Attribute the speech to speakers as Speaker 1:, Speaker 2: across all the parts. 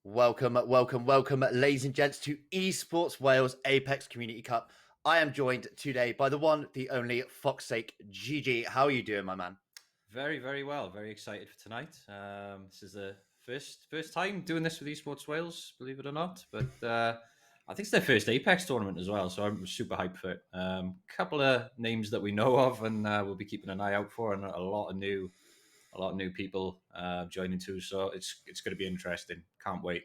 Speaker 1: Welcome, ladies and gents, to Esports Wales Apex Community Cup. I am joined today by the one, the only Foxsake GG. How are you doing, my man?
Speaker 2: Very, very well. Very excited for tonight. This is the first time doing this with Esports Wales, believe it or not. But I think it's their first Apex tournament as well, so I'm super hyped for it. Couple of names that we know of, and we'll be keeping an eye out for, and a lot of new people joining too. So it's going to be interesting. Can't wait.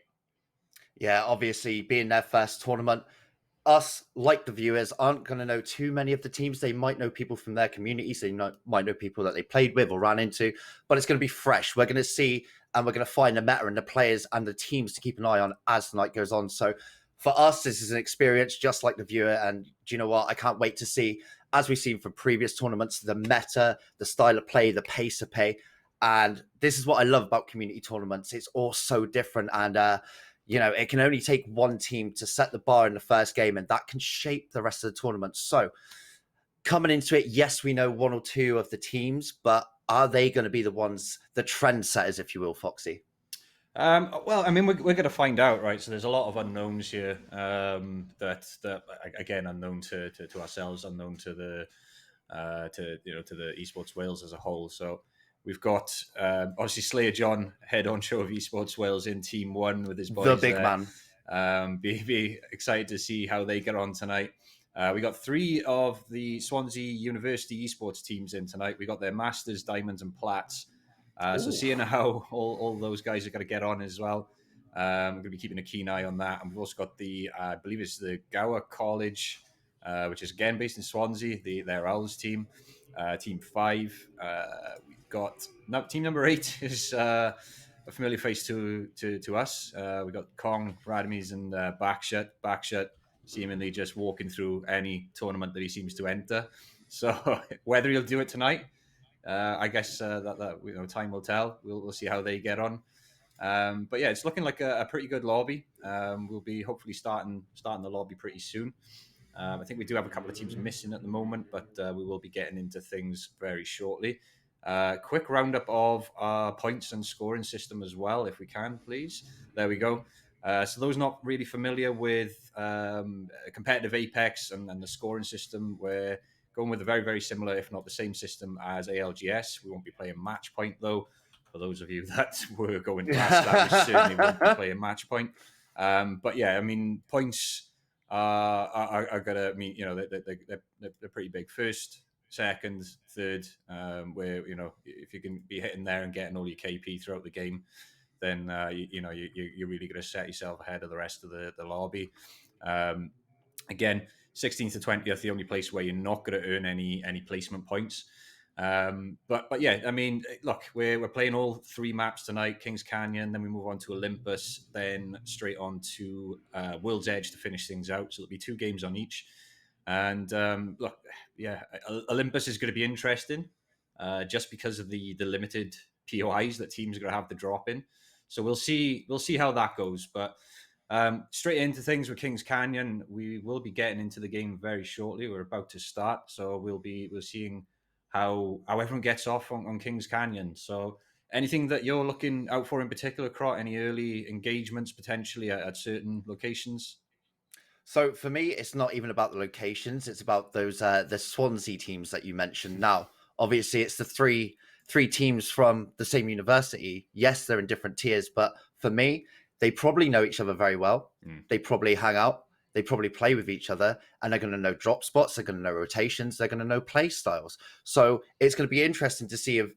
Speaker 1: Yeah, obviously, being their first tournament, us, like the viewers, aren't going to know too many of the teams. They might know people from their communities. Might know people that they played with or ran into, but it's going to be fresh. We're going to see and we're going to find the meta and the players and the teams to keep an eye on as the night goes on. So for us, this is an experience just like the viewer. And do you know what? I can't wait to see, as we've seen from previous tournaments, the meta, the style of play, the pace of play. And this is what I love about community tournaments. It's all so different. And it can only take one team to set the bar in the first game, and that can shape the rest of the tournament. So, coming into it, yes, we know one or two of the teams, but are they going to be the ones, the trendsetters, if you will, Foxy?
Speaker 2: Well, I mean, we're going to find out, right? So there's a lot of unknowns here. That again, unknown to ourselves, unknown to the Esports Wales as a whole. So we've got obviously Slayer John, head honcho of Esports Wales in Team One with his
Speaker 1: The
Speaker 2: boys
Speaker 1: big
Speaker 2: there.
Speaker 1: man.
Speaker 2: Be excited to see how they get on tonight. We got three of the Swansea University esports teams in tonight. We got their Masters, Diamonds, and Plats. So seeing how all those guys are going to get on as well. I'm going to be keeping a keen eye on that. And we've also got I believe it's the Gower College, which is again based in Swansea, their Owls team, Team 5. We've got team number 8 is a familiar face to us. We've got Kong, Radames, and Backshot. Backshot seemingly just walking through any tournament that he seems to enter. So whether he'll do it tonight, I guess that time will tell. We'll see how they get on. But yeah, it's looking like a pretty good lobby. We'll be hopefully starting the lobby pretty soon. I think we do have a couple of teams missing at the moment, but we will be getting into things very shortly. Quick roundup of our points and scoring system as well, if we can, please. There we go. So those not really familiar with competitive Apex and the scoring system, we're going with a very, very similar, if not the same system as ALGS. We won't be playing match point, though. For those of you that were going past that, we certainly won't be playing match point. But yeah, I mean, points are going to mean, they're pretty big. First, second, third, where, if you can be hitting there and getting all your KP throughout the game, then, you're really going to set yourself ahead of the rest of the lobby. Again, 16th to 20th, the only place where you're not going to earn any placement points. But yeah, I mean, look, we're playing all 3 maps tonight: Kings Canyon, then we move on to Olympus, then straight on to World's Edge to finish things out. So there'll be 2 games on each. And look, yeah, Olympus is going to be interesting, just because of the limited POIs that teams are going to have to drop in. So we'll see how that goes. But straight into things with Kings Canyon, we will be getting into the game very shortly. We're about to start, so we're seeing how everyone gets off on Kings Canyon. So anything that you're looking out for in particular, Crot? Any early engagements potentially at certain locations?
Speaker 1: So for me, it's not even about the locations; it's about those the Swansea teams that you mentioned. Now, obviously, it's the three teams from the same university. Yes, they're in different tiers, but for me, they probably know each other very well.
Speaker 2: Mm.
Speaker 1: They probably hang out. They probably play with each other, and they're going to know drop spots. They're going to know rotations. They're going to know play styles. So it's going to be interesting to see if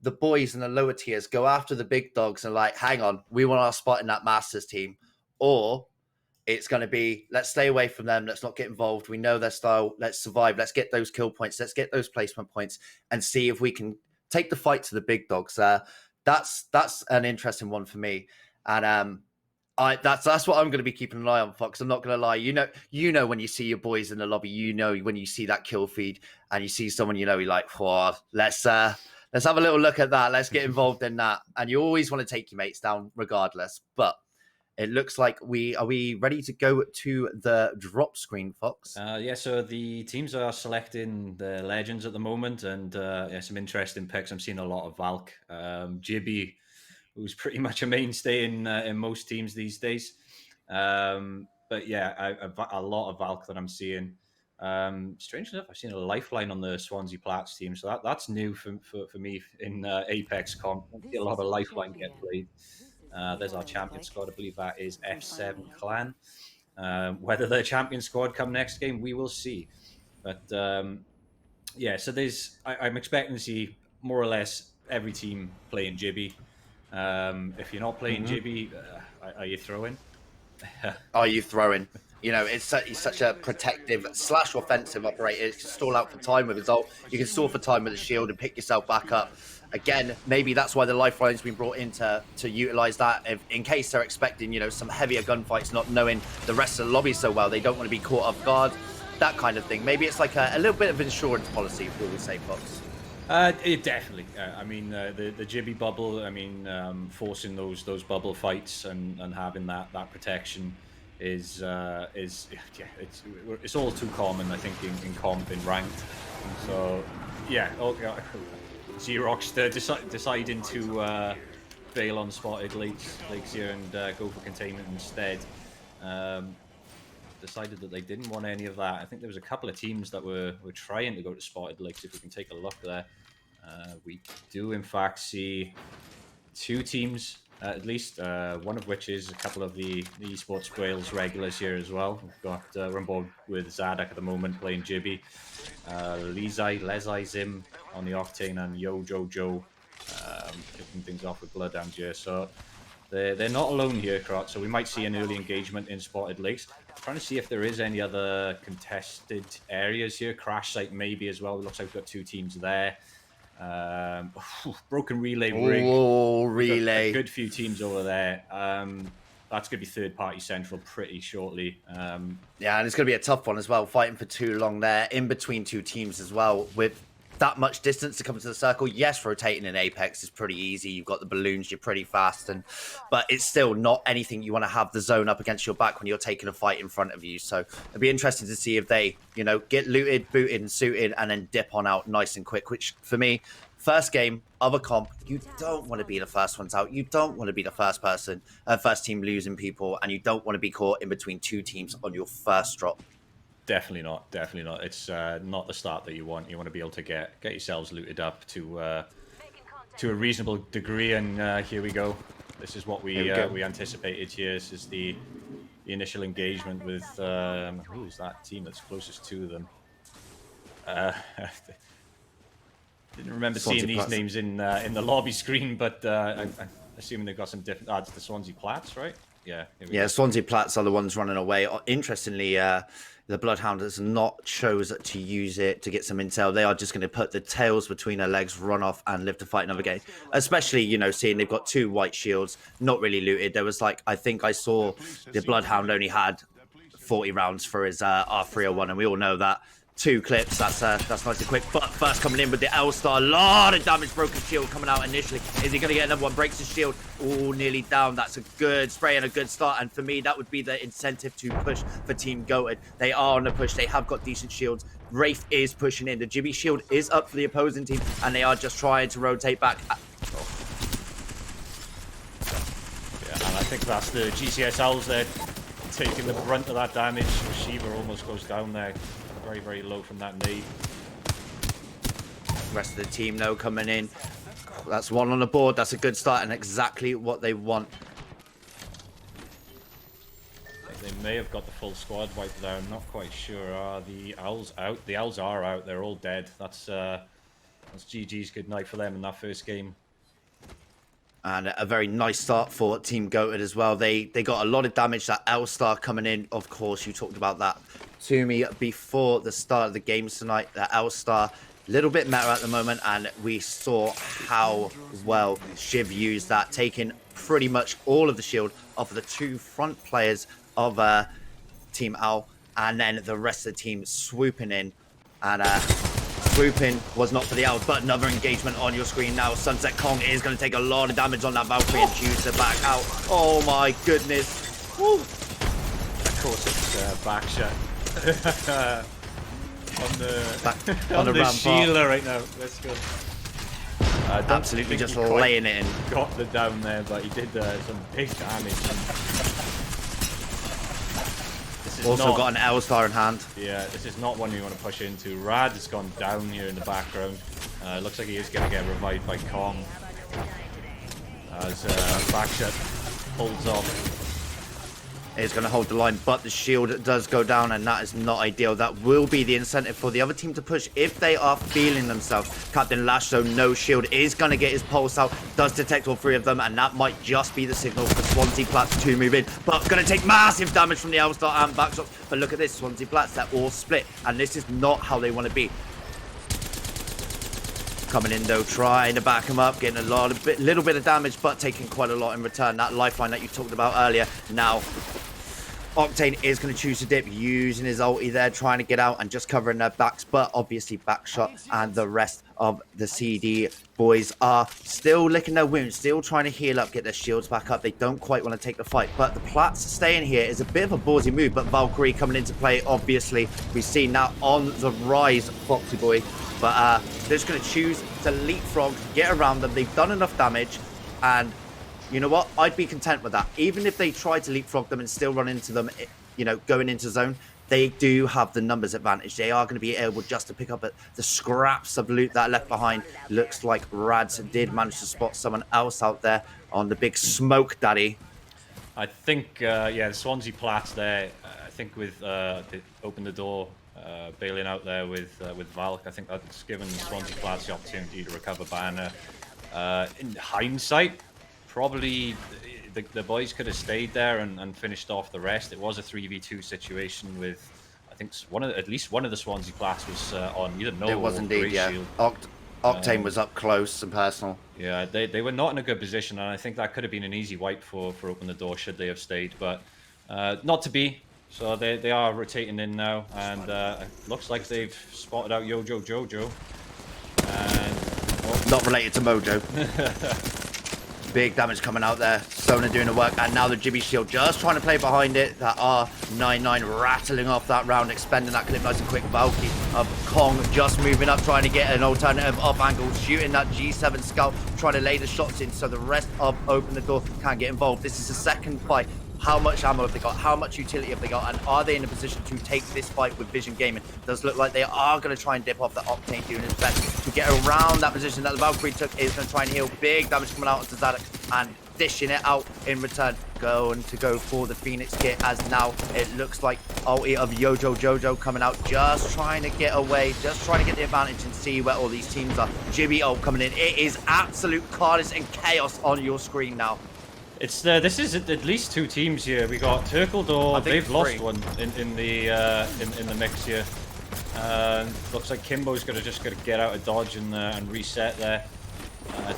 Speaker 1: the boys in the lower tiers go after the big dogs and like, hang on, we want our spot in that Masters team, or it's going to be, let's stay away from them. Let's not get involved. We know their style. Let's survive. Let's get those kill points. Let's get those placement points and see if we can take the fight to the big dogs. That's an interesting one for me. And that's what I'm going to be keeping an eye on, Fox. I'm not going to lie. When you see your boys in the lobby, when you see that kill feed and you see someone, you're like, oh, let's have a little look at that. Let's get involved in that. And you always want to take your mates down regardless. But it looks like are we ready to go to the drop screen, Fox?
Speaker 2: Yeah, so the teams are selecting the legends at the moment, and some interesting picks. I'm seeing a lot of Valk. Jibby who's pretty much a mainstay in most teams these days. But yeah, a lot of Valk that I'm seeing. Strangely enough, I've seen a lifeline on the Swansea Platts team, so that's new for me in Apex comp. I see a lot of lifeline get played. There's our champion squad. I believe that is F7 Clan. Whether their champion squad come next game, we will see. But yeah, so I'm expecting to see more or less every team playing Jibby. If you're not playing Jibby, are you throwing?
Speaker 1: Are you throwing? You know, he's such a protective / offensive operator. He can stall out for time with his ult. You can stall for time with a shield and pick yourself back up. Again, maybe that's why the lifeline's been brought in to utilize that in case they're expecting, you know, some heavier gunfights, not knowing the rest of the lobby so well. They don't want to be caught off guard, that kind of thing. Maybe it's like a little bit of insurance policy, will we say, Fox?
Speaker 2: It definitely. I mean, the Jibby bubble. I mean, forcing those bubble fights and having that protection is yeah, it's all too common. I think in comp in ranked. So yeah, Xerox deciding to bail on spotted lakes here and go for containment instead. Decided that they didn't want any of that. I think there was a couple of teams that were trying to go to spotted lakes. If we can take a look there, we do in fact see two teams at least, one of which is a couple of the EsportsWales regulars here as well. We've got we're on board with Zadak at the moment playing Jibby, Lezai Zim on the Octane, and Yo Jojo kicking things off with Bloodhound here. So they're not alone here, Krot. So we might see an early engagement in spotted lakes. Trying to see if there is any other contested areas here. Crash site maybe as well. It looks like we've got two teams there. Broken relay rig.
Speaker 1: Oh, relay.
Speaker 2: A good few teams over there. That's going to be third-party central pretty shortly.
Speaker 1: Yeah, and it's going to be a tough one as well, fighting for too long there, in between two teams as well, with that much distance to come to the circle. Yes, rotating in Apex is pretty easy. You've got the balloons, you're pretty fast, but it's still not anything you want to have the zone up against your back when you're taking a fight in front of you. So it'll be interesting to see if they, you know, get looted, booted, and suited, and then dip on out nice and quick, which for me, first game of a comp, you don't want to be the first ones out. You don't want to be the first team losing people, and you don't want to be caught in between two teams on your first drop.
Speaker 2: Definitely not. Definitely not. It's not the start that you want. You want to be able to get yourselves looted up to a reasonable degree. And here we go. This is what we anticipated here. This is the initial engagement with who is that team that's closest to them? Didn't remember seeing these names in the lobby screen, but I'm assuming they've got some different. It's the Swansea Platts, right? Yeah.
Speaker 1: Yeah, Swansea Platts are the ones running away. Interestingly, the Bloodhound has not chose to use it to get some intel. They are just going to put the tails between their legs, run off, and live to fight another game. Especially, you know, seeing they've got two white shields, not really looted. There was like, I think I saw the Bloodhound only had 40 rounds for his R301, and we all know that. 2 clips, that's nice and quick. But first coming in with the L-Star, a lot of damage, broken shield coming out initially. Is he going to get another one? Breaks his shield. Oh, nearly down. That's a good spray and a good start. And for me, that would be the incentive to push for Team Goated. They are on the push. They have got decent shields. Wraith is pushing in. The Jibby shield is up for the opposing team, and they are just trying to rotate back.
Speaker 2: Yeah, and I think that's the GCSLs there taking the brunt of that damage. Shiva almost goes down there. Very, very low from that nade.
Speaker 1: Rest of the team, though, coming in. That's one on the board. That's a good start and exactly what they want.
Speaker 2: They may have got the full squad wiped there. I'm not quite sure. Are the Owls out? The Owls are out. They're all dead. That's GG's good night for them in that first game.
Speaker 1: And a very nice start for Team Goated as well. They got a lot of damage. That L-Star coming in, of course, you talked about that to me before the start of the games tonight. That L-Star, a little bit meta at the moment, and we saw how well Shiv used that, taking pretty much all of the shield off of the 2 front players of Team Owl, and then the rest of the team swooping in. And swooping was not for the Owls, but another engagement on your screen now. Sunset Kong is going to take a lot of damage on that Valkyrie and choose to back out. Oh my goodness. Woo.
Speaker 2: Of course, it's back shot. on the
Speaker 1: on the
Speaker 2: Sheila right now. Let's go.
Speaker 1: Absolutely just laying it in.
Speaker 2: Got the down there, but he did some big damage.
Speaker 1: Also got an L-star in hand.
Speaker 2: Yeah, this is not one you want to push into. Rad has gone down here in the background. Looks like he is going to get revived by Kong. As Backshot holds off.
Speaker 1: Is going to hold the line, but the shield does go down, and that is not ideal. That will be the incentive for the other team to push if they are feeling themselves. Captain Lash, though, no shield, is going to get his pulse out, does detect all three of them, and that might just be the signal for Swansea Platts to move in. But going to take massive damage from the L-Star and Backshot. But look at this, Swansea Platts, they're all split, and this is not how they want to be. Coming in though, trying to back him up, getting little bit of damage, but taking quite a lot in return. That lifeline that you talked about earlier. Now, Octane is going to choose to dip, using his ulti there, trying to get out and just covering their backs. But obviously, Backshot and the rest of the CD boys are still licking their wounds, still trying to heal up, get their shields back up. They don't quite want to take the fight, but the Platts staying here is a bit of a ballsy move. But Valkyrie coming into play, obviously, we've seen that on the rise, Foxy Boy. But they're just going to choose to leapfrog, get around them. They've done enough damage, and you know what? I'd be content with that. Even if they try to leapfrog them and still run into them, you know, going into zone, they do have the numbers advantage. They are going to be able just to pick up the scraps of loot that are left behind. Looks like Rads did manage to spot someone else out there on the big smoke daddy.
Speaker 2: I think, yeah, the Swansea Platts there, I think with open the door, bailing out there with Valk, I think that's given Swansea Platts the opportunity to recover banner. In hindsight, probably the boys could have stayed there and finished off the rest. It was a 3v2 situation with, I think, at least one of the Swansea Platts was on either no
Speaker 1: It was
Speaker 2: or
Speaker 1: indeed, yeah.
Speaker 2: shield.
Speaker 1: Octane was up close and personal.
Speaker 2: Yeah, they were not in a good position, and I think that could have been an easy wipe for Open the Door should they have stayed, but not to be. So they are rotating in now, and it looks like they've spotted out Yojo Jojo. And
Speaker 1: not related to Mojo. Big damage coming out there. Sona doing the work, and now the Jibby Shield just trying to play behind it. That R99 rattling off that round, expending that clip nice and quick. Valky of Kong just moving up, trying to get an alternative off angle, shooting that G7 Scout, trying to lay the shots in so the rest of Open the Door can get involved. This is the second fight. How much ammo have they got? How much utility have they got? And are they in a position to take this fight with Vision Gaming? It does look like they are going to try and dip off the Octane, doing his best to get around that position that the Valkyrie took. Is going to try and heal. Big damage coming out onto Zadok and dishing it out in return. Going to go for the Phoenix kit, as now it looks like ulti of Yojo Jojo coming out, just trying to get away, just trying to get the advantage and see where all these teams are. Jibby ult coming in. It is absolute carnage and chaos on your screen now.
Speaker 2: It's this is at least two teams here. We got Turkledor. They've lost one in the mix here. Looks like Kimbo's gonna get out of dodge and reset there.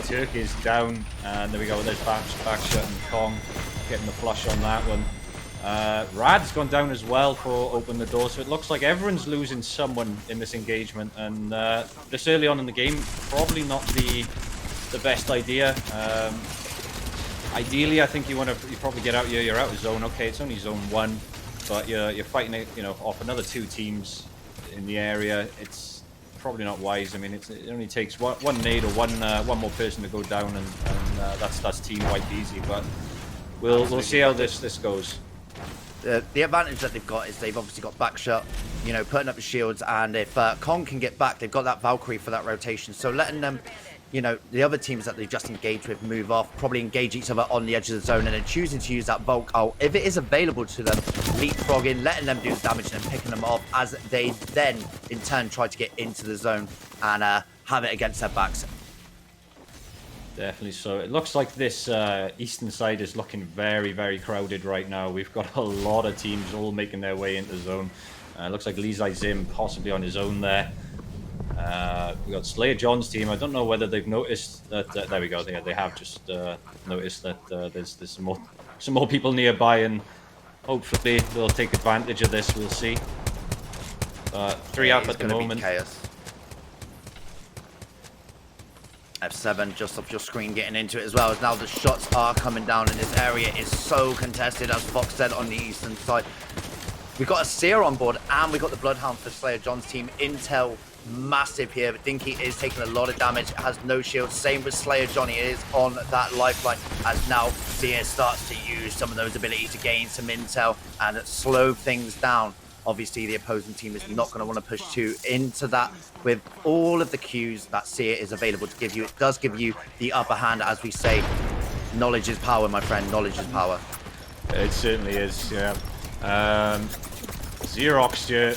Speaker 2: Turk is down, and there we go. There's Backshot and Kong getting the flush on that one. Rad's gone down as well for Open the Door, so it looks like everyone's losing someone in this engagement, and this early on in the game, probably not the best idea. Ideally, I think you probably get out here. You're out of zone. Okay, it's only zone 1, but you're fighting it, off another 2 teams in the area. It's probably not wise. I mean, it only takes one nade or one more person to go down, and that's team wipe easy. But we'll see how this goes.
Speaker 1: The advantage that they've got is they've obviously got Backshot, putting up the shields, and if Kong can get back, they've got that Valkyrie for that rotation. So letting them, the other teams that they've just engaged with move off, probably engage each other on the edge of the zone, and then choosing to use that Volk ult, if it is available to them, leapfrogging, letting them do the damage and picking them off as they then, in turn, try to get into the zone and have it against their backs.
Speaker 2: Definitely so. It looks like this eastern side is looking very, very crowded right now. We've got a lot of teams all making their way into the zone. Looks like Lee Zai Zim possibly on his own there. We got Slayer John's team. I don't know whether they've noticed that. There we go. They have just noticed that there's some more people nearby, and hopefully they'll take advantage of this. We'll see. 3 up at the moment.
Speaker 1: Chaos. F7 just off your screen, getting into it as well, as now the shots are coming down, and this area is so contested, as Fox said, on the eastern side. We've got a Seer on board, and we've got the Bloodhound for Slayer John's team. Intel massive here, but Dinky is taking a lot of damage, has no shield. Same with Slayer Johnny is on that lifeline, as now Seer starts to use some of those abilities to gain some intel and slow things down. Obviously, the opposing team is not going to want to push too into that. With all of the cues that Seer is available to give you, it does give you the upper hand, as we say. Knowledge is power, my friend. Knowledge is power.
Speaker 2: It certainly is, yeah. Xerox here,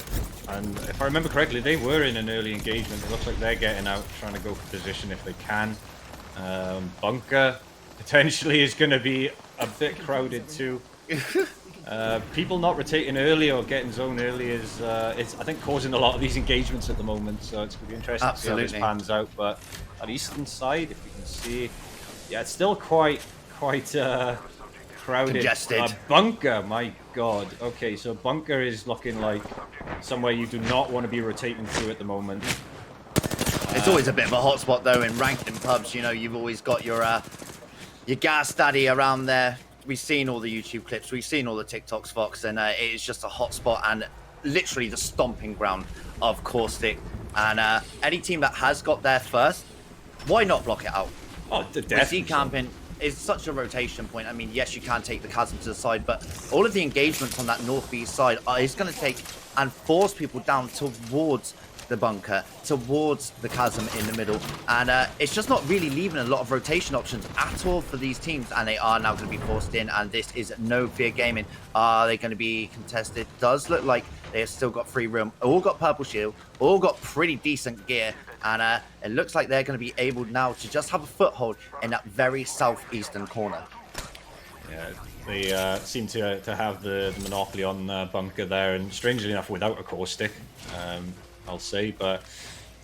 Speaker 2: and if I remember correctly, they were in an early engagement. It looks like they're getting out, trying to go for position if they can. Bunker potentially is going to be a bit crowded too. People not rotating early or getting zone early is, it's, I think, causing a lot of these engagements at the moment. So it's going to be interesting to see how this pans out. But at eastern side, if you can see, yeah, it's still quite crowded.
Speaker 1: Congested.
Speaker 2: Bunker, my god. Okay, so Bunker is looking like somewhere you do not want to be rotating through at the moment.
Speaker 1: It's always a bit of a hotspot though in ranked in pubs. You know, you've always got your gas daddy around there. We've seen all the YouTube clips, we've seen all the TikToks, Fox, and it is just a hotspot and literally the stomping ground of Caustic. And any team that has got there first, why not block it out?
Speaker 2: Oh, definitely.
Speaker 1: Camping is such a rotation point. I mean, yes, you can take the chasm to the side, but all of the engagements on that northeast side is going to take and force people down towards the bunker, towards the chasm in the middle, and it's just not really leaving a lot of rotation options at all for these teams, and they are now going to be forced in, and this is no fear gaming. Are they going to be contested? Does look like they have still got free room, all got purple shield, all got pretty decent gear, and it looks like they're going to be able now to just have a foothold in that very southeastern corner.
Speaker 2: Yeah, they seem to have the monopoly on bunker there, and strangely enough without a caustic, I'll say. But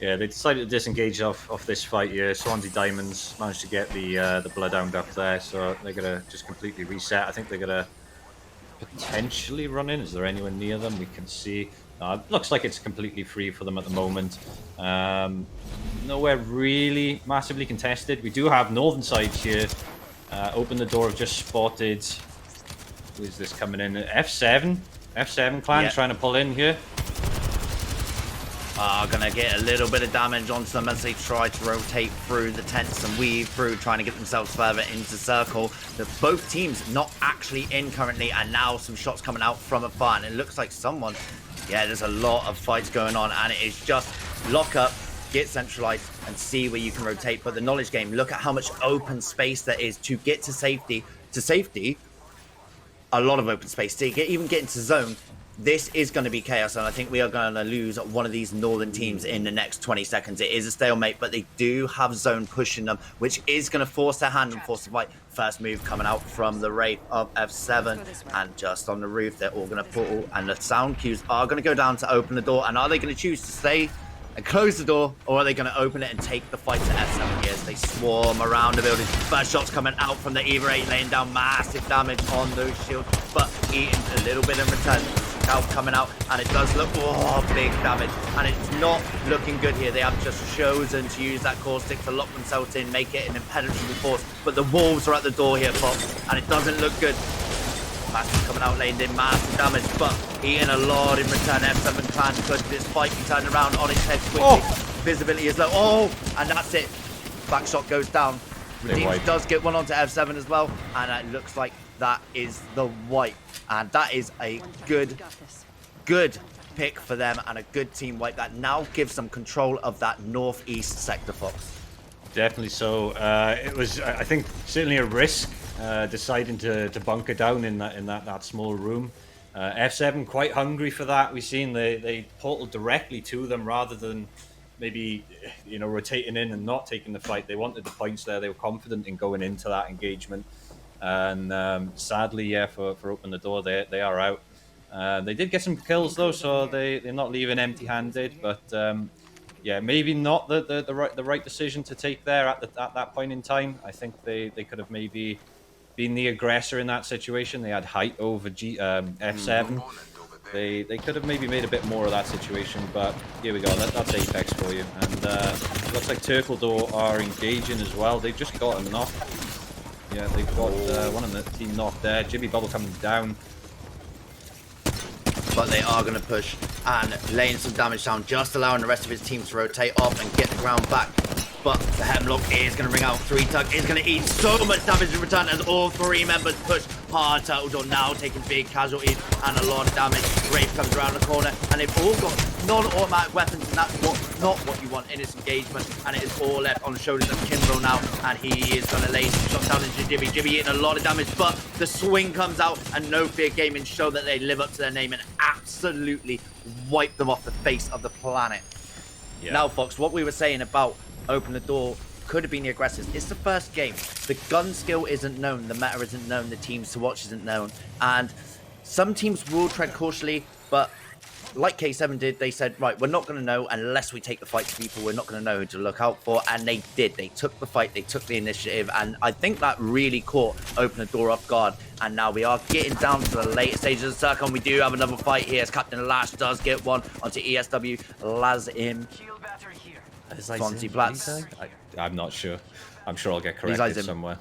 Speaker 2: yeah, they decided to disengage off this fight here. Swansea Diamonds managed to get the Bloodhound up there, so they're gonna just completely reset. I think they're gonna potentially run in. Is there anyone near them we can see? Looks like it's completely free for them at the moment. Nowhere really massively contested. We do have northern sides here. Open the door, have just spotted. Who is this coming in? F7 clan trying to pull in here.
Speaker 1: Gonna get a little bit of damage onto them as they try to rotate through the tents and weave through, trying to get themselves further into circle. Both teams not actually in currently, and now some shots coming out from afar, and it looks like someone, yeah, there's a lot of fights going on, and it is just lock up, get centralized, and see where you can rotate. But the knowledge game, look at how much open space there is to get to safety. A lot of open space to even get into zone. This is going to be chaos, and I think we are going to lose one of these northern teams in the next 20 seconds. It is a stalemate, but they do have zone pushing them, which is going to force their hand and force the fight. First move coming out from the Wraith of F7, and just on the roof, they're all going to portal, and the sound cues are going to go down to open the door. And are they going to choose to stay and close the door, or are they going to open it and take the fight to F7 here as they swarm around the building? First shots coming out from the Eva 8, laying down massive damage on those shields, but eating a little bit in return. Coming out, and it does look big damage, and it's not looking good here. They have just chosen to use that caustic to lock themselves in, make it an impenetrable force, but the wolves are at the door here, Fox, and it doesn't look good. Massive coming out, laying in massive damage, but eating a lot in return. F7 clan could this fight be turned around on its head quickly. Visibility is low, and that's it. Back shot goes down. Redeems does get one onto F7 as well, and it looks like that is the wipe, and that is a good pick for them and a good team wipe that now gives them control of that northeast sector, Fox.
Speaker 2: Definitely so. It was, I think, certainly a risk deciding to bunker down in that small room. F7 quite hungry for that. We've seen they portaled directly to them rather than maybe rotating in and not taking the fight. They wanted the points there. They were confident in going into that engagement. And sadly, yeah, for open the door, they are out. They did get some kills though, so they're not leaving empty-handed. But yeah, maybe not the right decision to take there at that point in time. I think they could have maybe been the aggressor in that situation. They had height over F7. They could have maybe made a bit more of that situation, but here we go. That's Apex for you. And looks like Turkledor are engaging as well. They've just got a knock. Yeah, they've got one of the team knocked there. Jimmy Bubble coming down.
Speaker 1: but they are going to push and laying some damage down, just allowing the rest of his team to rotate off and get the ground back. But the Hemlock is going to ring out. 3Tug is going to eat so much damage in return as all 3 members push hard. Turtledore now taking big casualties and a lot of damage. Wraith comes around the corner and they've all got non-automatic weapons, and that's not what you want in this engagement. And it is all left on the shoulders of Kimbo now, and he is going to lay some shots down into Jibby. Jibby eating a lot of damage, but the swing comes out and No Fear Gaming show that they live up to their name and absolutely wipe them off the face of the planet. Yeah. Now, Fox, what we were saying about Open the Door could have been the aggressors. It's the first game. The gun skill isn't known, the meta isn't known, the teams to watch isn't known, and some teams will tread cautiously, but like K7 did, they said, right, we're not going to know unless we take the fight to people. We're not going to know who to look out for. And they did. They took the fight. They took the initiative. And I think that really caught Open the Door off guard. And now we are getting down to the later stages of the circle. And we do have another fight here as Captain Lash does get one onto ESW. Lazim. Swansea Platz.
Speaker 2: I'm not sure. I'm sure I'll get corrected somewhere.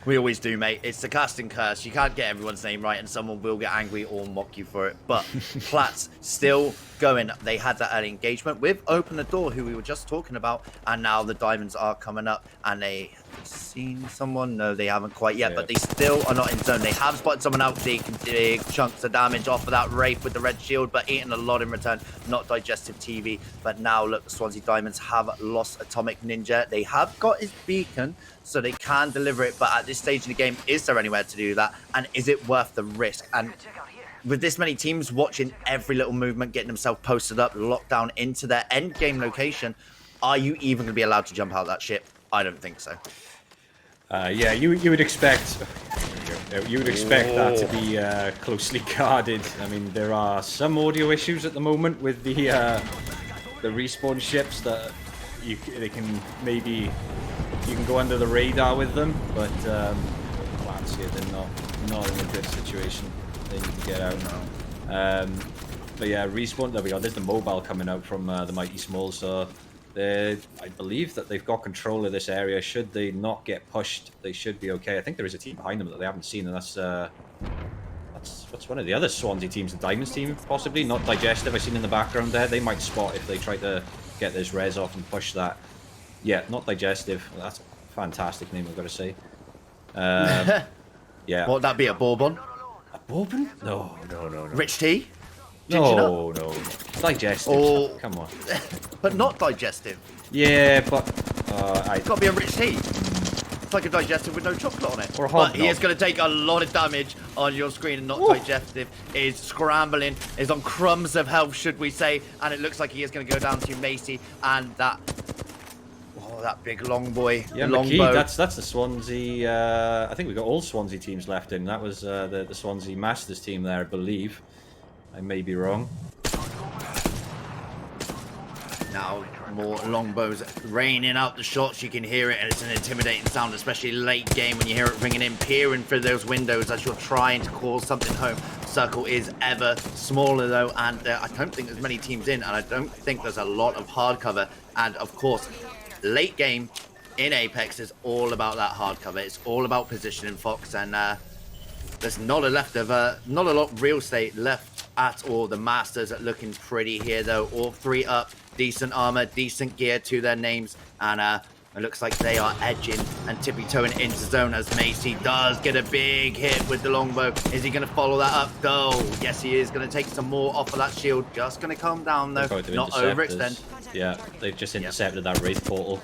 Speaker 1: We always do, mate. It's the casting curse. You can't get everyone's name right, and someone will get angry or mock you for it. But Platz still going. They had that early engagement with Open the Door, who we were just talking about, and now the diamonds are coming up, and they seen someone. No, they haven't quite yet, but they still are not in zone. They have spotted someone out. They can big chunks of damage off of that Wraith with the red shield, but eating a lot in return. Not digestive TV. But now look, the Swansea Diamonds have lost Atomic Ninja. They have got his beacon, so they can deliver it, but at this stage in the game, is there anywhere to do that? And is it worth the risk? And with this many teams watching every little movement, getting themselves posted up, locked down into their end game location, are you even going to be allowed to jump out that ship? I don't think so.
Speaker 2: Yeah, you would expect that to be closely guarded. I mean, there are some audio issues at the moment with the respawn ships that they can maybe. You can go under the radar with them, but Platz here, they're not in a good situation. They need to get out now. But yeah, respawn. There we go. There's the mobile coming out from the Mighty Small. So I believe that they've got control of this area. Should they not get pushed, they should be okay. I think there is a team behind them that they haven't seen, and that's what's one of the other Swansea teams, the Diamonds team, possibly. Not Digestive. I've seen in the background there. They might spot if they try to get this res off and push that. Yeah, not Digestive. That's a fantastic name, I've got to say. Yeah.
Speaker 1: Would that be a Bourbon?
Speaker 2: A Bourbon? No.
Speaker 1: Rich tea?
Speaker 2: No. Digestive.
Speaker 1: Oh.
Speaker 2: Come on.
Speaker 1: But not digestive.
Speaker 2: Yeah, but...
Speaker 1: It's got to be a rich tea. It's like a digestive with no chocolate on it.
Speaker 2: Or a
Speaker 1: but he is going to take a lot of damage on your screen, and not digestive. Is scrambling, is on crumbs of health, should we say. And it looks like he is going to go down to Macy, and that... that big long boy.
Speaker 2: Yeah, McKee, that's the Swansea. I think we've got all Swansea teams left in. That was the Swansea Masters team there, I believe. I may be wrong.
Speaker 1: Now more longbows raining out the shots. You can hear it, and it's an intimidating sound, especially late game when you hear it ringing in, peering through those windows as you're trying to call something home. Circle is ever smaller though, and I don't think there's many teams in, and I don't think there's a lot of hard cover. And of course, late game in Apex is all about that hard cover. It's all about positioning, Fox, and there's not a lot of real estate left at all. The Masters are looking pretty here though. All 3 up, decent armor, decent gear to their names, and it looks like they are edging and tippy-toeing into zone as Macy does get a big hit with the longbow. Is he going to follow that up? Oh, yes he is. Going to take some more off of that shield. Just going to calm down though, not overextend.
Speaker 2: Yeah, they've just intercepted that Wraith portal.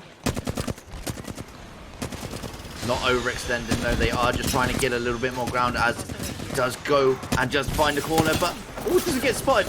Speaker 1: Not overextending though, they are just trying to get a little bit more ground as he does go and just find the corner, but doesn't get spotted.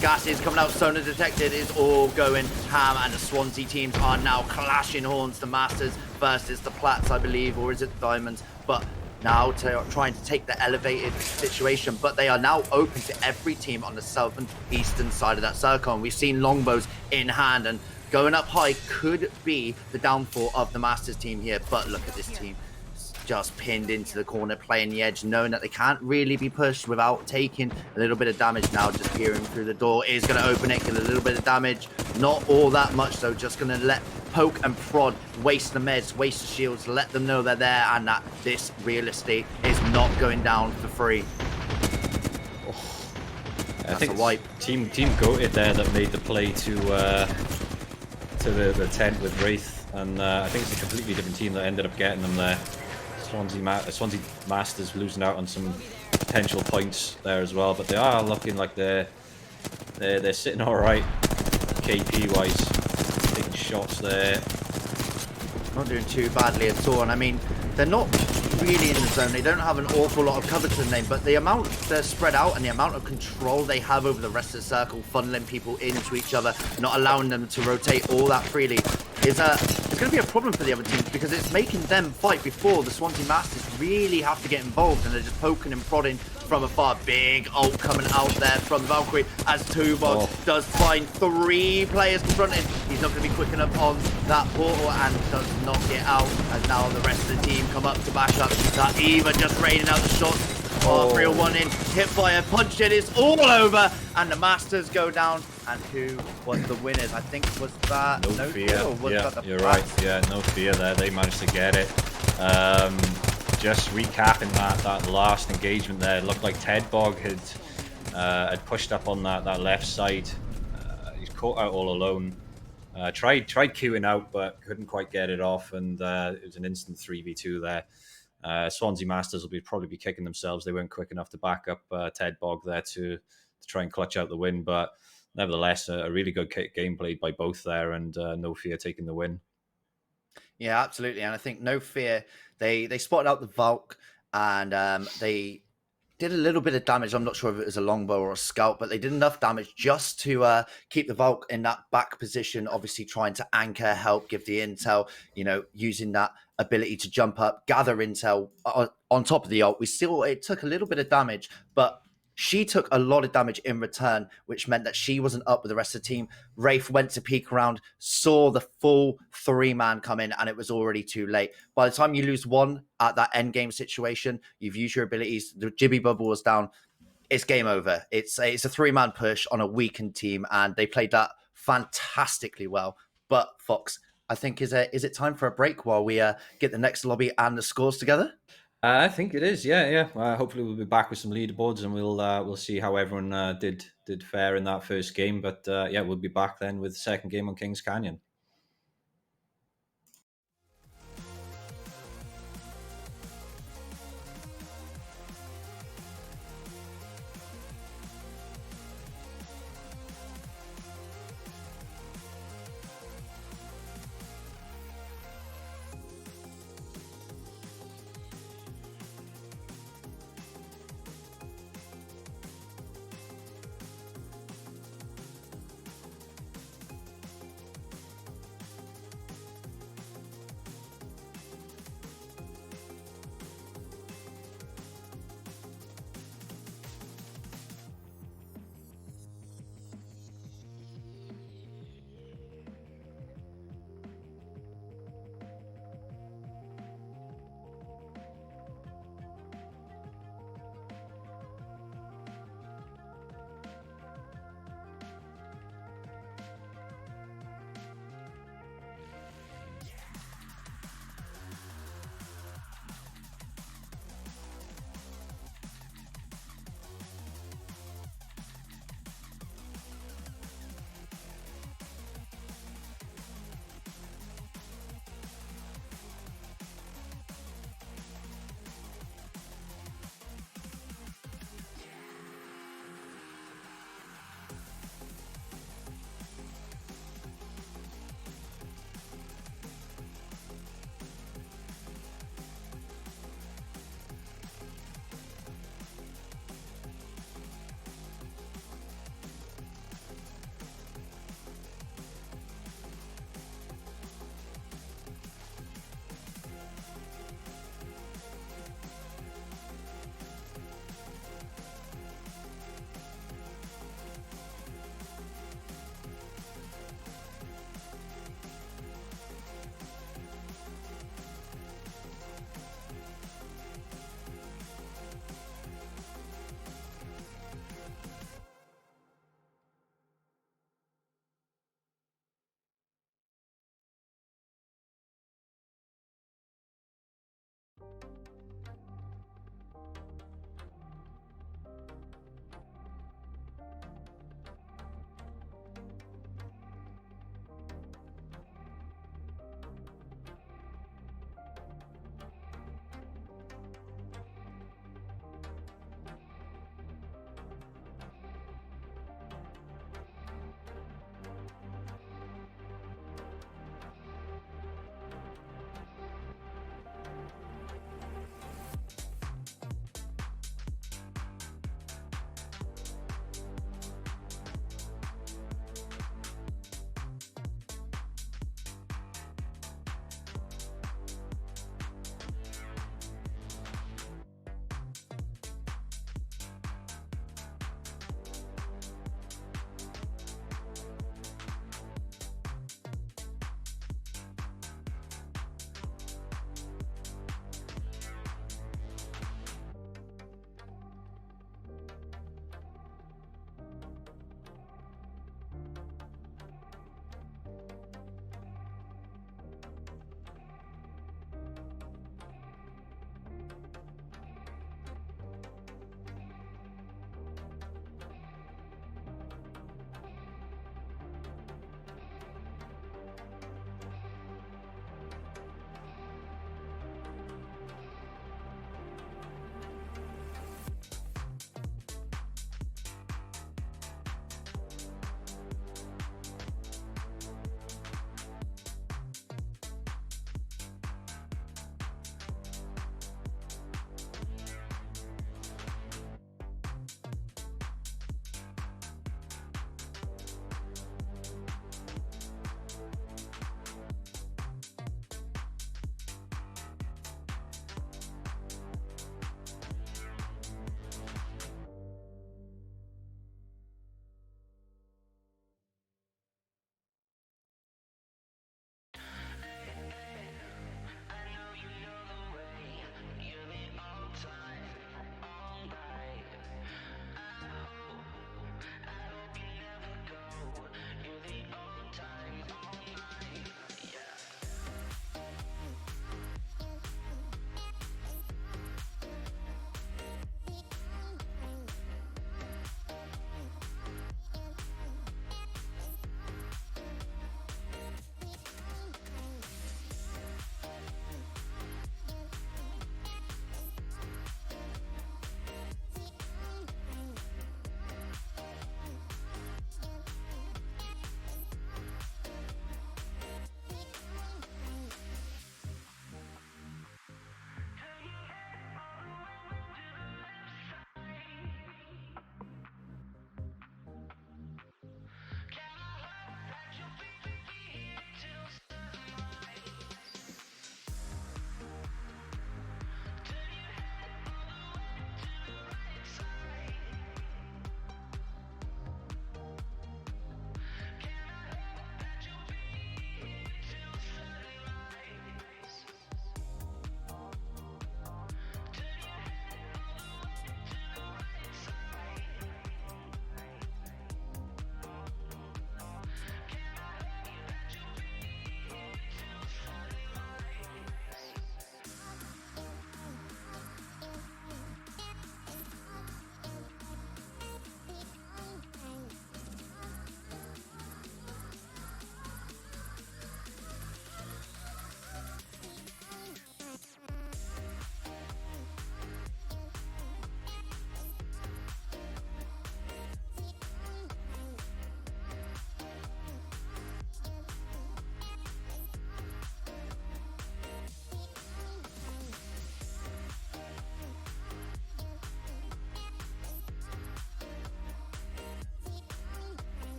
Speaker 1: Gas is coming out, sonar detected, is all going ham, and the Swansea teams are now clashing horns. The Masters versus the Platts, I believe, or is it the Diamonds? But now trying to take the elevated situation, but they are now open to every team on the southern eastern side of that circle, and we've seen longbows in hand, and going up high could be the downfall of the Masters team here. But look at this team, just pinned into the corner, playing the edge, knowing that they can't really be pushed without taking a little bit of damage. Now just peering through the door, is going to open it, get a little bit of damage, not all that much though. Just going to let poke and prod, waste the meds, waste the shields, let them know they're there, and that this real estate is not going down for free.
Speaker 2: I think
Speaker 1: a wipe.
Speaker 2: Team Goated there that made the play to the tent with Wraith, and I think it's a completely different team that ended up getting them there. Swansea Masters losing out on some potential points there as well, but they are looking like they're sitting all right, KP wise, taking shots there.
Speaker 1: Not doing too badly at all, and I mean, they're not really in the zone. They don't have an awful lot of cover to the name, but the amount they're spread out and the amount of control they have over the rest of the circle, funneling people into each other, not allowing them to rotate all that freely, is it's going to be a problem for the other teams, because it's making them fight before the Swansea Masters really have to get involved, and they're just poking and prodding from afar. Big ult coming out there from Valkyrie as Tuvok does find 3 players confronted. He's not going to be quick enough on that portal and does not get out, as now the rest of the team come up to back up. That Eva just raining out the shots. 3-1 in, hipfire, punch it is all over, and the Masters go down. And who was the winners? I think was that
Speaker 2: No Fear. Yeah, you're right. Yeah, No Fear there. They managed to get it. Just recapping that last engagement there, it looked like Tedbog had pushed up on that left side. He's caught out all alone. Tried queuing out, but couldn't quite get it off, and it was an instant 3v2 there. Swansea Masters will probably be kicking themselves. They weren't quick enough to back up Tedbog there to try and clutch out the win, but nevertheless, a really good game played by both there, and No Fear taking the win.
Speaker 1: Yeah, absolutely. And I think No Fear, they spotted out the Valk, and they did a little bit of damage. I'm not sure if it was a longbow or a scout, but they did enough damage just to keep the Valk in that back position, obviously trying to anchor, help, give the intel, using that ability to jump up, gather intel on top of the ult. It took a little bit of damage, but she took a lot of damage in return, which meant that she wasn't up with the rest of the team. Wraith went to peek around, saw the full 3-man come in, and it was already too late. By the time you lose one at that end game situation, you've used your abilities, the Jibby bubble was down, it's game over. It's a 3-man push on a weakened team, and they played that fantastically well. But Fox, I think, is it time for a break while we get the next lobby and the scores together?
Speaker 2: I think it is, yeah. Hopefully, we'll be back with some leaderboards, and we'll see how everyone did fare in that first game. But yeah, we'll be back then with the second game on Kings Canyon.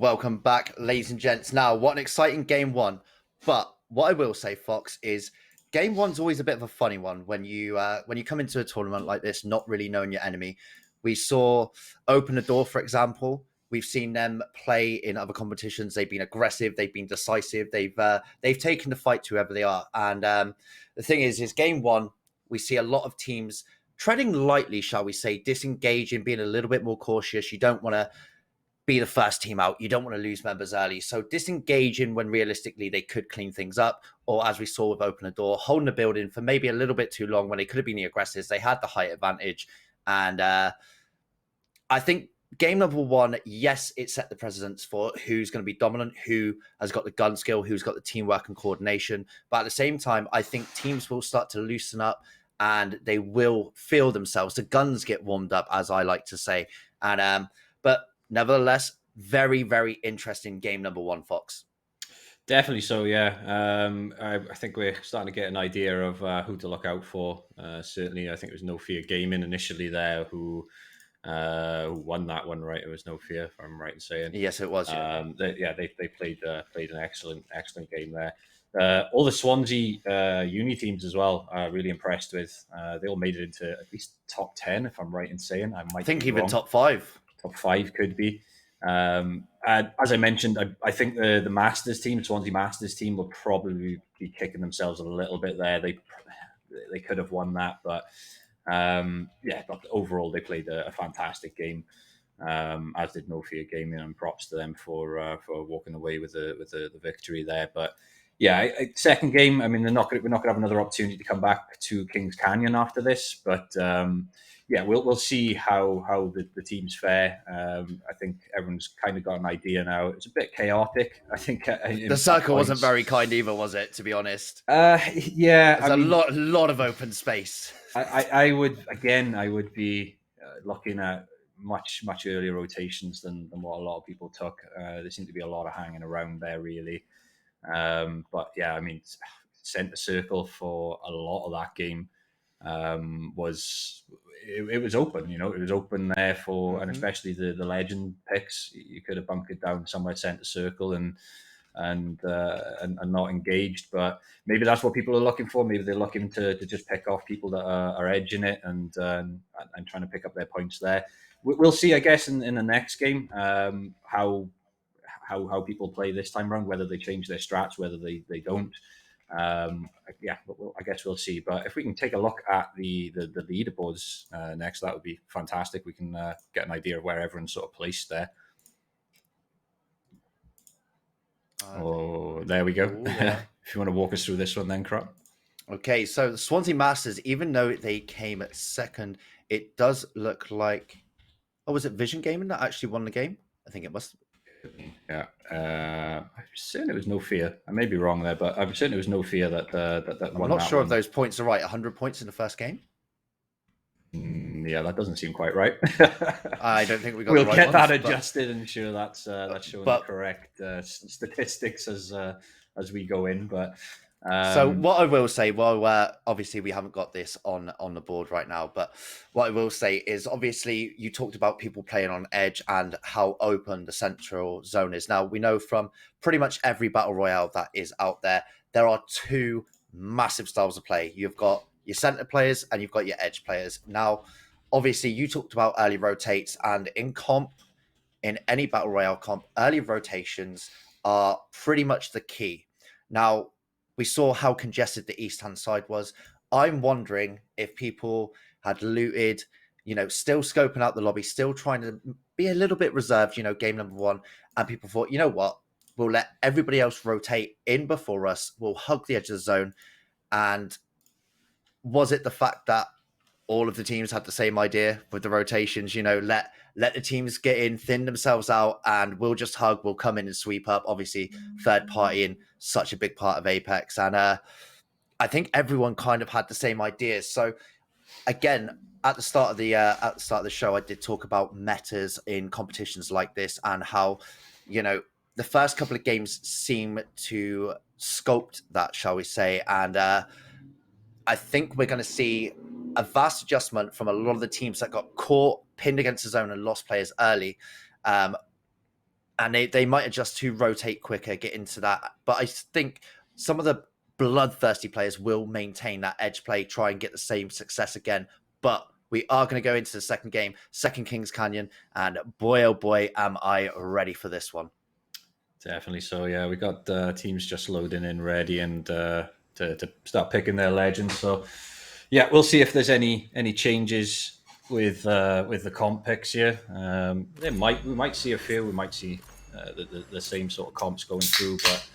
Speaker 1: Welcome back, ladies and gents. Now, what an exciting game one. But what I will say, Fox, is game one's always a bit of a funny one when you come into a tournament like this, not really knowing your enemy. We saw Open the Door, for example. We've seen them play in other competitions. They've been aggressive. They've been decisive. They've taken the fight to whoever they are. And the thing is game one, we see a lot of teams treading lightly, shall we say, disengaging, being a little bit more cautious. You don't want to be the first team out. You don't want to lose members early. So disengaging when realistically they could clean things up, or as we saw with Open the Door, holding the building for maybe a little bit too long when they could have been the aggressors. They had the height advantage. And I think game number one, yes, it set the precedence for who's going to be dominant, who has got the gun skill, who's got the teamwork and coordination. But at the same time, I think teams will start to loosen up and they will feel themselves. The guns get warmed up, as I like to say. And but nevertheless, very, very interesting game number one, Fox.
Speaker 2: Definitely so, yeah. I think we're starting to get an idea of who to look out for. Certainly, I think it was No Fear Gaming initially there who won that one, right? It was No Fear, if I'm right in saying.
Speaker 1: Yes, it was. Yeah,
Speaker 2: They played an excellent game there. All the Swansea uni teams as well. Really impressed with. They all made it into at least top 10, if I'm right in saying.
Speaker 1: I think even
Speaker 2: wrong.
Speaker 1: top 5.
Speaker 2: Top 5 could be. As I mentioned, I think the Masters team, Swansea Masters team, will probably be kicking themselves a little bit there. They could have won that, but but overall they played a fantastic game. As did No Fear Gaming, and props to them for walking away with the victory there. But yeah, second game. I mean, we're not going to have another opportunity to come back to Kings Canyon after this, but we'll see how the teams fare. I think everyone's kind of got an idea now. It's a bit chaotic. I think
Speaker 1: the circle wasn't very kind either, was it? To be honest,
Speaker 2: there's
Speaker 1: a lot of open space.
Speaker 2: I would be looking at much earlier rotations than what a lot of people took. There seemed to be a lot of hanging around there, really. But yeah, I mean, centre circle for a lot of that game was open. You know, it was open there for, and especially the legend picks. You could have bunkered down somewhere centre circle and not engaged. But maybe that's what people are looking for. Maybe they're looking to just pick off people that are edging it and trying to pick up their points there. We'll see, I guess, in the next game how people play this time around, whether they change their strats, whether they don't. I guess we'll see. But if we can take a look at the leaderboards next, that would be fantastic. We can get an idea of where everyone's sort of placed there. There we go. Ooh, yeah. If you want to walk us through this one then, Crop.
Speaker 1: Okay, so the Swansea Masters, even though they came at second, it does look like... Oh, was it Vision Gaming that actually won the game? I think it must.
Speaker 2: Yeah. I'm certain it was No Fear. I may be wrong there, but I'm certain it was No Fear that
Speaker 1: I'm not sure if those points are right. 100 points in the first game?
Speaker 2: Yeah, that doesn't seem quite right.
Speaker 1: I don't think we got.
Speaker 2: We'll
Speaker 1: the right
Speaker 2: get
Speaker 1: ones,
Speaker 2: that adjusted and ensure that's showing the correct statistics as we go in. But
Speaker 1: so what I will say, well, obviously we haven't got this on the board right now, but what I will say is obviously you talked about people playing on edge and how open the central zone is. Now we know from pretty much every battle royale that is out there, there are two massive styles of play. You've got your center players and you've got your edge players. Now, obviously you talked about early rotates, and in any battle royale comp, early rotations are pretty much the key. Now, we saw how congested the east-hand side was. I'm wondering if people had looted, still scoping out the lobby, still trying to be a little bit reserved, game number one, and people thought, you know what, we'll let everybody else rotate in before us, we'll hug the edge of the zone. And was it the fact that all of the teams had the same idea with the rotations, let the teams get in, thin themselves out, and we'll just hug, we'll come in and sweep up. Obviously, third party in such a big part of Apex. And I think everyone kind of had the same ideas. So again, at the start of the show, I did talk about metas in competitions like this and how, the first couple of games seem to sculpt that, shall we say. And I think we're going to see a vast adjustment from a lot of the teams that got caught, pinned against the zone and lost players early. And and they might adjust to rotate quicker, get into that. But I think some of the bloodthirsty players will maintain that edge play, try and get the same success again. But we are going to go into the second game, second Kings Canyon, and boy, oh boy, am I ready for this one.
Speaker 2: Definitely so. Yeah, we got teams just loading in ready and to start picking their legends. So yeah, we'll see if there's any changes with the comp picks here. We might see a few. We might see the same sort of comps going through, but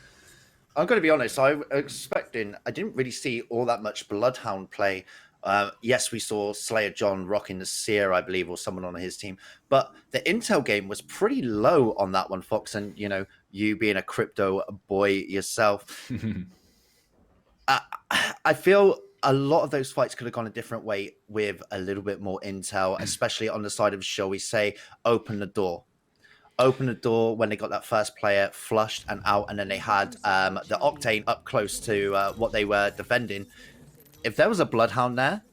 Speaker 1: I'm going to be honest. I was expecting. I didn't really see all that much Bloodhound play. Yes, we saw Slayer John rocking the Seer, I believe, or someone on his team. But the Intel game was pretty low on that one, Fox. And you being a crypto boy yourself, I, I feel a lot of those fights could have gone a different way with a little bit more intel, especially on the side of, shall we say, open the door. Open the door when they got that first player flushed and out, and then they had the Octane up close to what they were defending. If there was a Bloodhound there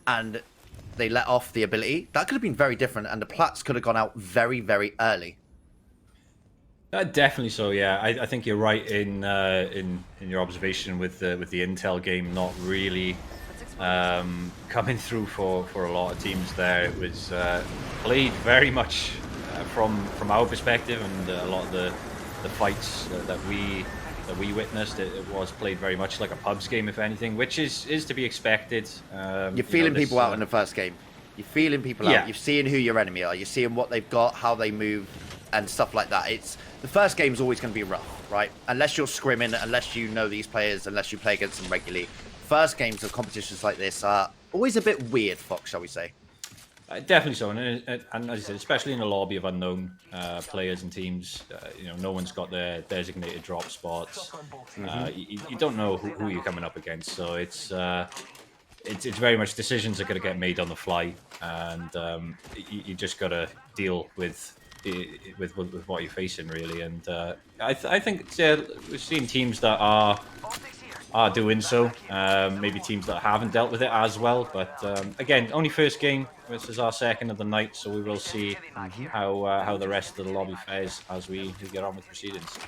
Speaker 1: and they let off the ability, that could have been very different, and the Plats could have gone out very, very early.
Speaker 2: Definitely so. Yeah, I think you're right in your observation with the Intel game not really coming through for a lot of teams. There, it was played very much from our perspective, and a lot of the fights that we witnessed. It was played very much like a pubs game, if anything, which is to be expected.
Speaker 1: You're feeling people out in the first game. You're feeling people out. You're seeing who your enemy are. You're seeing what they've got, how they move, and stuff like that. It's the first game's always going to be rough, right? Unless you're scrimming, unless you know these players, unless you play against them regularly. First games of competitions like this are always a bit weird, Fox, shall we say?
Speaker 2: Definitely so, and as I said, especially in a lobby of unknown players and teams, no one's got their designated drop spots. You don't know who you're coming up against, so it's very much decisions are going to get made on the fly, and you just got to deal with what you're facing, really. And I think we've seen teams that are doing so. Maybe teams that haven't dealt with it as well. But again, only first game. This is our second of the night, so we will see how the rest of the lobby fares as we get on with proceedings.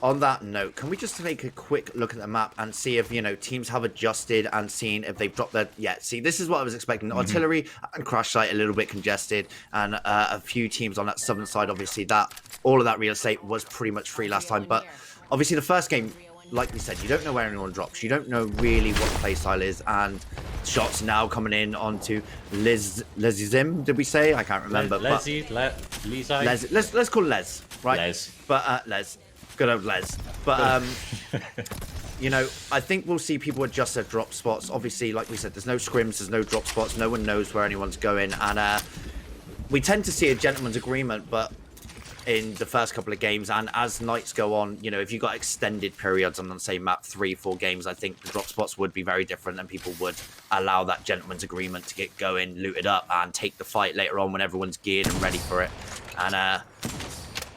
Speaker 1: On that note, can we just take a quick look at the map and see if teams have adjusted and seen if they've dropped their... Yeah, see, this is what I was expecting. Artillery and Crash Site a little bit congested, and a few teams on that southern side, obviously, that all of that real estate was pretty much free last time. But obviously the first game, like we said, you don't know where anyone drops. You don't know really what the playstyle is, and shots now coming in onto Lezim, did we say? I can't remember.
Speaker 2: Let's
Speaker 1: call it Les, right?
Speaker 2: Les.
Speaker 1: But Les. Good old Les. But I think we'll see people adjust their drop spots. Obviously, like we said, there's no scrims, there's no drop spots. No one knows where anyone's going, and we tend to see a gentleman's agreement, but in the first couple of games, and as nights go on, if you got extended periods on, say, map 3-4 games, I think the drop spots would be very different, and people would allow that gentleman's agreement to get going, loot it up, and take the fight later on when everyone's geared and ready for it. And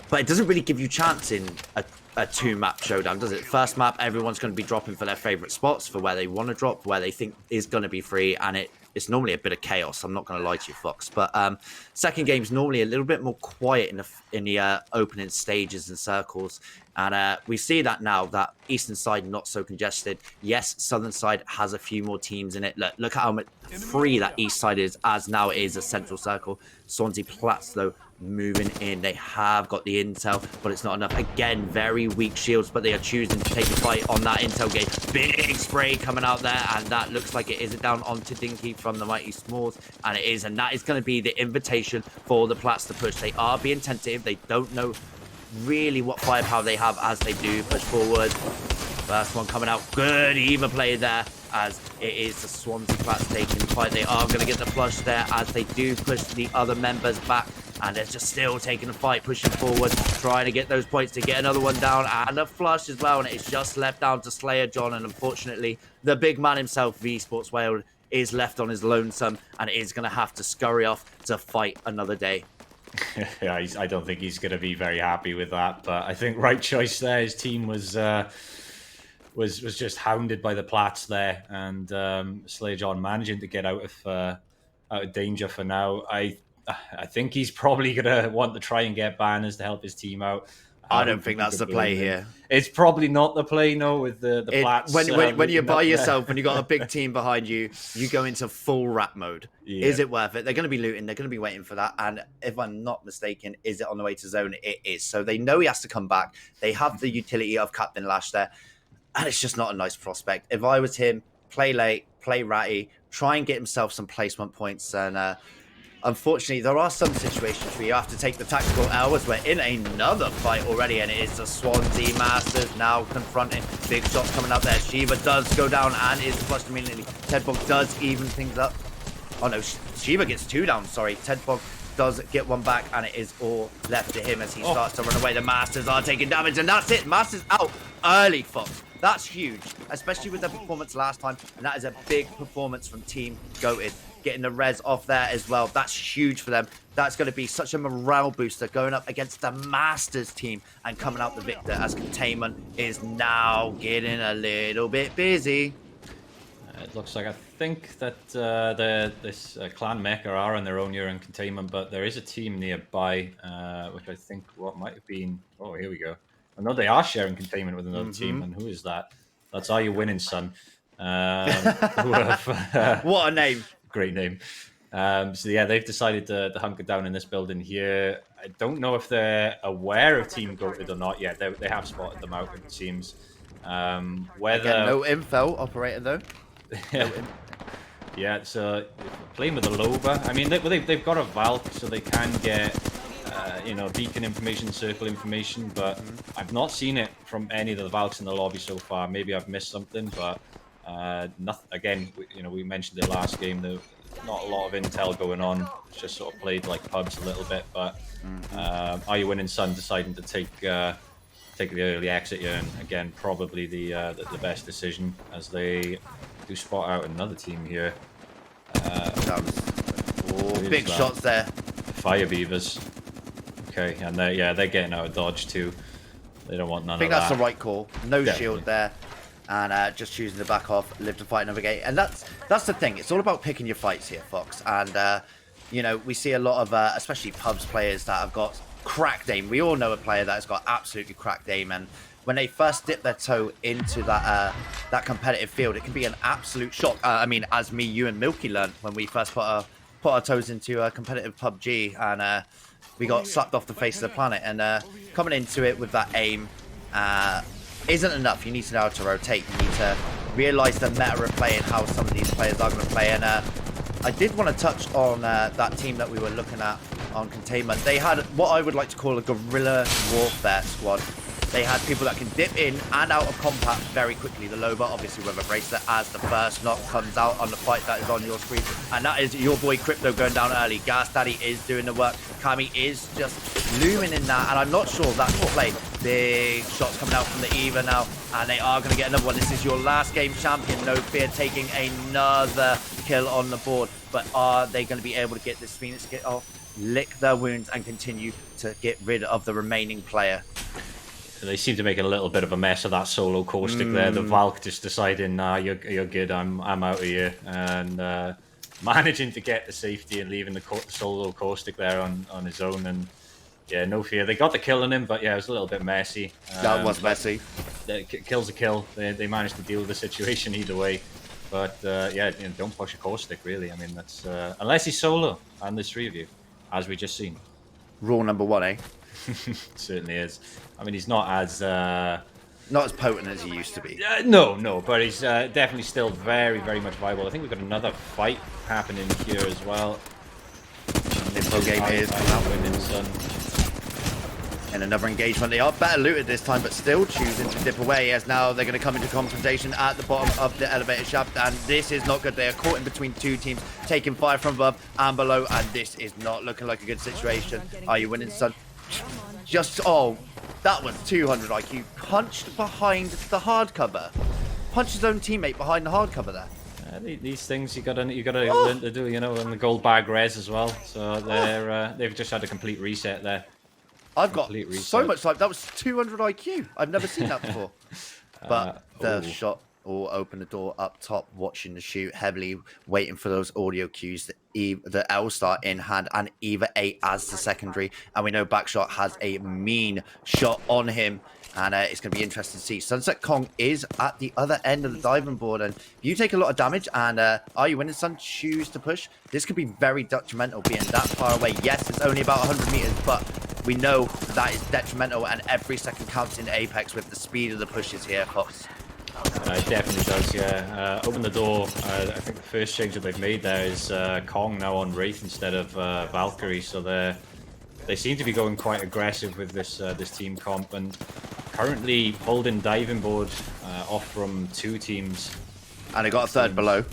Speaker 1: but it doesn't really give you chance in a two-map showdown, does it? First map, everyone's going to be dropping for their favorite spots, for where they want to drop, where they think is going to be free, and it's normally a bit of chaos. I'm not going to lie to you, Fox. But second game's normally a little bit more quiet in the opening stages and circles, and we see that now. That eastern side not so congested. Yes, southern side has a few more teams in it. Look how much free that east side is, as now it is a central circle. Swansea Plats though moving in. They have got the intel, but it's not enough. Again, very weak shields, but they are choosing to take the fight on that intel gate. Big spray coming out there, and that looks like it is down onto Dinky from the Mighty Smalls, and it is, and that is going to be the invitation for the Plats to push. They are being tentative. They don't know really what firepower they have as they do push forward. First one coming out. Good even play there, as it is the Swansea Plats taking the fight. They are going to get the flush there as they do push the other members back. And they're just still taking the fight, pushing forward, trying to get those points to get another one down. And a flush as well. And it's just left down to Slayer John. And unfortunately, the big man himself, EsportsWales, is left on his lonesome. And is going to have to scurry off to fight another day.
Speaker 2: Yeah, I don't think he's going to be very happy with that. But I think right choice there. His team was just hounded by the Plats there. And Slayer John managing to get out of danger for now. I think he's probably going to want to try and get banners to help his team out.
Speaker 1: I don't think that's the play here.
Speaker 2: It's probably not the play, no, with the Plats.
Speaker 1: When you're by yourself, when you've got a big team behind you, you go into full rat mode. Yeah. Is it worth it? They're going to be looting. They're going to be waiting for that. And if I'm not mistaken, is it on the way to zone? It is. So they know he has to come back. They have the utility of Captain Lash there. And it's just not a nice prospect. If I was him, play late, play ratty, try and get himself some placement points. And unfortunately, there are some situations where you have to take the tactical hours. We're in another fight already, and it is the Swansea Masters now confronting. Big shots coming out there. Shiva does go down and is flushed immediately. Tedbog does even things up. Oh no, Shiva gets 2 down, sorry. Tedbog does get 1 back, and it is all left to him as he starts to run away. The Masters are taking damage, and that's it. Masters out early, Fox. That's huge, especially with their performance last time, and that is a big performance from Team Goated. Getting the res off there as well. That's huge for them. That's going to be such a morale booster going up against the Masters team and coming out the victor as Containment is now getting a little bit busy.
Speaker 2: It looks like I think that this Clan Mecha are on their own here in Containment, but there is a team nearby, which I think what might have been... Oh, here we go. I know they are sharing Containment with another team, and who is that? That's Are You Winning, Son?
Speaker 1: What a name.
Speaker 2: Great name. So yeah, they've decided to hunker down in this building here. I don't know if they're aware of Team Goated or not yet. They have spotted them out, it seems. Whether
Speaker 1: Again, no info operator though.
Speaker 2: Yeah, so playing with the Loba. I mean, they've got a Valk, so they can get beacon information, circle information, but I've not seen it from any of the Valks in the lobby so far. Maybe I've missed something, but nothing. Again, we mentioned it last game. There's not a lot of intel going on. It's just sort of played like pubs a little bit, but Are You Winning, Son deciding to take the early exit here, and again, probably the best decision as they do spot out another team here.
Speaker 1: Big shots there.
Speaker 2: Fire Beavers. Okay, and they're getting out of dodge too. They don't want none of that.
Speaker 1: I think that's the right call. No shield there. And just choosing to back off, live to fight another game. And that's the thing. It's all about picking your fights here, Fox. And, we see a lot of, especially pubs players that have got cracked aim. We all know a player that has got absolutely cracked aim. And when they first dip their toe into that competitive field, it can be an absolute shock. I mean, as me, you, and Milky learned when we first put our toes into a competitive PUBG, and we got sucked off the face of the planet. And coming into it with that aim isn't enough. You need to know how to rotate. You need to realize the meta of play and how some of these players are going to play. And I did want to touch on that team that we were looking at on Containment. They had what I would like to call a guerrilla warfare squad. They had people that can dip in and out of combat very quickly. The Loba, obviously, with a bracelet as the first knock comes out on the fight that is on your screen. And that is your boy Crypto going down early. Gas Daddy is doing the work. Kami is just looming in that. And I'm not sure that's what play. Big shots coming out from the Eva now. And they are going to get another one. This is your last game champion. No fear taking another kill on the board. But are they going to be able to get this Phoenix kit off, lick their wounds, and continue to get rid of the remaining player?
Speaker 2: They seem to make a little bit of a mess of that solo caustic there. The Valk just deciding, nah, you're good, I'm out of here. And managing to get the safety and leaving the solo caustic there on his own. And yeah, no fear. They got the kill on him, but yeah, it was a little bit messy.
Speaker 1: That was messy.
Speaker 2: Kill's a kill. They managed to deal with the situation either way. But yeah, don't push a caustic, really. I mean, that's unless he's solo, and there's 3 of you, as we just seen.
Speaker 1: Rule number 1, eh?
Speaker 2: Certainly is. I mean, he's not as
Speaker 1: potent as he used to be.
Speaker 2: No, but he's definitely still very, very much viable. I think we've got another fight happening here as well.
Speaker 1: Info game is
Speaker 2: winning, son.
Speaker 1: And another engagement. They are better looted this time, but still choosing to dip away, as now they're going to come into confrontation at the bottom of the elevator shaft, and this is not good. They are caught in between 2 teams, taking fire from above and below, and this is not looking like a good situation. Are You Winning, son? That was 200 IQ. Punched behind the hardcover. Punched his own teammate behind the hardcover there.
Speaker 2: These things you gotta learn to do, on the gold bag res as well. So they've just had a complete reset there.
Speaker 1: I've got so much life. That was 200 IQ. I've never seen that before. But the shot. all open the door up top, watching the shoot heavily, waiting for those audio cues that the L start in hand and either A as the secondary. And we know Backshot has a mean shot on him. And it's going to be interesting to see. Sunset Kong is at the other end of the diving board. And if you take a lot of damage and are you winning, Sun, choose to push, this could be very detrimental being that far away. Yes, it's only about 100 meters, but we know that is detrimental. And every second counts in Apex with the speed of the pushes here, Fox.
Speaker 2: It definitely does, yeah. Open the door. I think the first change that they've made there is Kong now on Wraith instead of Valkyrie. So they seem to be going quite aggressive with this team comp, and currently holding diving board off from 2 teams.
Speaker 1: And they got a third below.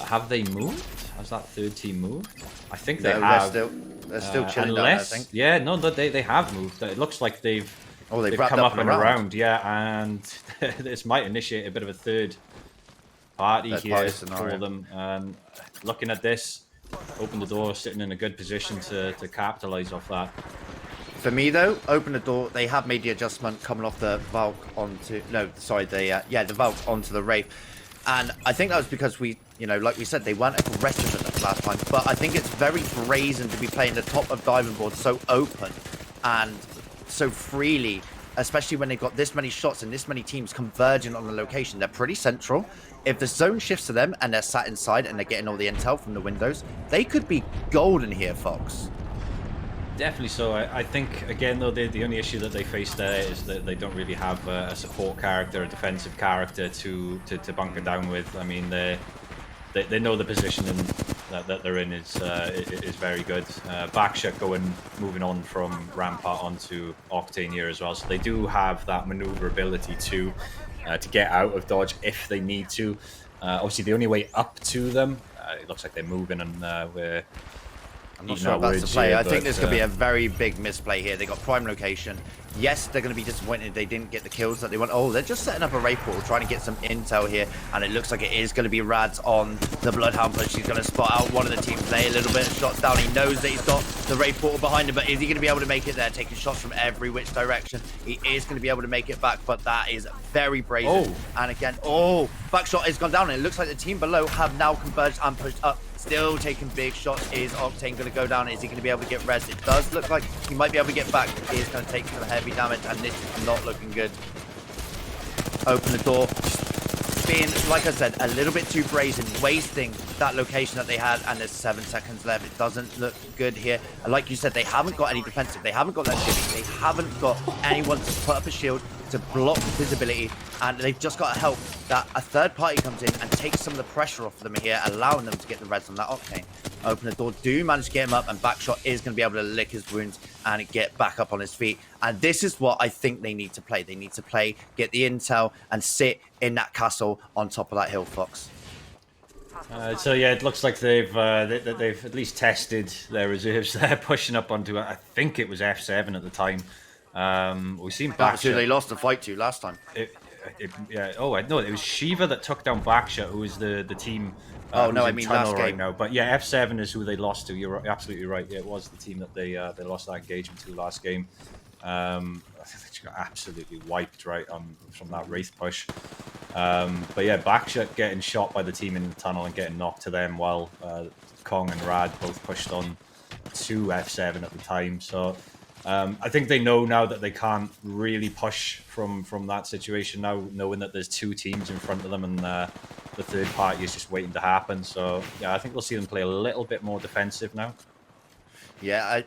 Speaker 2: Have they moved? Has that third team moved? I think they
Speaker 1: No,
Speaker 2: have.
Speaker 1: They're still chilling down, I think.
Speaker 2: Yeah, no, they have moved. It looks like they've come up and around. Yeah, and this might initiate a bit of a third party here for them. And looking at this, open the door, sitting in a good position to capitalize off that.
Speaker 1: For me, though, open the door. They have made the adjustment coming off the Valk onto... No, sorry, the Valk onto the Wraith. And I think that was because we, like we said, they weren't aggressive at the last time. But I think it's very brazen to be playing the top of diving board so open and so freely, especially when they've got this many shots and this many teams converging on the location. They're pretty central. If the zone shifts to them and they're sat inside and they're getting all the intel from the windows, they could be golden here, Fox.
Speaker 2: Definitely so. I think, again, though, the only issue that they face there is that they don't really have a support character, a defensive character to bunker down with. I mean, they know the positioning that they're in is very good. Backshot moving on from Rampart onto Octane here as well, so they do have that maneuverability to get out of dodge if they need to. Obviously, the only way up to them, it looks like they're moving, and we're...
Speaker 1: I'm not sure if that's the play. I think this could be a very big misplay here. They got prime location. Yes, they're going to be disappointed they didn't get the kills that they want. Oh, they're just setting up a Wraith portal, trying to get some intel here. And it looks like it is going to be Rads on the Bloodhound push. He's going to spot out one of the teams, lay a little bit of shots down. He knows that he's got the Wraith portal behind him, but is he going to be able to make it there? Taking shots from every which direction. He is going to be able to make it back, but that is very brazen. And again, Backshot has gone down. And it looks like the team below have now converged and pushed up. Still taking big shots. Is Octane going to go down? Is he going to be able to get res? It does look like he might be able to get back. He is going to take some heavy damage, and this is not looking good. Open the door. Being, like I said, a little bit too brazen, wasting that location that they had, and there's 7 seconds left. It doesn't look good here. And like you said, they haven't got any defensive. They haven't got that shimmy. They haven't got anyone to put up a shield to block visibility, and they've just got to help that a third party comes in and takes some of the pressure off of them here, allowing them to get the reds on that Octane. Open the door, do manage to get him up, and Backshot is going to be able to lick his wounds and get back up on his feet. And this is what I think they need to play. They need to play, get the intel, and sit in that castle on top of that hill, Fox.
Speaker 2: So yeah, it looks like they've at least tested their reserves there, pushing up onto, I think it was F7 at the time. We've seen Backshot.
Speaker 1: Who they lost the fight to last time.
Speaker 2: Yeah. Oh, no, it was Shiva that took down Backshot, who was the team.
Speaker 1: I mean last game.
Speaker 2: Right now. But yeah, F7 is who they lost to. You're absolutely right. Yeah, it was the team that they lost that engagement to last game. I think they just got absolutely wiped from that Wraith push. But yeah, Backshot getting shot by the team in the tunnel and getting knocked to them, while Kong and Rad both pushed on to F7 at the time. So. I think they know now that they can't really push from that situation now, knowing that there's 2 teams in front of them, and the third party is just waiting to happen. So yeah, I think we'll see them play a little bit more defensive now.
Speaker 1: Yeah,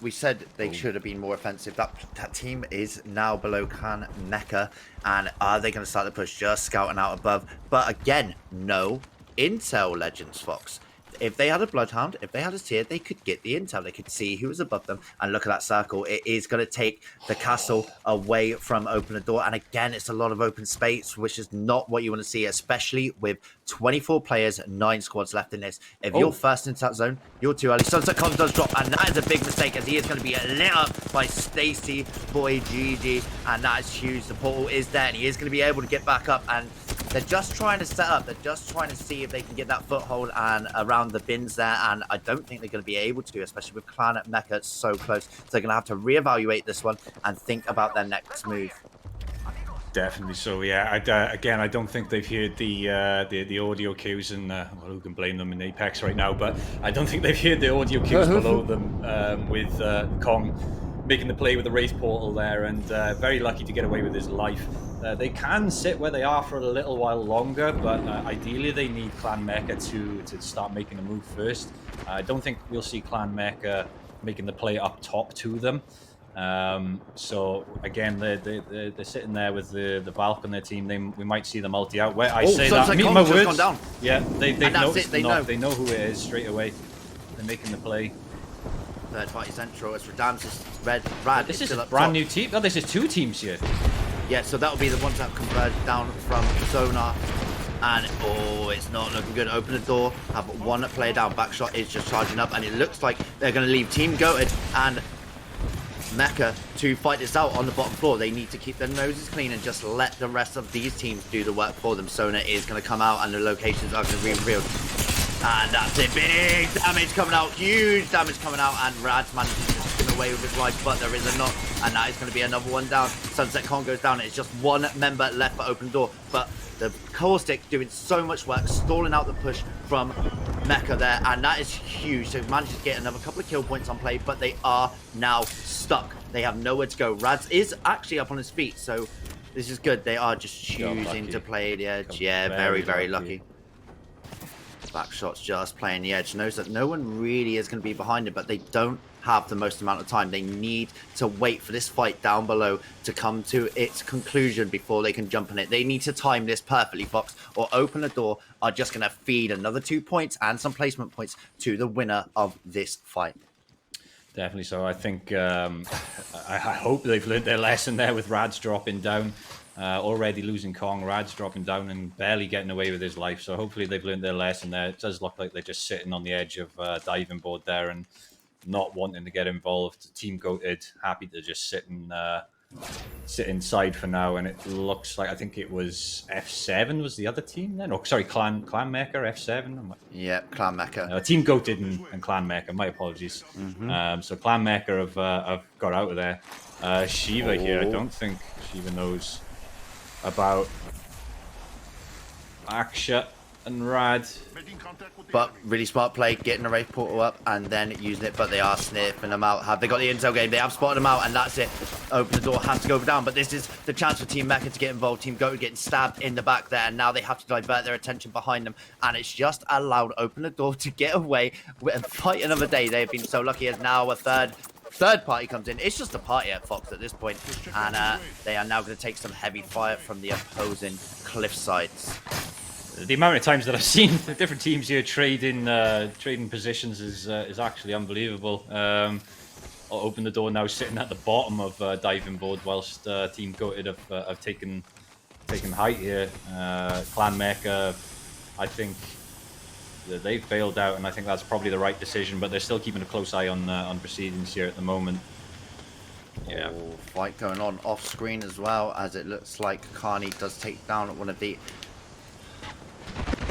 Speaker 1: we said they should have been more offensive. That team is now below Khan Mecca, and are they going to start the push just scouting out above? But again, no intel, Legends Fox. If they had a Bloodhound, if they had a Seer, they could get the intel. They could see who was above them. And look at that circle. It is going to take the castle away from open the door. And again, it's a lot of open space, which is not what you want to see, especially with 24 players, 9 squads left in this. If you're first into that zone, you're too early. Sunset Con does drop, and that is a big mistake, as he is going to be lit up by Stacy Boy GG. And that is huge. The portal is there, and he is going to be able to get back up. And they're just trying to set up. They're just trying to see if they can get that foothold and around the bins there. And I don't think they're going to be able to, especially with Clan at Mecca so close. So they're going to have to reevaluate this one and think about their next move.
Speaker 2: Definitely so. Yeah. Again, I don't think they've heard the audio cues, and well, who can blame them in Apex right now? But I don't think they've heard the audio cues below them with Kong making the play with the Wraith portal there, and very lucky to get away with his life. They can sit where they are for a little while longer, but ideally they need Clan Mecha to start making a move first. I don't think we'll see Clan Mecha making the play up top to them. So again, they're sitting there with the Valk on their team. We might see the multi out. Where I say that, meet my words. Gone down. Yeah, they've noticed. They know who it is straight away. They're making the play.
Speaker 1: Third party central. It's Radam's Rad.
Speaker 2: This is a brand new team. Oh, this is 2 teams here.
Speaker 1: Yeah, so that'll be the ones that converge down from Sonar. And it's not looking good. Open the door, have one player down. Backshot is just charging up, and it looks like they're going to leave Team Goated and Mecha to fight this out on the bottom floor. They need to keep their noses clean and just let the rest of these teams do the work for them. Sona is going to come out, and the locations are going to be revealed. And that's it. Big damage coming out. Huge damage coming out. And Rad's managing to skim away with his life, but there is a knock. And that is going to be another one down. Sunset Kong goes down. It's just one member left for open door. But the Caustic doing so much work, stalling out the push from Mecha there. And that is huge. So manages to get another couple of kill points on play, but they are now stuck. They have nowhere to go. Rads is actually up on his feet. So this is good. They are just choosing to play the edge. Yeah, very, very lucky. Backshot's just playing the edge, knows that no one really is going to be behind it, but they don't have the most amount of time. They need to wait for this fight down below to come to its conclusion before they can jump on it. They need to time this perfectly, Fox, or Open the Door are just going to feed another 2 points and some placement points to the winner of this fight.
Speaker 2: Definitely so. I think I hope they've learned their lesson there with Rads dropping down. Already losing Kong, Rad's dropping down and barely getting away with his life. So hopefully they've learned their lesson there. It does look like they're just sitting on the edge of diving board there and not wanting to get involved. Team Goated happy to just sit inside for now. And it looks like, I think it was F7 was the other team then. Oh, sorry, Clan Mecha, F7.
Speaker 1: Yeah, Clan Mecha.
Speaker 2: Team Goated and Clan Mecha. My apologies. So Clan Mecha have got out of there. Shiva here, I don't think Shiva knows about Aksha and Rad.
Speaker 1: But really smart play, getting the Wraith portal up and then using it, but they are sniffing them out. Have they got the intel game? They have spotted them out, and that's it. Open the door, has to go down, but this is the chance for Team Mecha to get involved. Team Goat getting stabbed in the back there, and now they have to divert their attention behind them, and it's just allowed Open the Door to get away and fight another day. They've been so lucky as now a third party comes in. It's just a party at Fox at this point, and they are now going to take some heavy fire from the opposing cliff sides.
Speaker 2: The amount of times that I've seen the different teams here trading positions is actually unbelievable. I'll open the door now, sitting at the bottom of diving board, whilst Team Goated have taken height here. Clan Mecha, I think they've bailed out, and I think that's probably the right decision. But they're still keeping a close eye on proceedings here at the moment. Yeah,
Speaker 1: fight going on off screen as well, as it looks like Carney does take down one of the.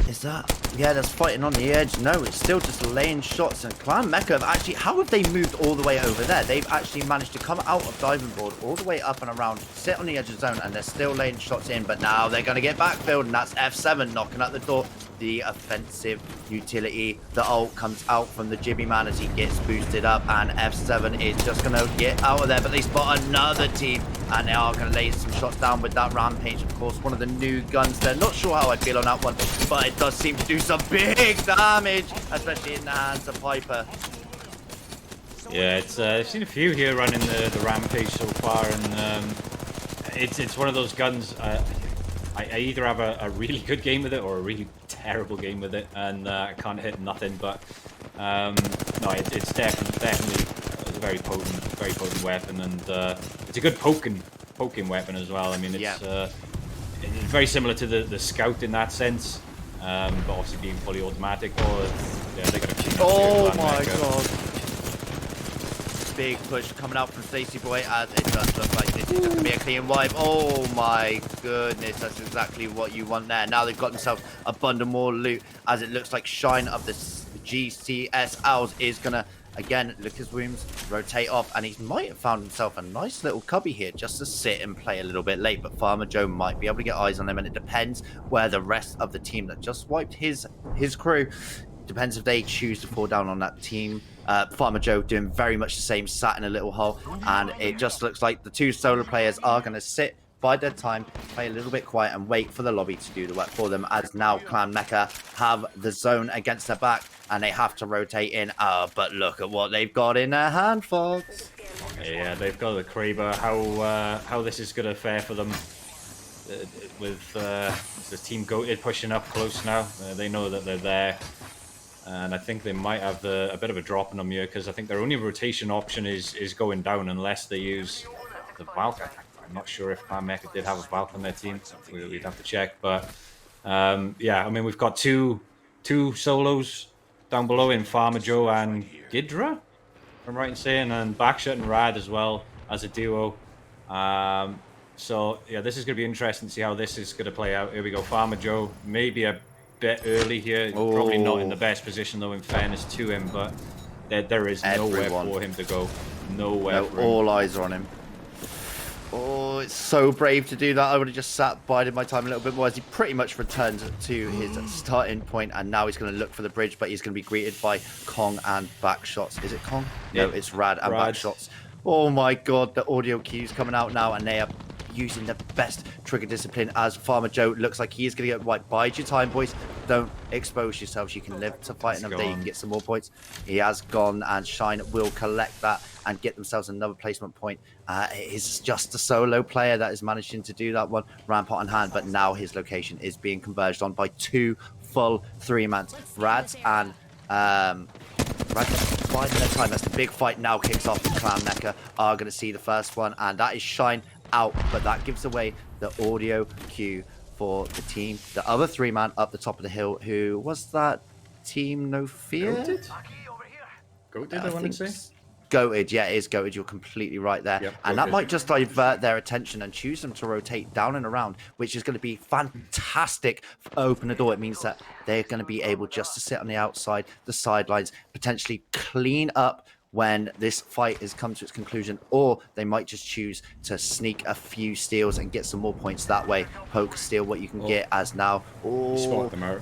Speaker 1: Is that? Yeah, that's fighting on the edge. No, it's still just laying shots. And Clan Mecha have actually, how have they moved all the way over there? They've actually managed to come out of diving board all the way up and around, sit on the edge of the zone, and they're still laying shots in. But now they're going to get backfilled, and that's F7 knocking at the door. The offensive utility, the ult comes out from the Jibby man as he gets boosted up, and F7 is just going to get out of there. But they spot another team, and they are going to lay some shots down with that Rampage. Of course, one of the new guns there. Not sure how I feel on that one, but it does seem to do some big damage, especially in the hands of Piper.
Speaker 2: Yeah, I've seen a few here running the Rampage so far, and it's one of those guns. I either have a really good game with it or a really terrible game with it, and I can't hit nothing. But no, it's definitely a very potent weapon, and it's a good poking weapon as well. I mean, it's very similar to the Scout in that sense, but obviously being fully automatic. Yeah, they got a clean up
Speaker 1: Oh
Speaker 2: here,
Speaker 1: my god! Big push coming out from Stacy Boy, as it does look like this is going to be a clean wipe. Oh my goodness, that's exactly what you want there. Now they've got themselves a bundle more loot, as it looks like Shine of the GCS Owls is going to Again, Lucas Williams rotate off, and he might have found himself a nice little cubby here just to sit and play a little bit late. But Farmer Joe might be able to get eyes on him, and it depends where the rest of the team that just wiped his crew. Depends if they choose to fall down on that team. Farmer Joe doing very much the same, sat in a little hole, and it just looks like the two solo players are going to sit, bide their time, play a little bit quiet, and wait for the lobby to do the work for them. As now Clan Mecha have the zone against their back, and they have to rotate in. But look at what they've got in their hand, Fox.
Speaker 2: Yeah, they've got the Kraber. How this is going to fare for them with the team goated pushing up close now. They know that they're there. And I think they might have a bit of a drop in them here because I think their only rotation option is going down unless they use the Valk. I'm not sure if Clan Mecha did have a Valk on their team. We'd have to check. But yeah, I mean, we've got two solos down below in Farmer Joe and Gidra, if I'm right in saying, and Backshot and Rad as well as a duo. So yeah, this is going to be interesting to see how this is going to play out. Here we go, Farmer Joe, maybe a bit early here. Probably not in the best position though, in fairness to him, but there is nowhere for him to go. Nowhere.
Speaker 1: All eyes are on him. Oh, it's so brave to do that. I would have just sat, bided my time a little bit more as he pretty much returned to his starting point, and now he's going to look for the bridge, but he's going to be greeted by Kong and Backshots. Is it Kong? No, it's Rad and Backshots. Oh my god, the audio cues coming out now, and they are using the best trigger discipline as Farmer Joe looks like he is going to get right. Bide your time, boys. Don't expose yourselves. You can live to fight another day. You can get some more points. He has gone, and Shine will collect that and get themselves another placement point. It is just a solo player that is managing to do that one. Rampart in hand, but now his location is being converged on by two full three-mans. Rads and biding their time as the big fight now kicks off. Clan Mecha are going to see the first one, and that is Shine out, but that gives away the audio cue for the team. The other three-man up the top of the hill, who was that? Team No Fear?
Speaker 2: Goated, I want to say.
Speaker 1: Goated, yeah, it is Goated. You're completely right there. Yep, and that might just divert their attention and choose them to rotate down and around, which is going to be fantastic for open the door. It means that they're going to be able just to sit on the outside, the sidelines, potentially clean up when this fight has come to its conclusion, or they might just choose to sneak a few steals and get some more points that way. Poke, steal what you can get as now.
Speaker 2: You spot them out.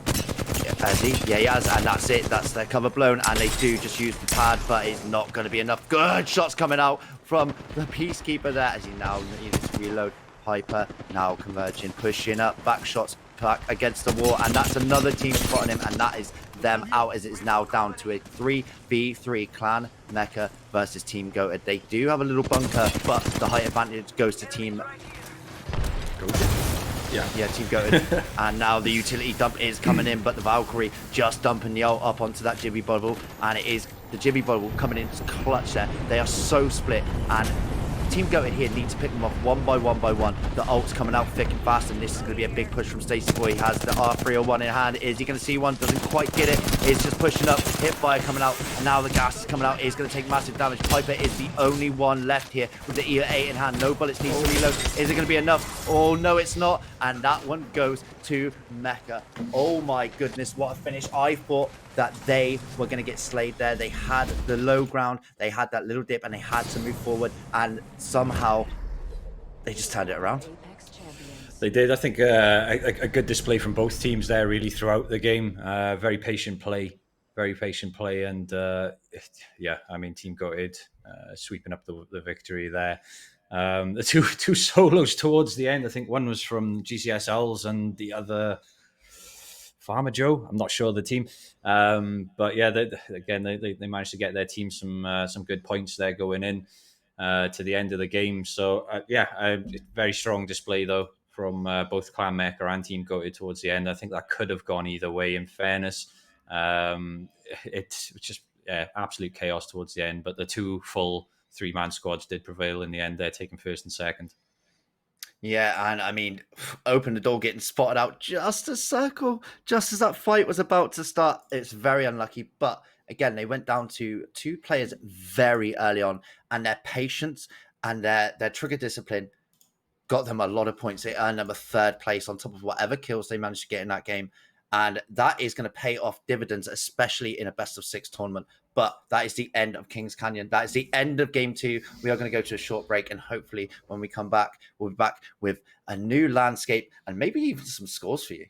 Speaker 1: Yeah, he has, and that's it. That's their cover blown, and they do just use the pad, but it's not going to be enough. Good shots coming out from the Peacekeeper there as he now needs to reload. Hyper now converging, pushing up, back shots back against the wall, and that's another team spotting him, and that is them out as it is now down to a 3v3 Clan Mecha versus Team Goated. They do have a little bunker, but the height advantage goes to Team Team Goated. And now the utility dump is coming in, but the Valkyrie just dumping the ult up onto that Jibby Bubble, and it is the Jibby Bubble coming in clutch there. They are so split, and Team Goated here need to pick them off one by one. The ult's coming out thick and fast, and this is going to be a big push from Stacey Boy. He has the R301 in hand. Is he going to see one? Doesn't quite get it. It's just pushing up. Hip fire coming out, and now the gas is coming out. He's going to take massive damage. Piper is the only one left here with the EA8 in hand. No bullets, needs to reload. Is it going to be enough? Oh, no, it's not. And that one goes to Mecha. Oh, my goodness, what a finish. I thought that they were going to get slayed there. They had the low ground, they had that little dip, and they had to move forward, and somehow they just turned it around.
Speaker 2: They did. I think a good display from both teams there really throughout the game. Very patient play, and yeah, I mean, Team Goated sweeping up the victory there. The two solos towards the end, I think one was from GCSLs and the other Farmer Joe. I'm not sure of the team, but yeah, they managed to get their team some good points there going in to the end of the game. So very strong display though from both Clan Mecha and Team Goated towards the end. I think that could have gone either way. In fairness, it's just absolute chaos towards the end, but the two full three-man squads did prevail in the end. They're taking first and second.
Speaker 1: Yeah, and I mean, open the door, getting spotted out just a circle, just as that fight was about to start. It's very unlucky, but again, they went down to two players very early on, and their patience and their trigger discipline got them a lot of points. They earned them a third place on top of whatever kills they managed to get in that game. And that is going to pay off dividends, especially in a best of 6 tournament. But that is the end of Kings Canyon. That is the end of game 2. We are going to go to a short break, and hopefully when we come back, we'll be back with a new landscape and maybe even some scores for you.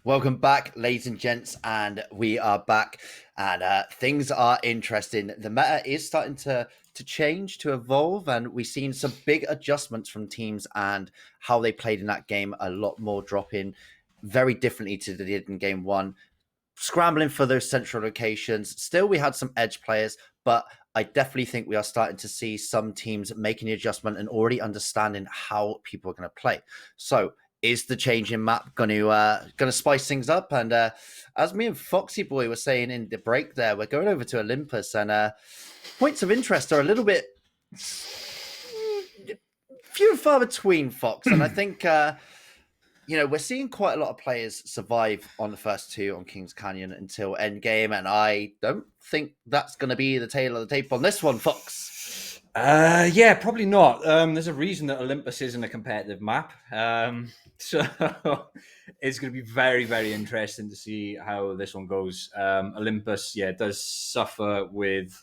Speaker 1: Welcome back, ladies and gents, and we are back, and things are interesting. The meta is starting to change, to evolve, and we've seen some big adjustments from teams and how they played in that game. A lot more drop in, very differently to they did in game one, scrambling for those central locations. Still, we had some edge players, but I definitely think we are starting to see some teams making the adjustment and already understanding how people are going to play. So, is the change in map going to spice things up? And as me and Foxy Boy were saying in the break, there we're going over to Olympus, and points of interest are a little bit few and far between, Fox. And I think we're seeing quite a lot of players survive on the first two on Kings Canyon until endgame, and I don't think that's going to be the tail of the tape on this one, Fox.
Speaker 2: Yeah, probably not. There's a reason that Olympus isn't a competitive map. So it's going to be very, very interesting to see how this one goes. Olympus, yeah, does suffer with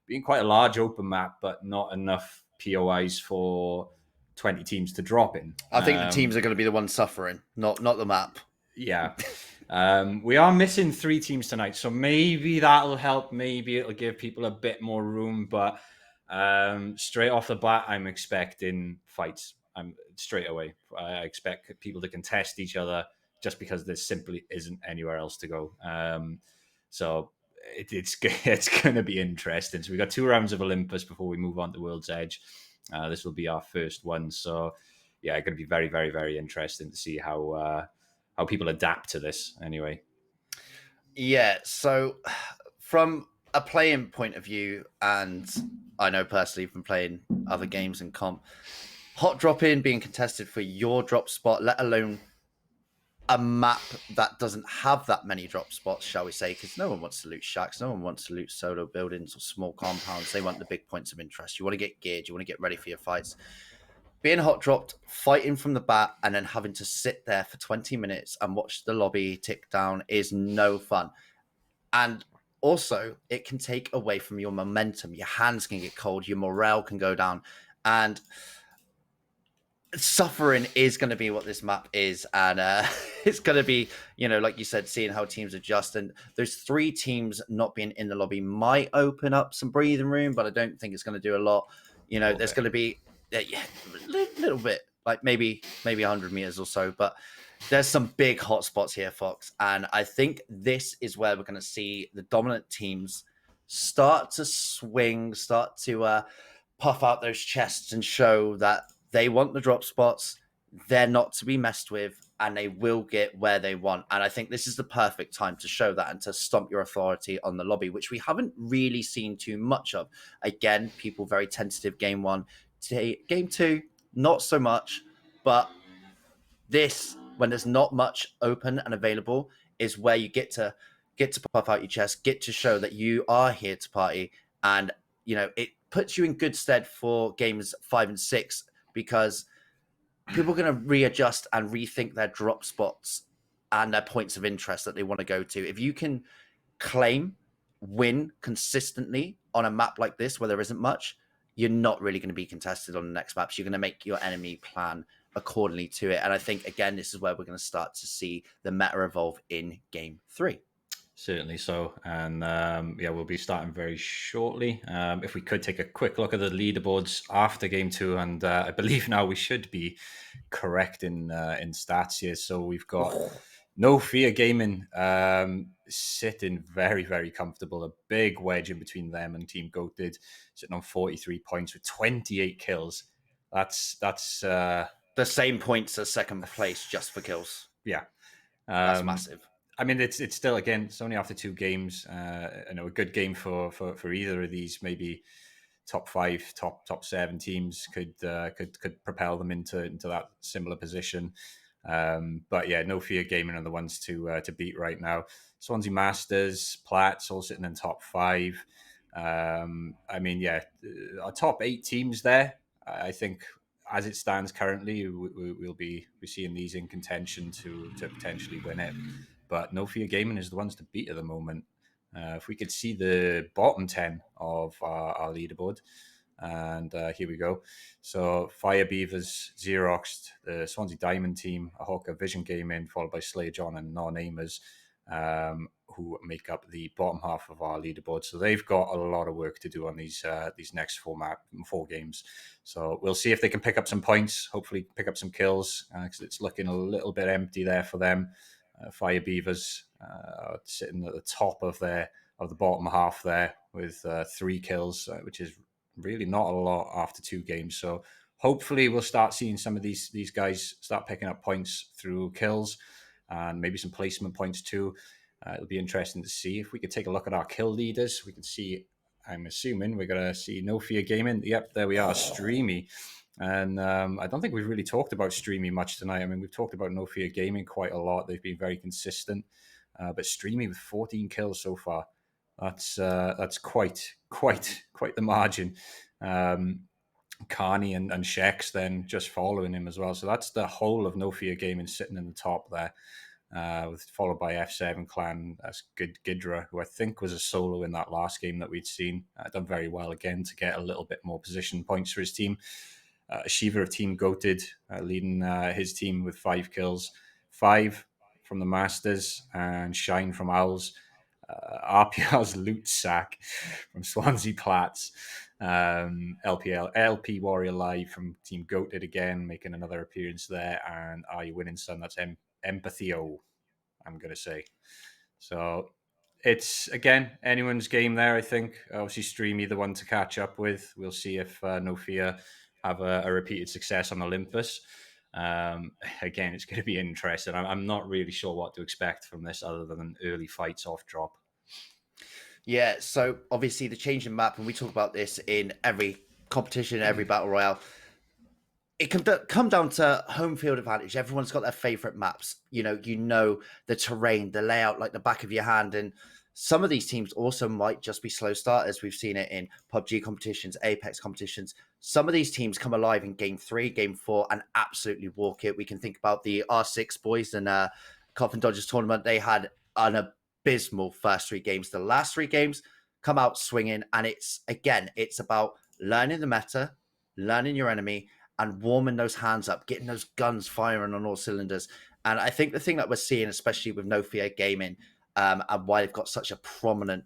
Speaker 2: being quite a large open map, but not enough POIs for 20 teams to drop in.
Speaker 1: I think the teams are going to be the ones suffering, not the map.
Speaker 2: Yeah. We are missing 3 teams tonight, so maybe that'll help. Maybe it'll give people a bit more room, but straight off the bat, I'm expecting fights. I'm straight away. I expect people to contest each other just because there simply isn't anywhere else to go. So it's it's going to be interesting. So we got 2 rounds of Olympus before we move on to World's Edge. This will be our first one. So yeah, going to be very, very, very interesting to see how people adapt to this. Anyway.
Speaker 1: Yeah. So from a playing point of view, and I know personally from playing other games and comp, hot drop in being contested for your drop spot, let alone a map that doesn't have that many drop spots, shall we say, because no one wants to loot shacks, no one wants to loot solo buildings or small compounds. They want the big points of interest. You want to get geared, you want to get ready for your fights. Being hot dropped, fighting from the bat, and then having to sit there for 20 minutes and watch the lobby tick down is no fun. And also, it can take away from your momentum. Your hands can get cold, your morale can go down. And suffering is going to be what this map is, and it's going to be, like you said, seeing how teams adjust. And those 3 teams not being in the lobby might open up some breathing room, but I don't think it's going to do a lot. There's going to be a little bit, like maybe 100 meters or so, but there's some big hot spots here, Fox, and I think this is where we're going to see the dominant teams start to swing, start to puff out those chests and show that they want the drop spots. They're not to be messed with, and they will get where they want. And I think this is the perfect time to show that and to stomp your authority on the lobby, which we haven't really seen too much of. Again, people very tentative game 1. Game 2, not so much. But this, when there's not much open and available, is where you get to puff out your chest, get to show that you are here to party. And, it puts you in good stead for games 5 and 6, because people are going to readjust and rethink their drop spots and their points of interest that they want to go to. If you can win consistently on a map like this where there isn't much, you're not really going to be contested on the next maps. You're going to make your enemy plan accordingly to it. And I think, again, this is where we're going to start to see the meta evolve in game 3.
Speaker 2: Certainly so. And yeah, we'll be starting very shortly. If we could take a quick look at the leaderboards after game 2, and I believe now we should be correct in stats here. So we've got No Fear Gaming sitting very, very comfortable. A big wedge in between them and Team Goated, sitting on 43 points with 28 kills. That's
Speaker 1: the same points as second place just for kills.
Speaker 2: Yeah.
Speaker 1: That's massive.
Speaker 2: I mean, it's still, again, it's only after 2 games. A good game for either of these, maybe top 5, top 7 teams could propel them into that similar position. But yeah, No Fear Gaming are the ones to beat right now. Swansea Masters, Platts, all sitting in top 5. I mean, yeah, our top 8 teams there. I think, as it stands currently, we'll be seeing these in contention to potentially win it. But No Fear Gaming is the ones to beat at the moment. If we could see the bottom 10 of our leaderboard, And here we go. So Fire Beavers, Xerox, the Swansea Diamond team, a Hawker Vision Gaming, followed by Slayer John and Non-Namers, who make up the bottom half of our leaderboard. So they've got a lot of work to do on these next four games. So we'll see if they can pick up some points, hopefully pick up some kills, because it's looking a little bit empty there for them. Fire Beavers sitting at the top of the bottom half there with 3 kills, which is really not a lot after 2 games. So hopefully we'll start seeing some of these guys start picking up points through kills and maybe some placement points too. It'll be interesting to see. If we could take a look at our kill leaders, we can see, I'm assuming we're going to see No Fear Gaming. Yep, there we are, Streamy. And I don't think we've really talked about Streamy much tonight. I mean, we've talked about No Fear Gaming quite a lot. They've been very consistent. But Streamy with 14 kills so far. That's quite the margin. Carney and Shex then just following him as well. So that's the whole of No Fear Gaming sitting in the top there, followed by F7 Clan. That's Gidra, who I think was a solo in that last game that we'd seen. Done very well again to get a little bit more position points for his team. Shiva of Team Goated leading his team with 5 kills. 5 from the Masters and Shine from Owls. RPL's Loot Sack from Swansea Platts. LP Warrior Live from Team Goated again, making another appearance there. And Are You Winning Son? That's Empathio, I'm going to say. So it's, again, anyone's game there, I think. Obviously, Streamy, the one to catch up with. We'll see if No Fear have a repeated success on Olympus. Again, it's going to be interesting. I'm not really sure what to expect from this other than early fights off drop.
Speaker 1: Yeah, so obviously the change in map, and we talk about this in every competition, every battle royale, it can come down to home field advantage. Everyone's got their favorite maps. You know the terrain, the layout like the back of your hand. And some of these teams also might just be slow starters. We've seen it in PUBG competitions, Apex competitions. Some of these teams come alive in game 3, game 4, and absolutely walk it. We can think about the R6 boys and Coffin Dodgers tournament. They had an abysmal first 3 games. The last 3 games come out swinging. And it's about learning the meta, learning your enemy, and warming those hands up, getting those guns firing on all cylinders. And I think the thing that we're seeing, especially with No Fear Gaming, and why they've got such a prominent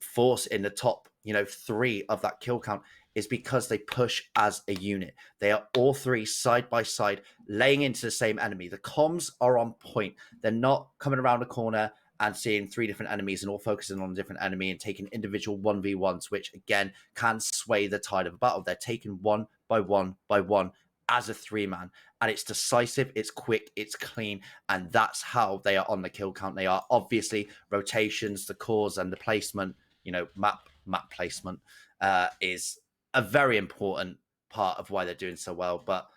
Speaker 1: force in the top, 3 of that kill count, is because they push as a unit. They are all 3 side by side, laying into the same enemy. The comms are on point. They're not coming around a corner and seeing 3 different enemies and all focusing on a different enemy and taking individual 1v1s, which again can sway the tide of a battle. They're taken one by one by one as a 3-man, and it's decisive, it's quick, it's clean, and that's how they are on the kill count. They are obviously rotations, the cores, and the placement. Map placement is a very important part of why they're doing so well. But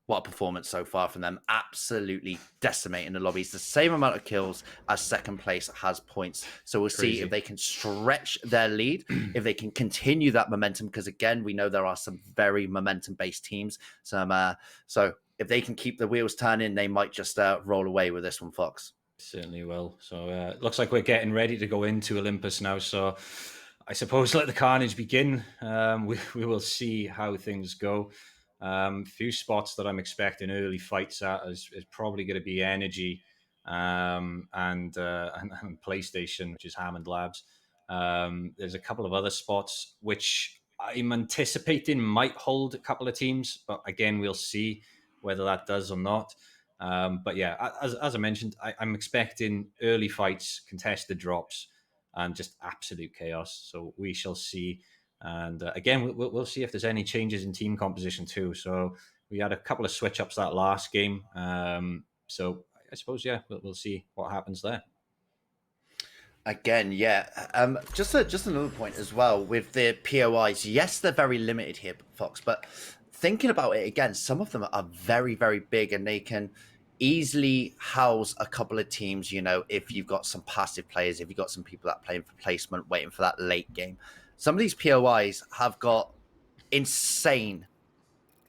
Speaker 1: what a performance so far from them. Absolutely decimating the lobbies. The same amount of kills as second place has points. So we'll see if they can stretch their lead, if they can continue that momentum, because again, we know there are some very momentum-based teams. So if they can keep the wheels turning, they might just roll away with this one, Fox.
Speaker 2: Certainly will. So it looks like we're getting ready to go into Olympus now. So I suppose let the carnage begin. We will see how things go. Few spots that I'm expecting early fights at is probably going to be Energy and PlayStation, which is Hammond Labs. There's a couple of other spots which I'm anticipating might hold a couple of teams, but again, we'll see whether that does or not. But yeah, as I mentioned, I'm expecting early fights, contested drops, and just absolute chaos. So we shall see. And again, we'll see if there's any changes in team composition too. So we had a couple of switch ups that last game. So I suppose, yeah, we'll see what happens there.
Speaker 1: Again, yeah. Just another point as well with the POIs. Yes, they're very limited here, Fox, but thinking about it again, some of them are very, very big, and they can easily house a couple of teams. If you've got some passive players, if you've got some people that are playing for placement, waiting for that late game. Some of these POIs have got insane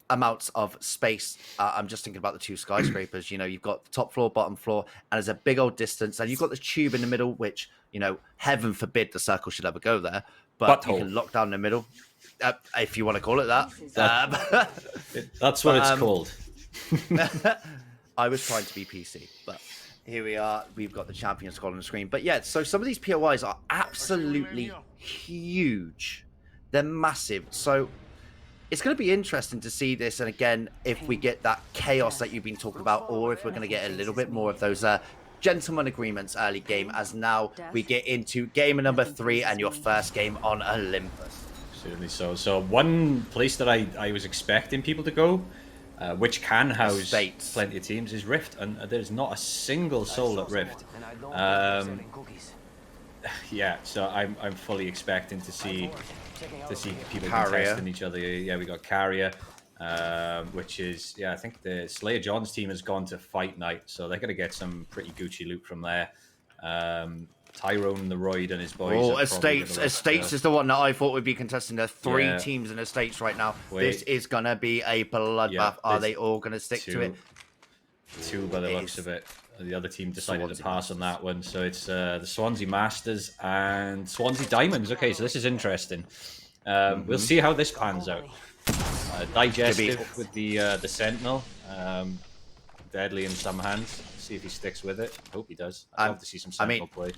Speaker 1: amounts of space. I'm just thinking about the 2 skyscrapers. You've got the top floor, bottom floor, and there's a big old distance. And you've got the tube in the middle, which, heaven forbid the circle should ever go there. but you
Speaker 2: Butthole.
Speaker 1: can lock down the middle, if you want to call it that.
Speaker 2: That's what it's called.
Speaker 1: I was trying to be PC, but here we are. We've got the champion squad on the screen. But yeah, so some of these POIs are absolutely huge. They're massive. So it's going to be interesting to see this. And again, if we get that chaos that you've been talking about, or if we're going to get a little bit more of those gentleman agreements early game, as now we get into game number 3 and your first game on Olympus.
Speaker 2: Certainly so. So one place that I was expecting people to go, which can house plenty of teams, is Rift, and there's not a single soul at Rift. Yeah, so I'm fully expecting to see people contesting each other. Yeah, we got Carrier, which is, yeah, I think the Slayer John's team has gone to Fight Night, so they're going to get some pretty Gucci loot from there. Tyrone the Royd and his boys.
Speaker 1: Oh, Estates is the one that I thought would be contesting. There are 3 teams in Estates right now. This is going to be a bloodbath. Are they all going to stick to it?
Speaker 2: 2 by the looks of it. The other team decided to pass on that one. So it's the Swansea Masters and Swansea Diamonds. Okay, so this is interesting. We'll see how this pans out. Digestive with the Sentinel. Deadly in some hands. See if he sticks with it. Hope he does. I'd love to see some Sentinel play.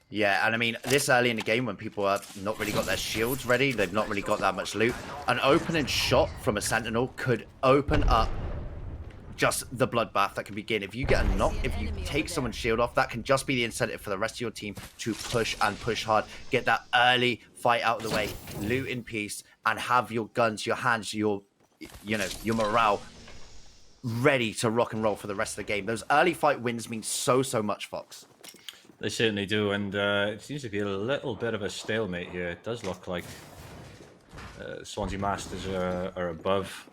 Speaker 1: Yeah, and I mean, this early in the game when people have not really got their shields ready, they've not really got that much loot, an opening shot from a Sentinel could open up just the bloodbath that can begin. If you get a knock, if you take someone's shield off, that can just be the incentive for the rest of your team to push and push hard. Get that early fight out of the way, loot in peace, and have your guns, your hands, your morale ready to rock and roll for the rest of the game. Those early fight wins mean so much, Fox.
Speaker 2: They certainly do, and it seems to be a little bit of a stalemate here. It does look like Swansea Masters are above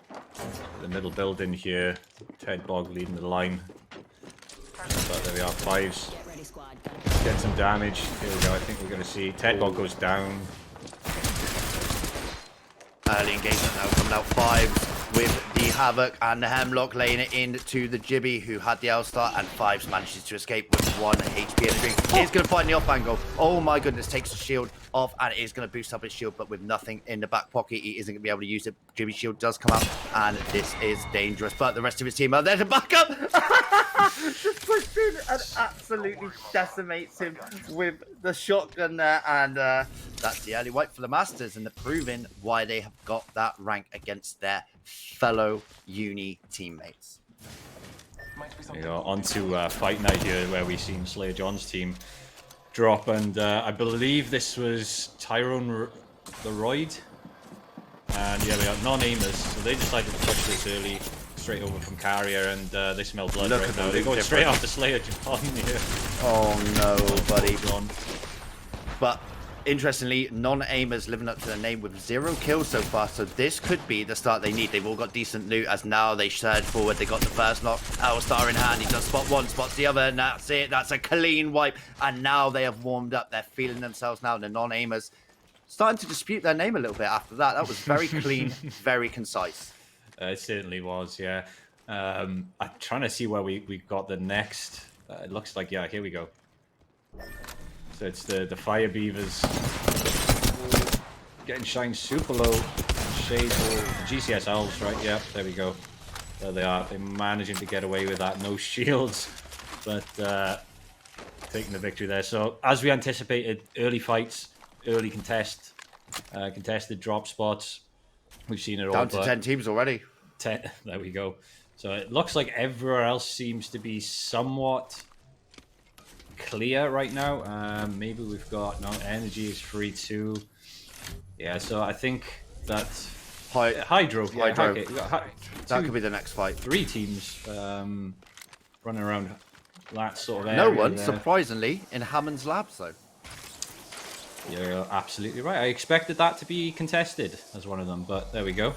Speaker 2: the middle building here. Ted Bog leading the line. But there we are, 5s. Getting some damage. Here we go. I think we're going to see Ted Bog goes down.
Speaker 1: Early engagement now coming out, 5s with the Havoc and the Hemlock laying it into the Jibby, who had the L-Star, and 5s manages to escape with 1 HP in the drink. He's going to find the off angle. Oh my goodness, takes the shield off, and it is going to boost up his shield, but with nothing in the back pocket, he isn't going to be able to use it. Jibby's shield does come out, and this is dangerous, but the rest of his team are there to back up. Just pushed in and absolutely decimates him with the shotgun there, and that's the early wipe for the Masters, and they're proving why they have got that rank against their fellow uni teammates.
Speaker 2: You know, on to Fight Night here, where we've seen Slayer John's team drop, and I believe this was Tyrone the Royd, and yeah, we are non-aimers, so they decided to push this early, straight over from Carrier, and they smell blood right now. They're going straight after Slayer John here.
Speaker 1: Oh no, buddy. But interestingly, non-aimers living up to their name with 0 kills so far, so this could be the start they need. They've all got decent loot, as now they surge forward. They got the first knock, L-Star in hand. He does spot one, spots the other, and that's it. That's a clean wipe, and now they have warmed up. They're feeling themselves now. The non-aimers starting to dispute their name a little bit after that. That was very clean, very concise.
Speaker 2: It certainly was, yeah. I'm trying to see where we got the next. It looks like, yeah, here we go. So it's the Fire Beavers getting shined super low. Shade GCS Elves, right? Yeah, there we go. There they are. They're managing to get away with that. No shields, but taking the victory there. So as we anticipated, early fights, early contested drop spots. We've seen it all.
Speaker 1: Down to 10 teams already.
Speaker 2: 10. There we go. So it looks like everywhere else seems to be somewhat clear right now. Maybe we've got energy is free too. Yeah, so I think that Hydro. Yeah, okay.
Speaker 1: That could be the next fight.
Speaker 2: 3 teams running around that sort of area.
Speaker 1: No one, surprisingly, in Hammond's labs though.
Speaker 2: You're absolutely right. I expected that to be contested as one of them, but there we go.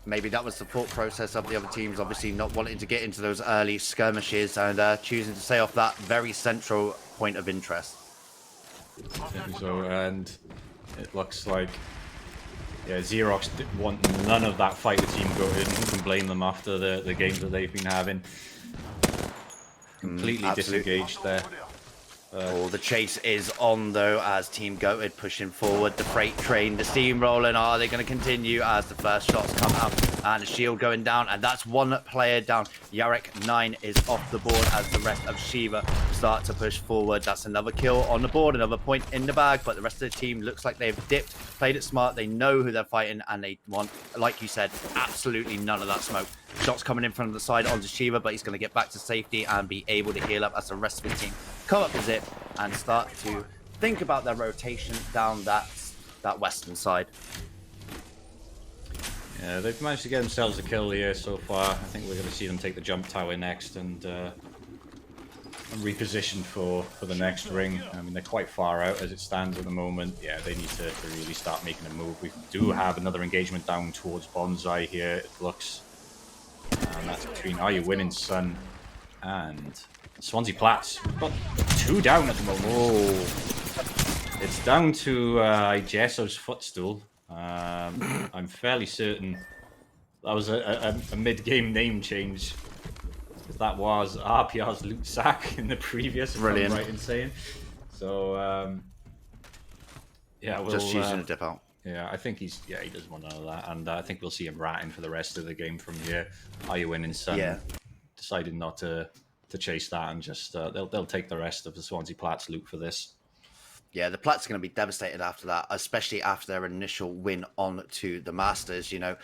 Speaker 1: Maybe that was the thought process of the other teams, obviously not wanting to get into those early skirmishes and choosing to stay off that very central point of interest.
Speaker 2: So, and it looks like Xerox want none of that fighter team go in. Who can blame them after the games that they've been having? Completely disengaged there.
Speaker 1: Oh, the chase is on, though, as Team Goated pushing forward. The freight train, the steamrolling. Are they going to continue as the first shots come out? And the shield going down, and that's one player down. Yarek 9 is off the board as the rest of Shiva start to push forward. That's another kill on the board, another point in the bag, but the rest of the team looks like they've dipped, played it smart. They know who they're fighting, and they want, like you said, absolutely none of that smoke. Shots coming in from the side onto Shiva, but he's going to get back to safety and be able to heal up as the rest of the team come up the zip and start to think about their rotation down that western side.
Speaker 2: Yeah, they've managed to get themselves a kill here so far. I think we're going to see them take the jump tower next and reposition for the next ring. I mean, they're quite far out as it stands at the moment. Yeah, they need to really start making a move. We do have another engagement down towards Bonsai here, it looks. And that's between Are You Winning Sun and Swansea Platts. We've got 2 down at the moment. Oh, it's down to Igesso's footstool. I'm fairly certain that was a mid-game name change. That was RPR's loot sack in the previous,
Speaker 1: Brilliant.
Speaker 2: if I'm right in saying. So, yeah, we'll
Speaker 1: just using a dip out.
Speaker 2: Yeah, I think he doesn't want none of that, and I think we'll see him ratting for the rest of the game from here. Are You Winning Sun?
Speaker 1: Yeah.
Speaker 2: Decided not to chase that and just they'll take the rest of the Swansea Platts loot for this.
Speaker 1: Yeah, the Platts are going to be devastated after that, especially after their initial win on to the Masters, you know.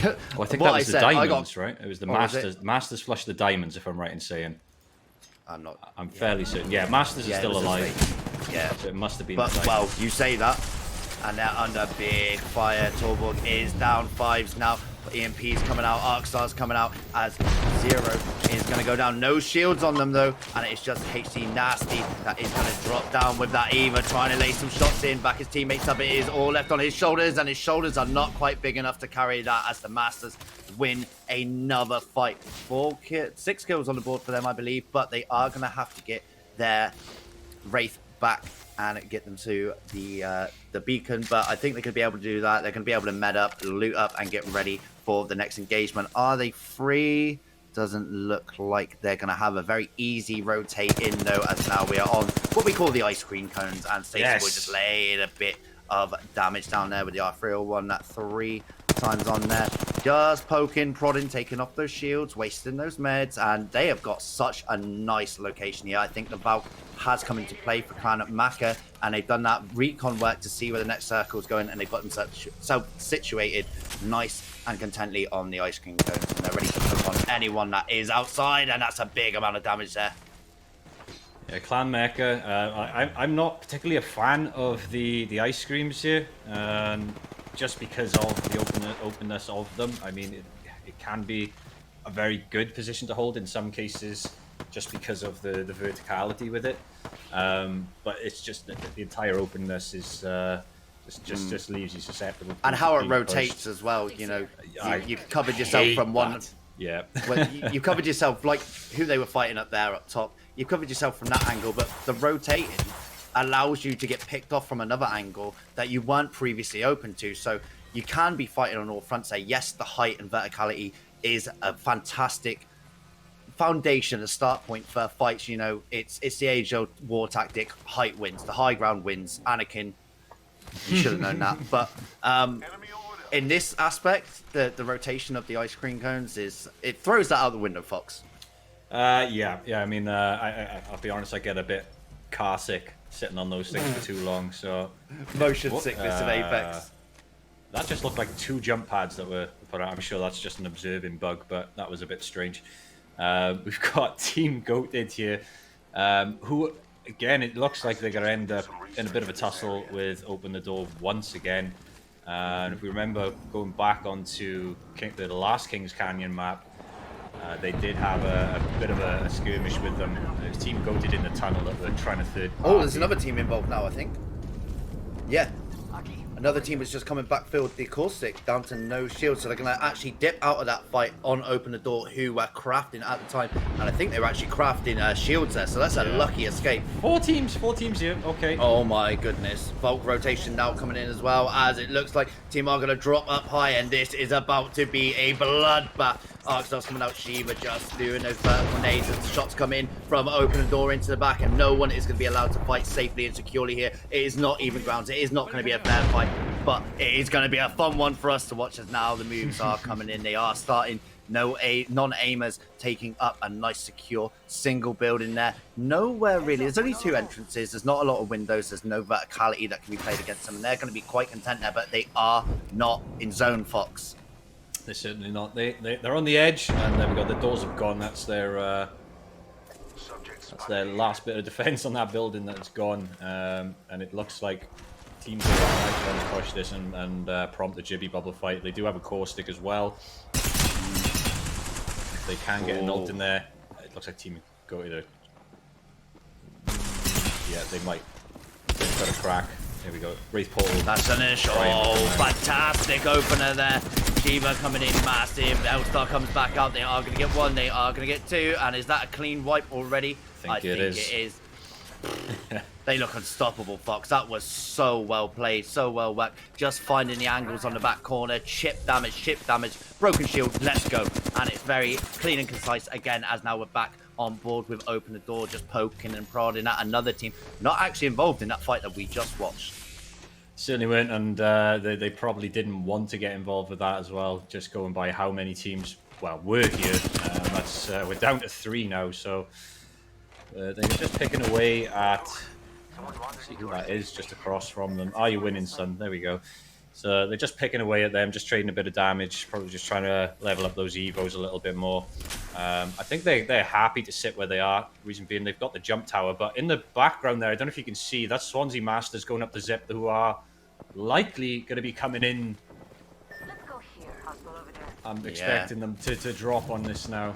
Speaker 2: Well, I think that was the Diamonds, right? It was the Masters. Masters flushed the Diamonds, if I'm right in saying. I'm fairly certain. Yeah, Masters is still alive.
Speaker 1: Yeah.
Speaker 2: So it must have been.
Speaker 1: But, well, you say that, and they're under big fire. Torborg is down 5s now. EMP's coming out, Arcstar's coming out as Zero is going to go down. No shields on them, though, and it's just HC Nasty that is going to drop down with that Eva, trying to lay some shots in, back his teammates up. It is all left on his shoulders, and his shoulders are not quite big enough to carry that as the Masters win another fight. 6 kills on the board for them, I believe, but they are going to have to get their Wraith back and get them to the beacon, but I think they're going to be able to do that. They're going to be able to med up, loot up, and get ready for the next engagement. Are they free? Doesn't look like they're going to have a very easy rotate in, though, as now we are on what we call the ice cream cones, and Stacey Boy just laid a bit of damage down there with the R301, that 3 times on there. Just poking, prodding, taking off those shields, wasting those meds, and they have got such a nice location here. I think the Valk has come into play for Clan Maka, and they've done that recon work to see where the next circle is going, and they've got themselves situated nice and contently on the ice cream cones, and they're ready to poke on anyone that is outside, and that's a big amount of damage there.
Speaker 2: Yeah, Clan Mecha. I'm not particularly a fan of the ice creams here, just because of the openness of them. I mean, it can be a very good position to hold in some cases, just because of the verticality with it. But it's just the entire openness is just leaves you susceptible.
Speaker 1: And how it rotates as well. You know, you've covered yourself from one.
Speaker 2: Yeah.
Speaker 1: Well, you covered yourself, like who they were fighting up there up top. You covered yourself from that angle, but the rotating allows you to get picked off from another angle that you weren't previously open to. So you can be fighting on all fronts there. Yes, the height and verticality is a fantastic foundation, a start point for fights. You know, it's the age-old war tactic. Height wins. The high ground wins. Anakin, you should have known that. But in this aspect, the rotation of the ice cream cones it throws that out the window, Fox.
Speaker 2: Yeah. I mean, I'll be honest. I get a bit car sick sitting on those things for too long. So
Speaker 1: motion sickness in Apex.
Speaker 2: That just looked like 2 jump pads that were put out. I'm sure that's just an observing bug, but that was a bit strange. We've got Team Goated here, who, again, it looks like they're going to end up in a bit of a tussle with Open the Door once again. And if we remember going back onto the last Kings Canyon map, they did have a bit of a skirmish with them. There's Team Goated in the tunnel that were trying to third party.
Speaker 1: Oh, there's another team involved now, I think. Yeah. Another team is just coming backfield with the caustic down to no shield, so they're going to actually dip out of that fight on Open the Door, who were crafting at the time, and I think they were actually crafting shields there, so that's a lucky escape.
Speaker 2: 4 teams here. Okay.
Speaker 1: Oh my goodness. Volk rotation now coming in as well, as it looks like Team are going to drop up high, and this is about to be a bloodbath. Arcstars coming out, Shiva just doing those vertical nades as the shots come in from Open the Door into the back, and no one is going to be allowed to fight safely and securely here. It is not even grounds. It is not going to be a fair fight, but it is going to be a fun one for us to watch, as now the moves are coming in. They are starting. No non-aimers taking up a nice secure single building there. Nowhere really. There's only 2 entrances. There's not a lot of windows. There's no verticality that can be played against them, and they're going to be quite content there, but they are not in zone, Fox.
Speaker 2: They're certainly not. They're on the edge, and there we go. The doors have gone. That's their last bit of defense on that building that's gone, and it looks like teams are going to push this and prompt the Jibby Bubble fight. They do have a caustic as well. They can get an ult in there. It looks like team go to the... Yeah, they might. They've got a crack. There we go. Wraith Portal.
Speaker 1: That's an initial. Oh, fantastic opener there. Shiva coming in massive. Elstar comes back out. They are going to get 1. They are going to get 2. And is that a clean wipe already?
Speaker 2: I think it
Speaker 1: is. They look unstoppable, Fox. That was so well played, so well whacked. Just finding the angles on the back corner. Chip damage, broken shield, let's go. And it's very clean and concise again, as now we're back on board with Open the Door, just poking and prodding at another team. Not actually involved in that fight that we just watched.
Speaker 2: Certainly weren't, and they probably didn't want to get involved with that as well, just going by how many teams, well, were here. We're down to 3 now, so they're just picking away at... See who that is just across from them. Are you winning, son? There we go. So they're just picking away at them, just trading a bit of damage, probably just trying to level up those Evos a little bit more. I think they're happy to sit where they are. Reason being, they've got the jump tower, but in the background there, I don't know if you can see, that's Swansea Masters going up the Zip, who are likely going to be coming in.
Speaker 3: Let's go here. Hospital over there.
Speaker 2: I'm expecting them to drop on this now.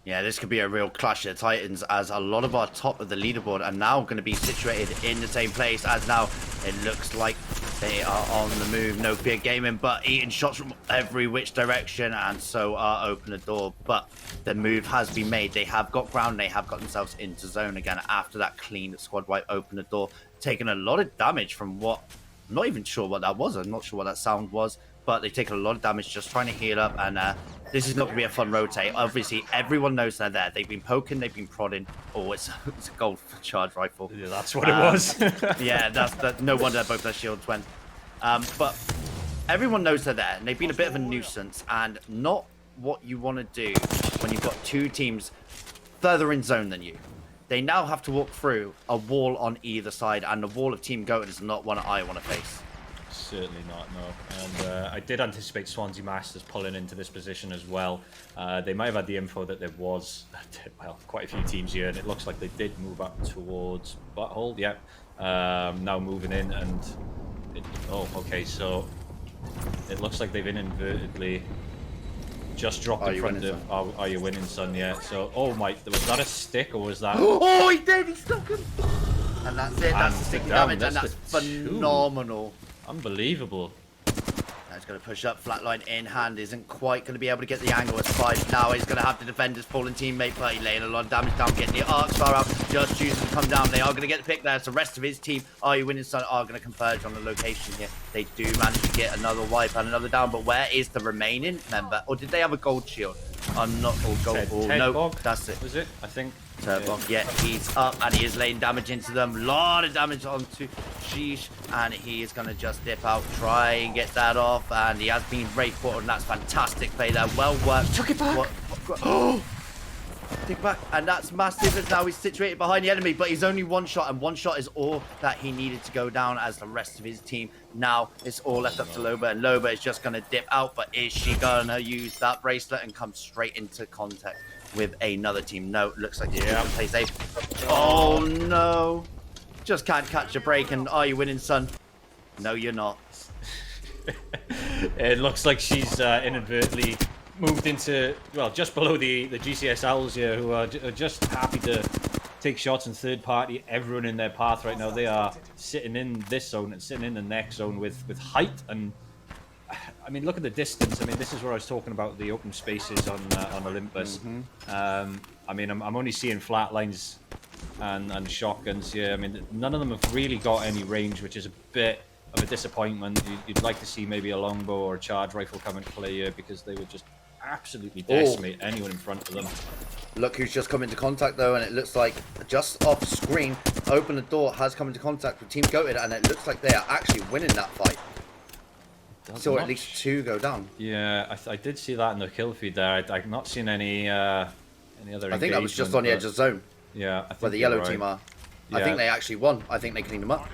Speaker 1: Yeah, this could be a real clash of titans, as a lot of our top of the leaderboard are now going to be situated in the same place, as now it looks like they are on the move. No Fear Gaming, but eating shots from every which direction, and so are Open the Door. But the move has been made. They have got ground. They have got themselves into zone again after that clean squad wipe. Open the Door, taking a lot of damage from what... I'm not even sure what that was. I'm not sure what that sound was, but they've taken a lot of damage just trying to heal up, and this is not going to be a fun rotate. Obviously, everyone knows they're there. They've been poking, they've been prodding. Oh, it's a gold charge rifle.
Speaker 2: Yeah, that's what it was.
Speaker 1: Yeah, that's no wonder both their shields went. But everyone knows they're there, and they've been a bit of a nuisance, and not what you want to do when you've got 2 teams further in zone than you. They now have to walk through a wall on either side, and the wall of Team Goat is not one I want to face.
Speaker 2: Certainly not, no. And I did anticipate Swansea Masters pulling into this position as well. They might have had the info that there was, well, quite a few teams here, and it looks like they did move up towards Butthole. Yeah, now moving in, and oh, okay, so it looks like they've inadvertently just dropped in front of Are You Winning, Son? Yeah. So, oh my, was that a stick or was that?
Speaker 1: Oh, he did! He stuck him. And that's it. That's the sticky damage, and that's
Speaker 2: the
Speaker 1: phenomenal.
Speaker 2: Unbelievable.
Speaker 1: He's going to push up, flatline in hand, isn't quite going to be able to get the angle as 5. Now he's going to have the defender's fallen teammate, but he's laying a lot of damage down, getting the arc star out, just choosing to come down. They are going to get the pick there, so the rest of his team, Are You Winning, Son, are going to converge on the location here. They do manage to get another wipe and another down, but where is the remaining member? Or did they have a gold shield? I'm not all gold. No, that's it.
Speaker 2: Was it? I think.
Speaker 1: Yeah, he's up and he is laying damage into them. A lot of damage onto Sheesh, and he is going to just dip out, try and get that off, and he has been Wraith Portal, and that's fantastic play there. Well worked.
Speaker 2: Took it back.
Speaker 1: Oh! Take back, and that's massive, as now he's situated behind the enemy, but he's only 1 shot, and 1 shot is all that he needed to go down, as the rest of his team now it's all left up to Loba, and Loba is just going to dip out, but is she going to use that bracelet and come straight into contact with another team? No, looks like he's going to play safe. Oh no, just can't catch a break, and Are You Winning, Son? No, you're not.
Speaker 2: It looks like she's inadvertently moved into, well, just below the GCS Owls here, who are just happy to take shots in third party. Everyone in their path right now, they are sitting in this zone and sitting in the next zone with height. And I mean, look at the distance. I mean, this is where I was talking about the open spaces on Olympus. I mean, I'm only seeing flat lines and shotguns here. I mean, none of them have really got any range, which is a bit of a disappointment. You'd like to see maybe a longbow or a charge rifle come into play here, because they would just absolutely decimate anyone in front of them.
Speaker 1: Look who's just come into contact though, and it looks like just off screen, Open the Door has come into contact with Team Goated, and it looks like they are actually winning that fight. Saw at least 2 go down.
Speaker 2: Yeah, I did see that in the kill feed there. I've not seen any other.
Speaker 1: I think that was just on the edge of zone.
Speaker 2: Yeah, I think
Speaker 1: where the yellow team are. Yeah. I think they actually won. I think they cleaned them up.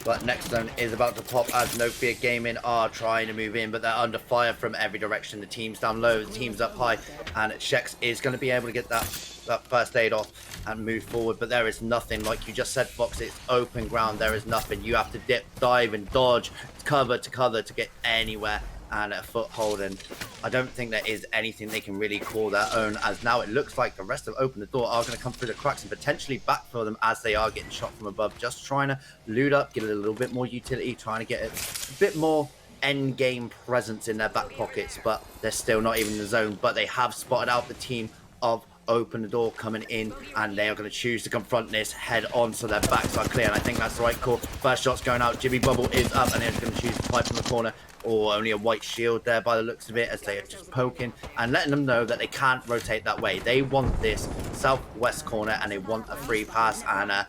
Speaker 1: But next zone is about to pop as No Fear Gaming are trying to move in, but they're under fire from every direction. The team's down low, the team's up high, and Shex is going to be able to get that first aid off and move forward. But there is nothing, like you just said, Fox. It's open ground. There is nothing. You have to dip, dive, and dodge, cover to get anywhere and a foothold, and I don't think there is anything they can really call their own, as now it looks like the rest of Open the Door are going to come through the cracks and potentially backfill them as they are getting shot from above, just trying to loot up, get a little bit more utility, trying to get a bit more end game presence in their back pockets, but they're still not even in the zone. But they have spotted out the team of Open the Door coming in, and they are going to choose to confront this head on, so their backs are clear, and I think that's the right call. First shot's going out, Jibby Bubble is up, and they're going to choose to fight from the corner, or only a white shield there by the looks of it, as they are just poking and letting them know that they can't rotate that way. They want this southwest corner, and they want a free pass, and I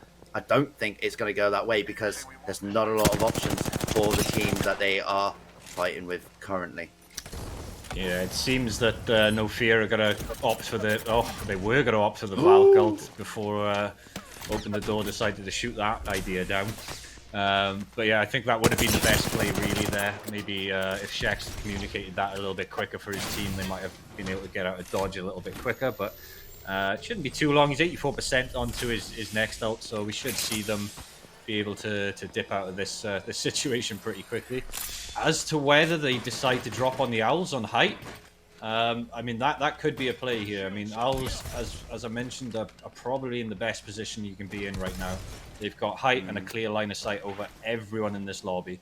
Speaker 1: don't think it's going to go that way, because there's not a lot of options for the team that they are fighting with currently.
Speaker 2: Yeah, it seems that No Fear are going to opt for the... Oh, they were going to opt for the Valk ult before Open the Door decided to shoot that idea down. But yeah, I think that would have been the best play really there. Maybe if Shex had communicated that a little bit quicker for his team, they might have been able to get out of dodge a little bit quicker. But it shouldn't be too long. He's 84% onto his next ult, so we should see them be able to dip out of this this situation pretty quickly. As to whether they decide to drop on the Owls on height, I mean, that could be a play here. I mean, Owls, as I mentioned, are probably in the best position you can be in right now. They've got height and a clear line of sight over everyone in this lobby.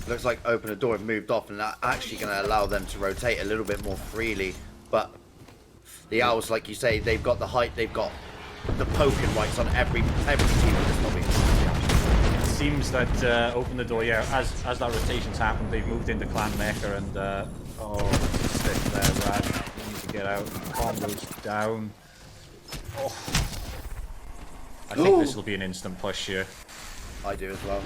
Speaker 1: Looks like Open the Door have moved off, and that's actually going to allow them to rotate a little bit more freely. But the Owls, like you say, they've got the height, they've got the poking rights on every team in this lobby.
Speaker 2: It seems that Open the Door, yeah, as that rotation's happened, they've moved into Clan Mecca, and oh, stick there, Rad. You need to get out. Combos down. Oh. I think this will be an instant push here.
Speaker 1: I do as well.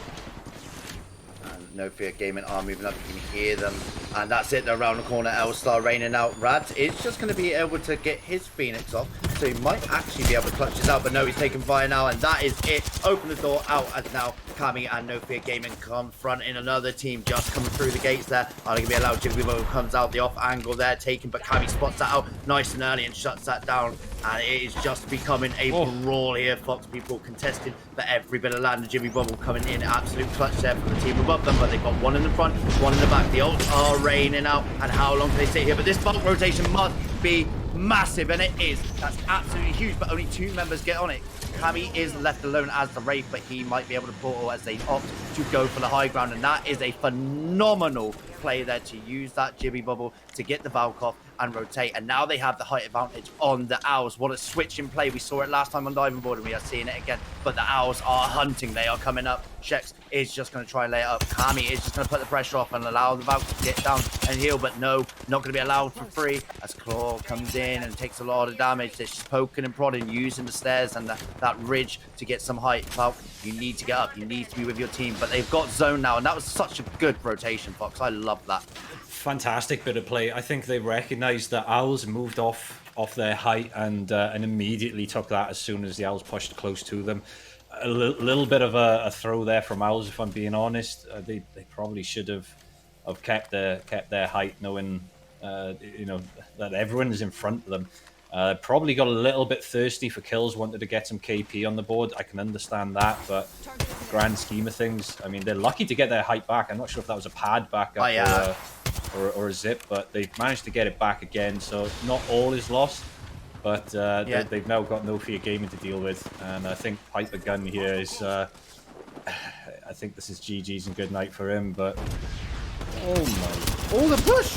Speaker 1: And No Fear Gaming are moving up. You can hear them. And that's it. They're around the corner. L-Star raining out. Rad is just going to be able to get his Phoenix off. So he might actually be able to clutch this out. But no, he's taking fire now. And that is it. Open the door out as now Kami and No Fear Gaming confronting another team just coming through the gates there. Are they going to be allowed? Jiggy comes out the off angle there, taken. But Kami spots that out nice and early and shuts that down. And it is just becoming a brawl here. Fox people contesting for every bit of land. Jimmy Bubble coming in. Absolute clutch there for the team above them. But they've got one in the front, one in the back. The ults are raining out. And how long can they stay here? But this bulk rotation must be massive. And it is. That's absolutely huge. But only 2 members get on it. Kami is left alone as the Wraith, but he might be able to portal as they opt to go for the high ground. And that is a phenomenal play there to use that Jibby Bubble to get the Valk off and rotate. And now they have the height advantage on the Owls. What a switch in play. We saw it last time on Diving Board, and we are seeing it again. But the Owls are hunting. They are coming up. Shex is just going to try and lay it up. Kami is just going to put the pressure off and allow the Valk to get down and heal. But no, not going to be allowed for free as Claw comes in and takes a lot of damage. They're just poking and prodding, using the stairs and that ridge to get some height. Valk, you need to get up. You need to be with your team. But they've got zone now, and that was such a good rotation, Fox. I love that.
Speaker 2: Fantastic bit of play. I think they recognised that Owls moved off their height and immediately took that as soon as the Owls pushed close to them. A little bit of a throw there from Owls, if I'm being honest. They probably should have kept their height, knowing you know, that everyone is in front of them. Probably got a little bit thirsty for kills, wanted to get some KP on the board. I can understand that, but grand scheme of things, I mean, they're lucky to get their height back. I'm not sure if that was a pad back up or a zip, but they've managed to get it back again, so not all is lost. but they've now got No Fear Gaming to deal with, and I think Piper Gunn here is. I think this is GG's and good night for him, but oh my!
Speaker 1: Oh, the push!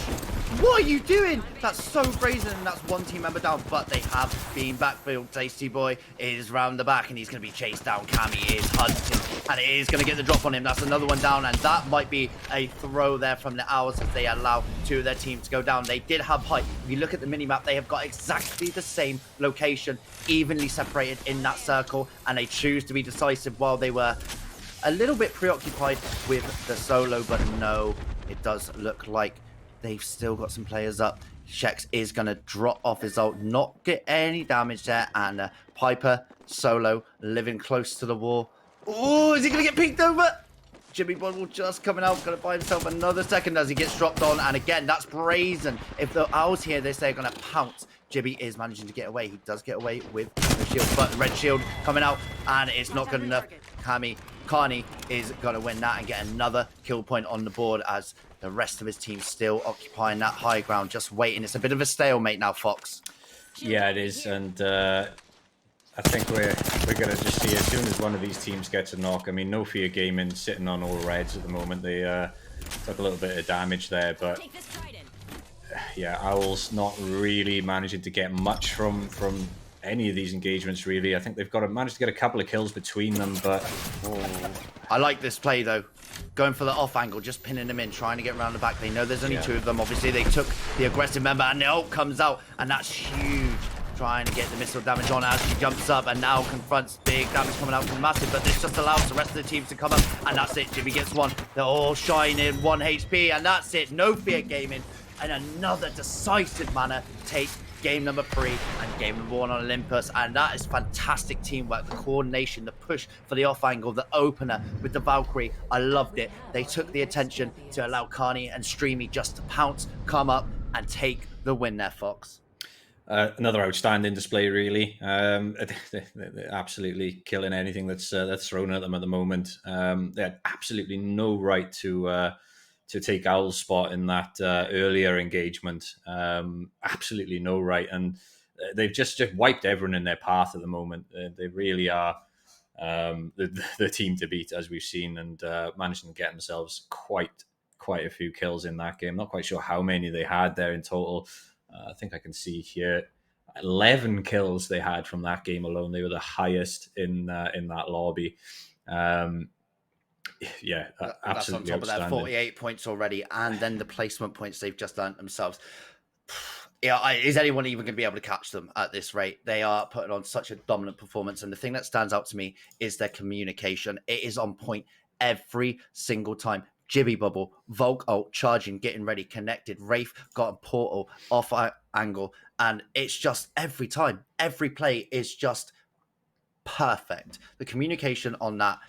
Speaker 1: What are you doing? That's so brazen, and that's one team member down, but they have been backfield. Tasty Boy is round the back, and he's going to be chased down. Cammy is hunting, and it is going to get the drop on him. That's another one down, and that might be a throw there from the Owls as they allow two of their teams to go down. They did have height. If you look at the minimap, they have got exactly the same location, evenly separated in that circle, and they choose to be decisive while they were a little bit preoccupied with the solo, but no, it does look like they've still got some players up. Shex is going to drop off his ult, not get any damage there, and Piper solo living close to the wall. Oh, is he going to get peeked over? Jimmy Bundle just coming out, going to buy himself another second as he gets dropped on, and again, that's brazen. If the Owls hear this, they're going to pounce. Jibby is managing to get away. He does get away with the shield, but the red shield coming out, and it's not good enough. Carney is going to win that and get another kill point on the board as the rest of his team still occupying that high ground, just waiting. It's a bit of a stalemate now, Fox.
Speaker 2: Yeah, it is, and I think we're going to just see as soon as one of these teams gets a knock. I mean, No Fear Gaming sitting on all reds at the moment. They took a little bit of damage there, but yeah, Owls not really managing to get much from any of these engagements, really. I think they've managed to get a couple of kills between them, but
Speaker 1: I like this play though, going for the off angle, just pinning them in, trying to get around the back. They know there's only two of them. Obviously they took the aggressive member, and the ult comes out, and that's huge, trying to get the missile damage on as she jumps up and now confronts big damage coming out from Massive, but this just allows the rest of the teams to come up, and that's it. Jimmy gets one. They're all shining 1 HP, and that's it. No Fear Gaming in another decisive manner take game number 3 and game number 1 on Olympus, and that is fantastic teamwork, the coordination, the push for the off angle, the opener with the Valkyrie. I loved it. They took the attention to allow Carney and Streamy just to pounce, come up, and take the win there, Fox.
Speaker 2: Another outstanding display, really. They're absolutely killing anything that's thrown at them at the moment. They had absolutely no right to take Owl's spot in that earlier engagement. Absolutely no right. And they've just wiped everyone in their path at the moment. They really are the team to beat, as we've seen, and managing to get themselves quite a few kills in that game. Not quite sure how many they had there in total. I think I can see here 11 kills they had from that game alone. They were the highest in that lobby. Yeah,
Speaker 1: that's on top of that 48 points already, and then the placement points they've just earned themselves. Yeah, is anyone even going to be able to catch them at this rate? They are putting on such a dominant performance, and the thing that stands out to me is their communication. It is on point every single time. Jibby Bubble, Volk ult, charging, getting ready, connected. Wraith got a portal off angle, and it's just every time, every play is just perfect. The communication on that.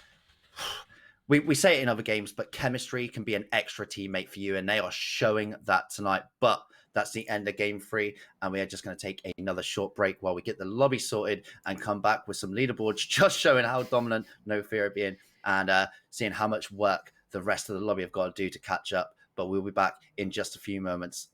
Speaker 1: We say it in other games, but chemistry can be an extra teammate for you, and they are showing that tonight. But that's the end of game 3, and we are just going to take another short break while we get the lobby sorted and come back with some leaderboards, just showing how dominant No Fear are being, and seeing how much work the rest of the lobby have got to do to catch up. But we'll be back in just a few moments.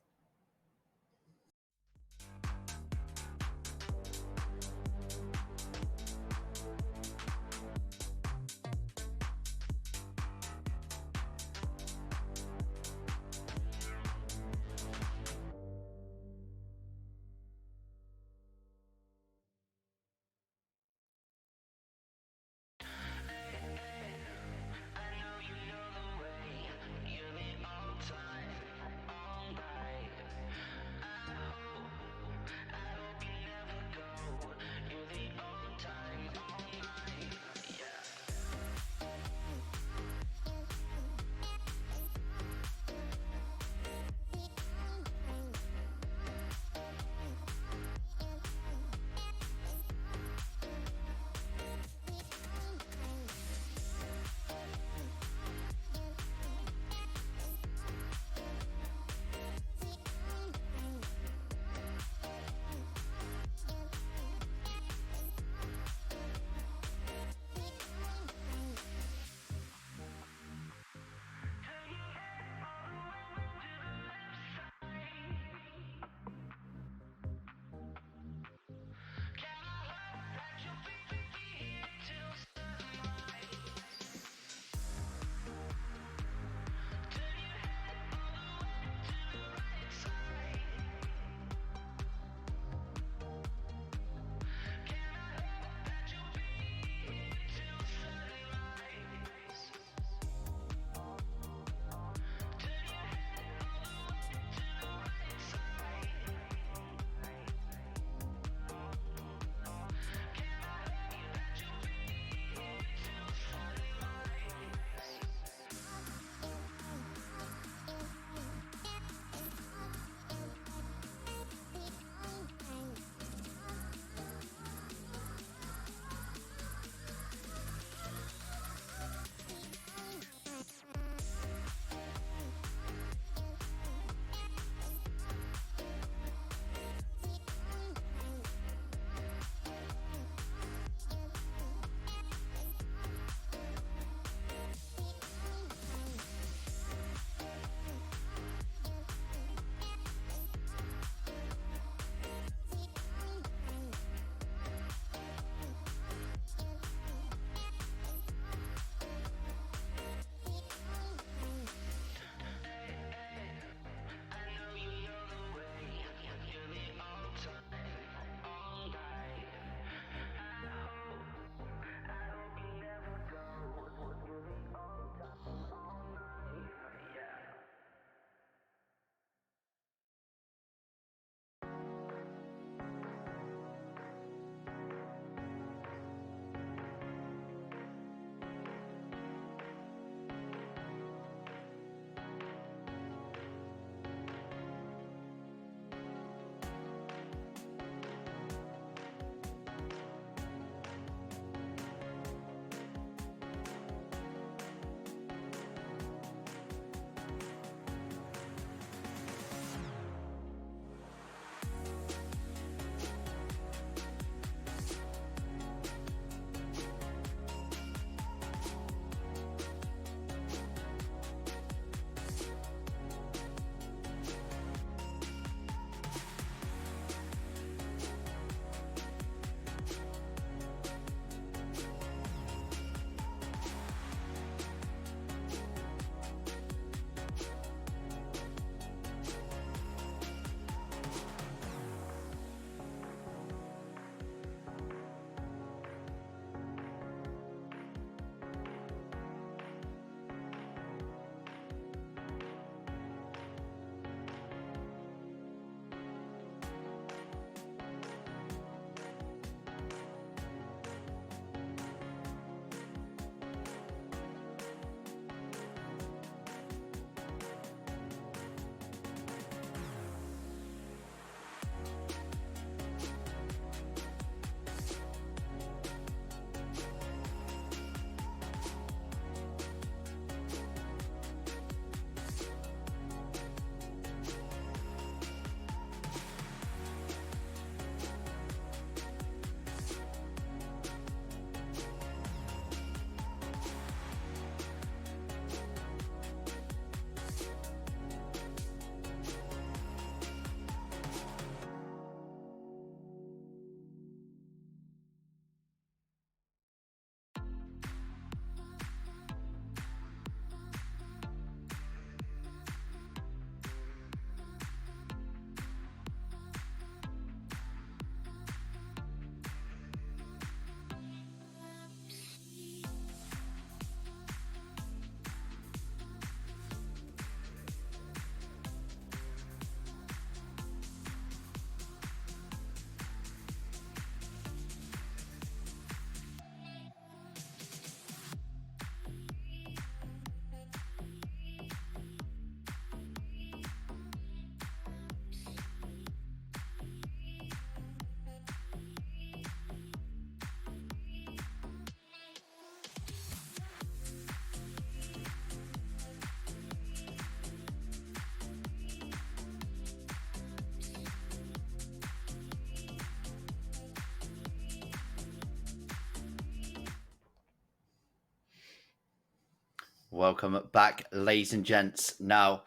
Speaker 1: Welcome back, ladies and gents. Now,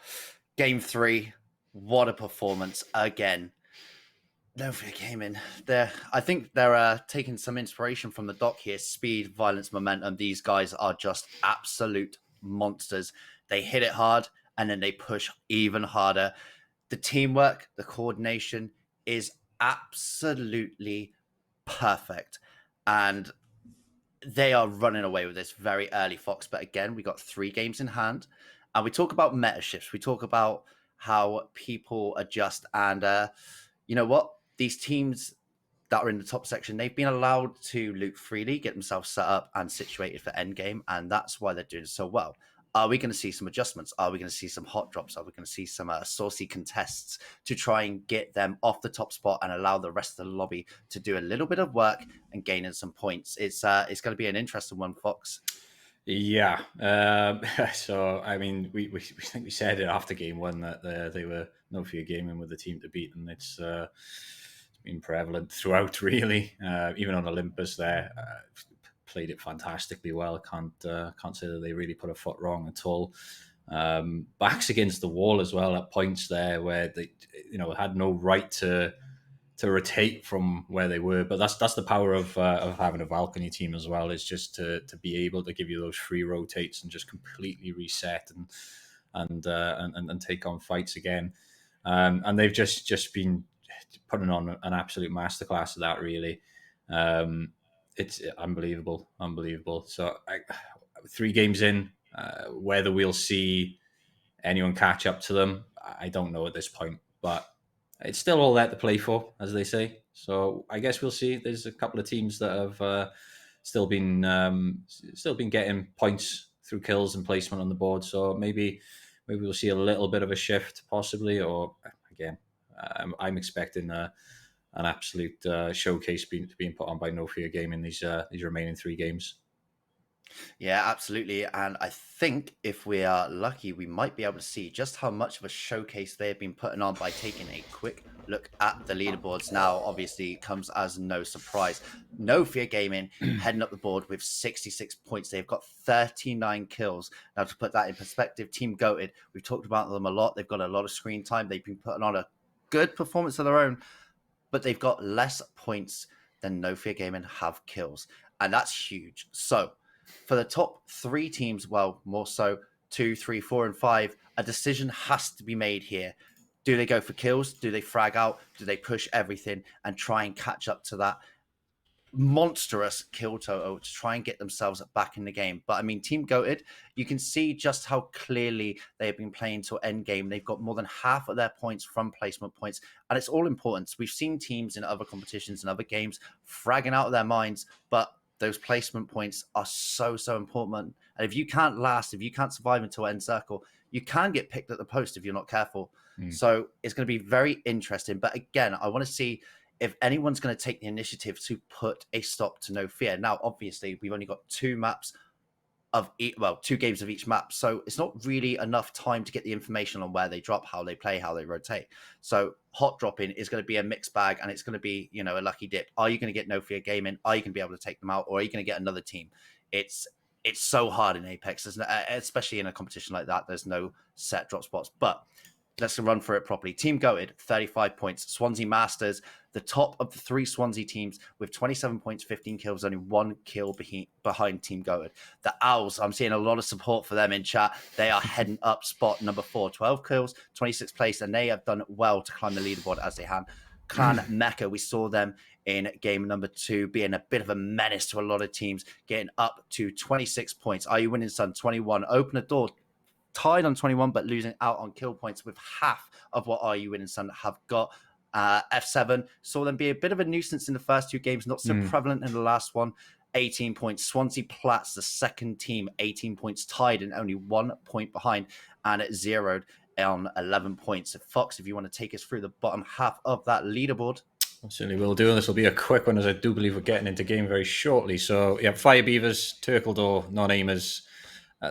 Speaker 1: game 3, what a performance again. No fear gaming. I think they're taking some inspiration from the doc here. Speed, violence, momentum. These guys are just absolute monsters. They hit it hard and then they push even harder. The teamwork, the coordination is absolutely perfect. And they are running away with this very early, Fox. But again, we got 3 games in hand, and we talk about meta shifts. We talk about how people adjust, and you know what? These teams that are in the top section, they've been allowed to loot freely, get themselves set up and situated for endgame, and that's why they're doing so well. Are we going to see some adjustments? Are we going to see some hot drops? Are we going to see some saucy contests to try and get them off the top spot and allow the rest of the lobby to do a little bit of work and gain in some points? It's going to be an interesting one, Fox.
Speaker 2: Yeah. So, I mean, we think we said it after game 1 that they were no fear gaming with the team to beat, and it's been prevalent throughout, really. Even on Olympus, there played it fantastically well. Can't say that they really put a foot wrong at all. Backs against the wall as well at points there where they had no right to rotate from where they were. But that's the power of having a Valkyrie team as well, is just to be able to give you those free rotates and just completely reset and take on fights again. And they've just been putting on an absolute masterclass of that, really. It's unbelievable. So 3 games in, whether we'll see anyone catch up to them, I don't know at this point, but it's still all there to play for, as they say. So I guess we'll see. There's a couple of teams that have still been getting points through kills and placement on the board. So maybe we'll see a little bit of a shift, possibly. Or again, I'm expecting an absolute showcase being put on by No Fear Gaming these remaining 3 games.
Speaker 1: Yeah, absolutely. And I think if we are lucky, we might be able to see just how much of a showcase they've been putting on by taking a quick look at the leaderboards. Now, obviously, it comes as no surprise. No Fear Gaming heading up the board with 66 points. They've got 39 kills. Now, to put that in perspective, Team Goated, we've talked about them a lot. They've got a lot of screen time. They've been putting on a good performance of their own, but they've got less points than No Fear Gaming have kills. And that's huge. So, for the top 3 teams, well, more so 2, 3, 4, and 5, a decision has to be made here. Do they go for kills? Do they frag out? Do they push everything and try and catch up to that monstrous kill total to try and get themselves back in the game? But I mean, Team Goated, you can see just how clearly they've been playing till end game. They've got more than half of their points from placement points, and it's all important. We've seen teams in other competitions and other games fragging out of their minds, but those placement points are so important. And if you can't last, if you can't survive until end circle, you can get picked at the post if you're not careful. So it's going to be very interesting. But again, I want to see if anyone's going to take the initiative to put a stop to No Fear. Now, obviously, we've only got 2 maps of 2 games of each map, so it's not really enough time to get the information on where they drop, how they play, how they rotate. So hot dropping is going to be a mixed bag, and it's going to be a lucky dip. Are you going to get No Fear Gaming? Are you going to be able to take them out, or are you going to get another team? It's so hard in Apex, especially in a competition like that. There's no set drop spots, but let's run through it properly. Team Goated, 35 points. Swansea Masters, the top of the 3 Swansea teams with 27 points, 15 kills, only 1 kill behind Team Goated. The Owls, I'm seeing a lot of support for them in chat. They are heading up spot number 4, 12 kills, 26th place, and they have done well to climb the leaderboard as they have. Clan Mecca, we saw them in game number 2 being a bit of a menace to a lot of teams, getting up to 26 points. Are You Winning Son, 21. Open a door, tied on 21, but losing out on kill points with half of what Are You Winning Son have got. F7 saw them be a bit of a nuisance in the first 2 games, not so prevalent in the last one. 18 points. Swansea Platts, the second team, 18 points, tied and only 1 point behind, and it zeroed on 11 points. So Fox, if you want to take us through the bottom half of that leaderboard.
Speaker 2: I certainly will do, and this will be a quick one, as I do believe we're getting into game very shortly. So, yeah, Fire Beavers, Turkledore, Non-Aimers,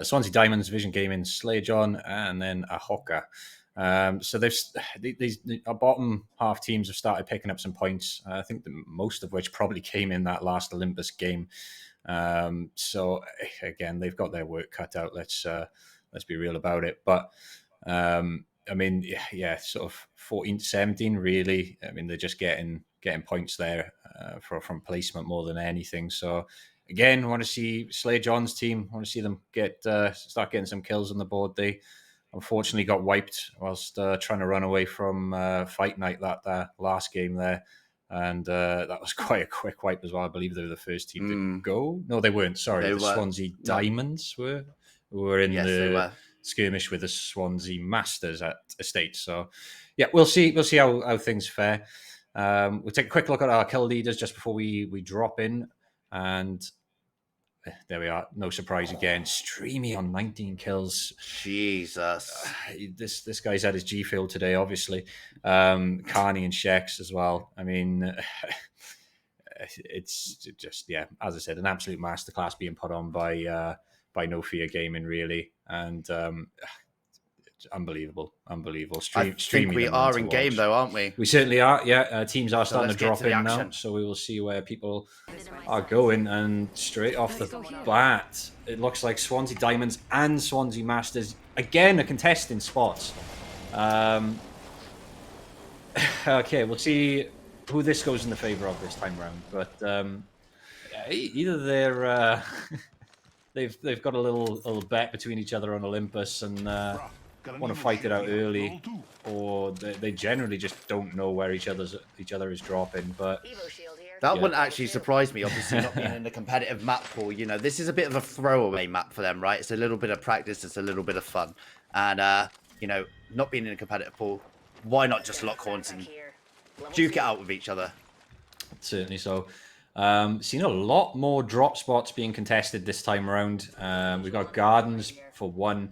Speaker 2: Swansea Diamonds, Vision Gaming, Slayer John, and then a Hawker. So our bottom half teams have started picking up some points. I think most of which probably came in that last Olympus game. So again, they've got their work cut out. Let's be real about it. But I mean, yeah, sort of 14-17, really. I mean, they're just getting points there from placement more than anything. So again, I want to see Slayer John's team. I want to see them start getting some kills on the board. They unfortunately got wiped whilst trying to run away from Fight Night that last game there. And that was quite a quick wipe as well. I believe they were the first team to go. No, they weren't. Sorry, the Swansea Diamonds were in the skirmish with the Swansea Masters at Estate. So, yeah, we'll see how things fare. We'll take a quick look at our kill leaders just before we drop in, and there we are. No surprise again. Streamy on 19 kills.
Speaker 1: Jesus.
Speaker 2: This guy's had his G field today, obviously. Carney and Shex as well. I mean, it's just, yeah, as I said, an absolute masterclass being put on by No Fear Gaming, really. And it's unbelievable.
Speaker 1: I think we are in game, though, aren't we?
Speaker 2: We certainly are, yeah. Teams are starting to drop in now, so we will see where people are going. And straight off the bat, it looks like Swansea Diamonds and Swansea Masters, again, are contesting spots. Okay, we'll see who this goes in the favour of this time round. But either they're... they've got a little bet between each other on Olympus and want to fight it out early, or they generally just don't know where each other is dropping. But
Speaker 1: that wouldn't actually surprise me, obviously, not being in a competitive map pool. You know, this is a bit of a throwaway map for them, right? It's a little bit of practice, it's a little bit of fun. And, you know, not being in a competitive pool, why not just lock horns and duke it out with each other?
Speaker 2: Certainly so. Seen a lot more drop spots being contested this time around. We've got Gardens for one,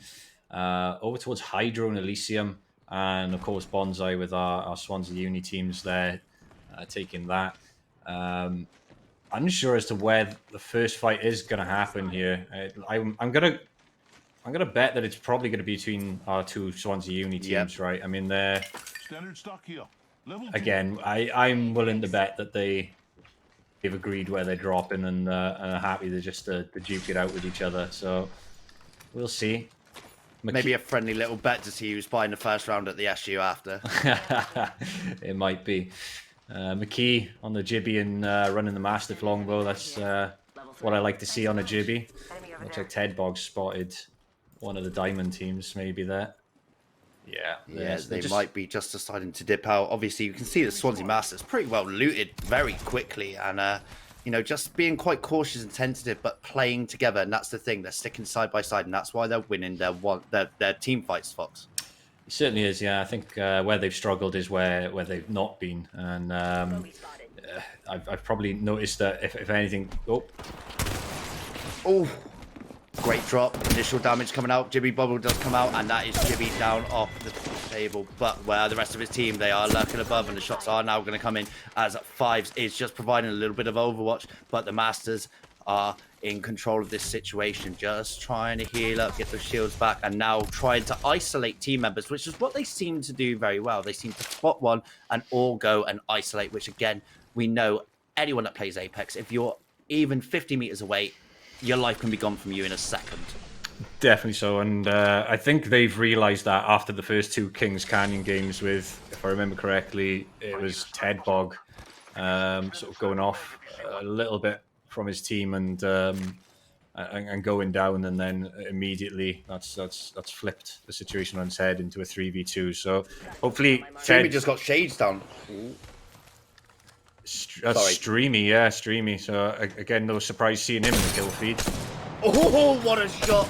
Speaker 2: over towards Hydro and Elysium, and of course Bonsai with our Swansea Uni teams there taking that. Unsure as to where the first fight is going to happen here. I'm gonna bet that it's probably going to be between our two Swansea Uni teams, right? I mean, they're again. I'm willing to bet that they've agreed where they're dropping and are happy to just to duke it out with each other. So we'll see.
Speaker 1: Maybe a friendly little bet to see who's buying the first round at the SU after.
Speaker 2: It might be. McKee on the Jibby and running the Mastiff longbow. That's what I like to see on a Jibby. Looks like Ted Boggs spotted one of the Diamond teams maybe there. Yeah,
Speaker 1: they might be just deciding to dip out. Obviously, you can see the Swansea Masters pretty well looted very quickly, and you know, just being quite cautious and tentative, but playing together. And that's the thing; they're sticking side by side, and that's why they're winning their team fights. Fox.
Speaker 2: It certainly is. Yeah, I think where they've struggled is where they've not been, and I've probably noticed that if anything,
Speaker 1: Great drop, initial damage coming out. Jibby Bubble does come out, and that is Jibby down off the table. But where the rest of his team, they are lurking above, and the shots are now going to come in as Fives is just providing a little bit of overwatch. But the Masters are in control of this situation, just trying to heal up, get those shields back, and now trying to isolate team members, which is what they seem to do very well. They seem to spot one and all go and isolate, which again, we know anyone that plays Apex, if you're even 50 meters away, your life can be gone from you in a second.
Speaker 2: Definitely so, and I think they've realised that after the first two Kings Canyon games with, if I remember correctly, it was Ted Bog sort of going off a little bit from his team and going down, and then immediately that's flipped the situation on its head into a 3v2. So hopefully
Speaker 1: Ted just got shades down.
Speaker 2: That's Streamy, yeah, Streamy. So again, no surprise seeing him in the kill feed.
Speaker 1: Oh, what a shot!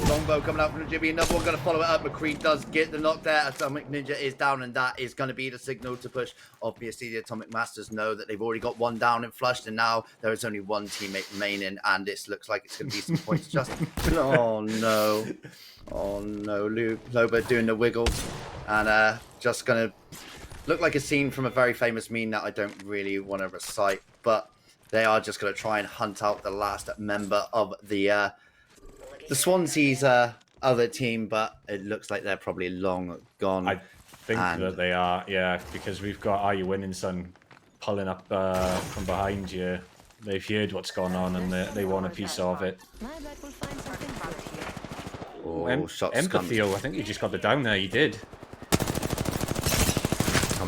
Speaker 1: Longbow coming out from the Jibby. Another one going to follow it up. McCree does get the knock there. Atomic Ninja is down, and that is going to be the signal to push. Obviously, the Atomic Masters know that they've already got one down and flushed, and now there is only one teammate remaining, and this looks like it's going to be some points just. Oh no! Oh no! Loba doing the wiggles, and just going to look like a scene from a very famous meme that I don't really want to recite, but they are just going to try and hunt out the last member of the Swansea's other team, but it looks like they're probably long gone.
Speaker 2: I think that they are, yeah, because we've got Are You Winning Son pulling up from behind you. they've heard what's gone on and they want a piece of it.
Speaker 3: My bet we'll find something good here.
Speaker 1: Oh, shots
Speaker 2: Empathy, I think you just got the down there. You did.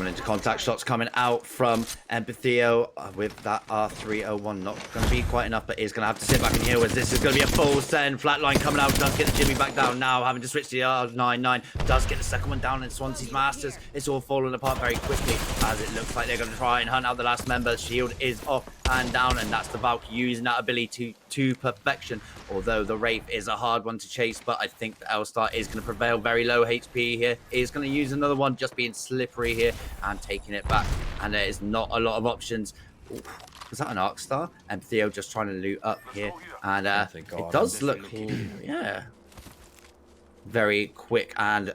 Speaker 1: coming into contact. Shots coming out from Empathio with that R301. Not going to be quite enough, but is going to have to sit back and heal as this is going to be a full send. Flatline coming out. Does get the Jimmy back down now. Having to switch to the R99. Does get the second one down in Swansea's Masters. It's all falling apart very quickly as it looks like they're going to try and hunt out the last member. Shield is off and down, and that's the Valk using that ability to perfection. Although the Wraith is a hard one to chase, but I think the L-Star is going to prevail. Very low HP here. Is going to use another one, just being slippery here and taking it back. And there is not a lot of options. Ooh, was that an Arc Star? And Theo just trying to loot up here. And it does look, yeah, very quick and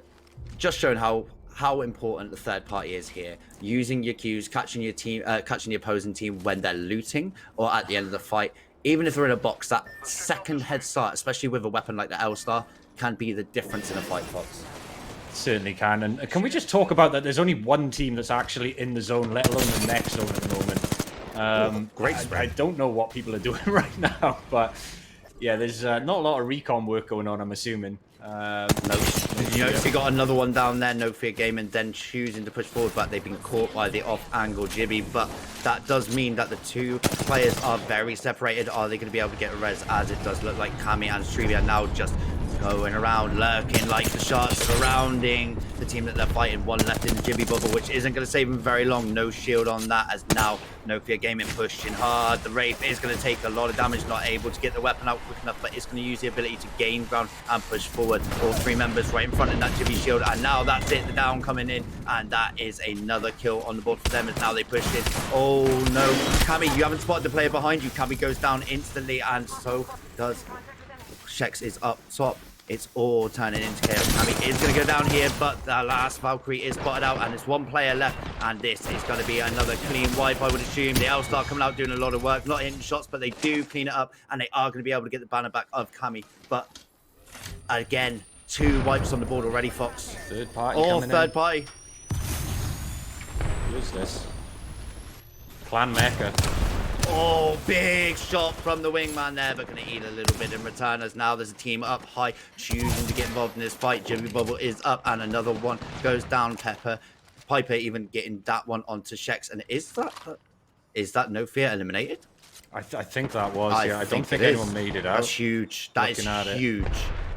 Speaker 1: just showing how important the third party is here. Using your Qs, catching your team, catching the opposing team when they're looting or at the end of the fight. Even if they're in a box, that second head start, especially with a weapon like the L-Star, can be the difference in a fight, Fox.
Speaker 2: Certainly can. And can we just talk about that? There's only one team that's actually in the zone, let alone the next zone at the moment.
Speaker 1: Great
Speaker 2: I don't know what people are doing right now, but yeah, there's not a lot of recon work going on, I'm assuming.
Speaker 1: No, you know, if you got another one down there, No Fear Gaming then choosing to push forward, but they've been caught by the off-angle Jibby. But that does mean that the two players are very separated. Are they going to be able to get a res? As it does look like Kami and Strevia are now just going around, lurking like the sharks surrounding the team that they're fighting. One left in the Jibby bubble, which isn't going to save them very long. No shield on that, as now No Fear Gaming pushing hard. The Wraith is going to take a lot of damage, not able to get the weapon out quick enough, but it's going to use the ability to gain ground and push forward. All three members right in front of that Jibby shield, and now that's it, the down coming in, and that is another kill on the board for them as now they push in. Oh no, Kami, you haven't spotted the player behind you. Kami goes down instantly, and so does Shex is up top. It's all turning into chaos. Kami is going to go down here, but the last Valkyrie is spotted out, and there's one player left, and this is going to be another clean wipe, I would assume. The L-Star coming out doing a lot of work, not hitting shots, but they do clean it up, and they are going to be able to get the banner back of Kami. But again, 2 wipes on the board already, Fox.
Speaker 2: Third party
Speaker 1: All
Speaker 2: coming
Speaker 1: third
Speaker 2: in.
Speaker 1: party.
Speaker 2: Who's this? Clan Mecca.
Speaker 1: Oh, big shot from the wingman there, but going to eat a little bit in return as now there's a team up high choosing to get involved in this fight. Jimmy Bubble is up and another one goes down. Piper even getting that one onto Shex. And is that No Fear eliminated?
Speaker 2: I think that was,
Speaker 1: I
Speaker 2: don't think
Speaker 1: it
Speaker 2: anyone
Speaker 1: is.
Speaker 2: made it out.
Speaker 1: That's huge. That is huge.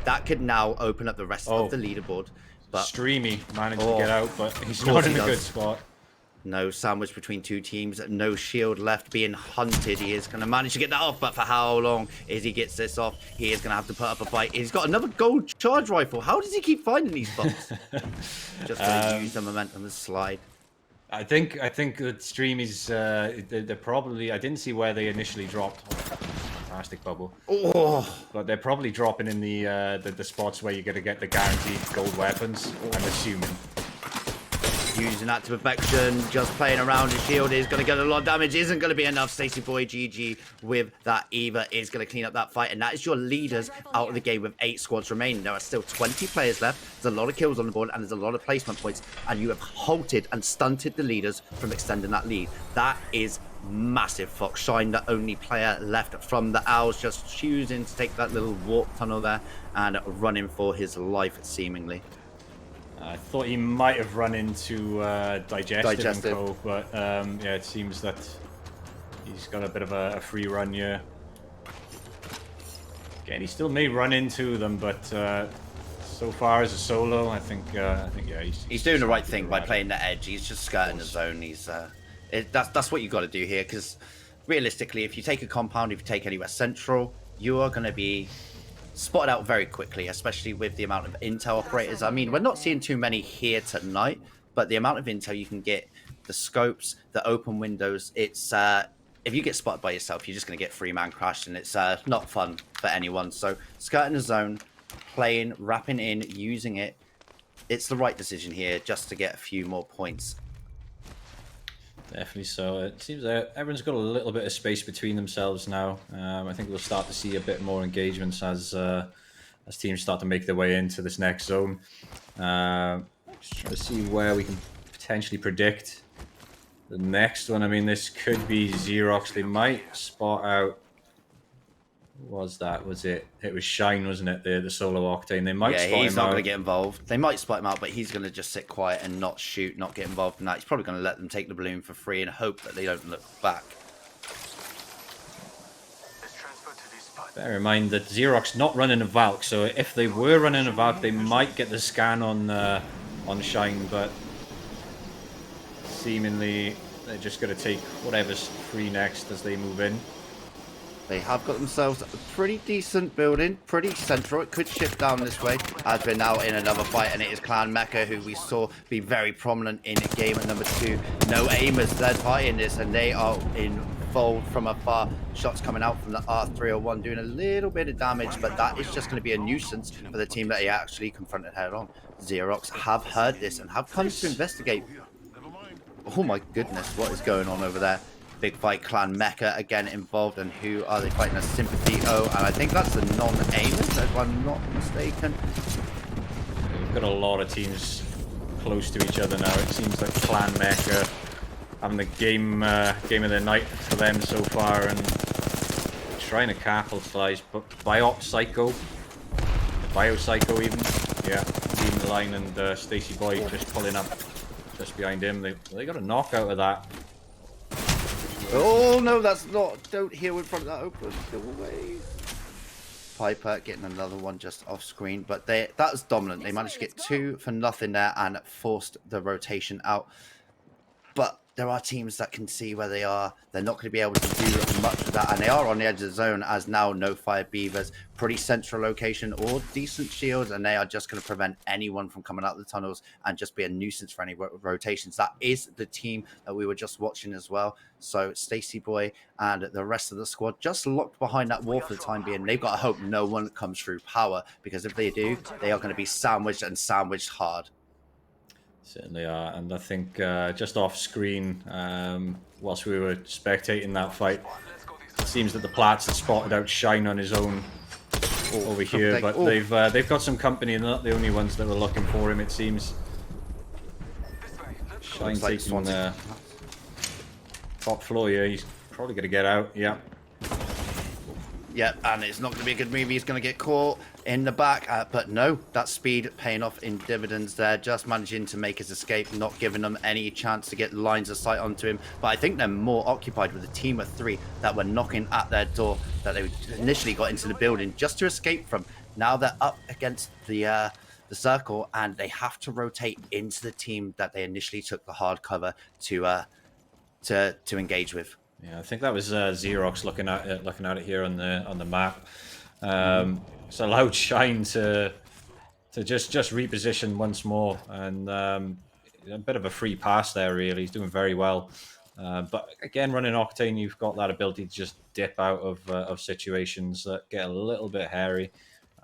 Speaker 1: That could now open up the rest of the leaderboard. But
Speaker 2: Streamy managed to get out, but he's not in a good spot.
Speaker 1: No sandwich between two teams. No shield left, being hunted. He is going to manage to get that off, but for how long is he gets this off? He is going to have to put up a fight. He's got another gold charge rifle. How does he keep finding these spots? Just going to use the momentum and slide.
Speaker 2: I think that Streamy's they're probably, I didn't see where they initially dropped. Fantastic bubble.
Speaker 1: Oh,
Speaker 2: But they're probably dropping in the spots where you're going to get the guaranteed gold weapons, I'm assuming.
Speaker 1: using that to perfection, just playing around his shield is going to get a lot of damage, isn't going to be enough. Stacey Boy GG with that Eva is going to clean up that fight, and that is your leaders out of the game with 8 squads remaining. There are still 20 players left, there's a lot of kills on the board, and there's a lot of placement points, and you have halted and stunted the leaders from extending that lead. That is massive. Fox Shine, the only player left from the Owls, just choosing to take that little warp tunnel there and running for his life, seemingly.
Speaker 2: I thought he might have run into Digestive. And Co, but yeah, it seems that he's got a bit of a free run here. Again, he still may run into them, but so far as a solo, I think yeah,
Speaker 1: he's doing the right thing by playing the edge. He's just skirting the zone. He's that's what you got to do here, because realistically, if you take a compound, if you take anywhere central, you are going to be spotted out very quickly, especially with the amount of intel operators. I mean, we're not seeing too many here tonight, but the amount of intel you can get, the scopes, the open windows, it's if you get spotted by yourself, you're just going to get free man crashed, and it's not fun for anyone. So skirting the zone, playing, wrapping in, using it, it's the right decision here just to get a few more points.
Speaker 2: Definitely so. It seems that everyone's got a little bit of space between themselves now. I think we'll start to see a bit more engagements as teams start to make their way into this next zone. Just trying to see where we can potentially predict the next one. I mean, this could be Xerox. They might spot out. What was that? Was it? It was Shine, wasn't it? The solo octane. They might
Speaker 1: Yeah,
Speaker 2: spot
Speaker 1: he's
Speaker 2: him
Speaker 1: not
Speaker 2: out.
Speaker 1: going to get involved. They might spot him out, but he's going to just sit quiet and not shoot, not get involved in that. He's probably going to let them take the balloon for free and hope that they don't look back.
Speaker 2: Bear in mind that Xerox not running a Valk, so if they were running a Valk, they might get the scan on Shine, but seemingly they're just going to take whatever's free next as they move in.
Speaker 1: They have got themselves a pretty decent building, pretty central. It could shift down this way as we're now in another fight, and it is Clan Mecha, who we saw be very prominent in game at number 2. No aimers led by in this, and they are involved from afar. Shots coming out from the R301 doing a little bit of damage, but that is just going to be a nuisance for the team that he actually confronted head on. Xerox have heard this and have come to investigate. Oh my goodness, what is going on over there? Big fight, Clan Mecha again involved, and who are they fighting? A Sympathy O, and I think that's the non-aimers, if I'm not mistaken.
Speaker 2: We've got a lot of teams close to each other now. It seems like Clan Mecha having the game of the night for them so far, and trying to capitalize. But Biop Psycho, Bio Psycho even, yeah, leading the line, and Stacy Boy just pulling up just behind him. They got a knockout of that.
Speaker 1: Oh no, that's not. Don't heal in front of that open. Go away. Piper getting another one just off screen, but that was dominant. They managed to get 2 for nothing there and forced the rotation out. But there are teams that can see where they are. They're not going to be able to do much with that, and they are on the edge of the zone as now no fire beavers, pretty central location, or decent shields, and they are just going to prevent anyone from coming out of the tunnels and just be a nuisance for any rotations. That is the team that we were just watching as well. So Stacy Boy and the rest of the squad just locked behind that wall for the time being. They've got to hope no one comes through power, because if they do, they are going to be sandwiched and sandwiched hard.
Speaker 2: Certainly are, and I think just off screen, whilst we were spectating that fight, it seems that the Platts had spotted out Shine on his own over here, but they've got some company, and they're not the only ones that were looking for him, it seems. Shine taking the top floor here. He's probably going to get out, yeah.
Speaker 1: Yep, and it's not going to be a good move. He's going to get caught in the back, but no, that speed paying off in dividends there, just managing to make his escape, not giving them any chance to get lines of sight onto him. But I think they're more occupied with a team of 3 that were knocking at their door, that they initially got into the building just to escape from. Now they're up against the circle, and they have to rotate into the team that they initially took the hard cover to engage with.
Speaker 2: Yeah, I think that was Xerox looking at it here on the map. It's allowed Shine to just reposition once more, and a bit of a free pass there. Really, he's doing very well. But again, running Octane, you've got that ability to just dip out of situations that get a little bit hairy.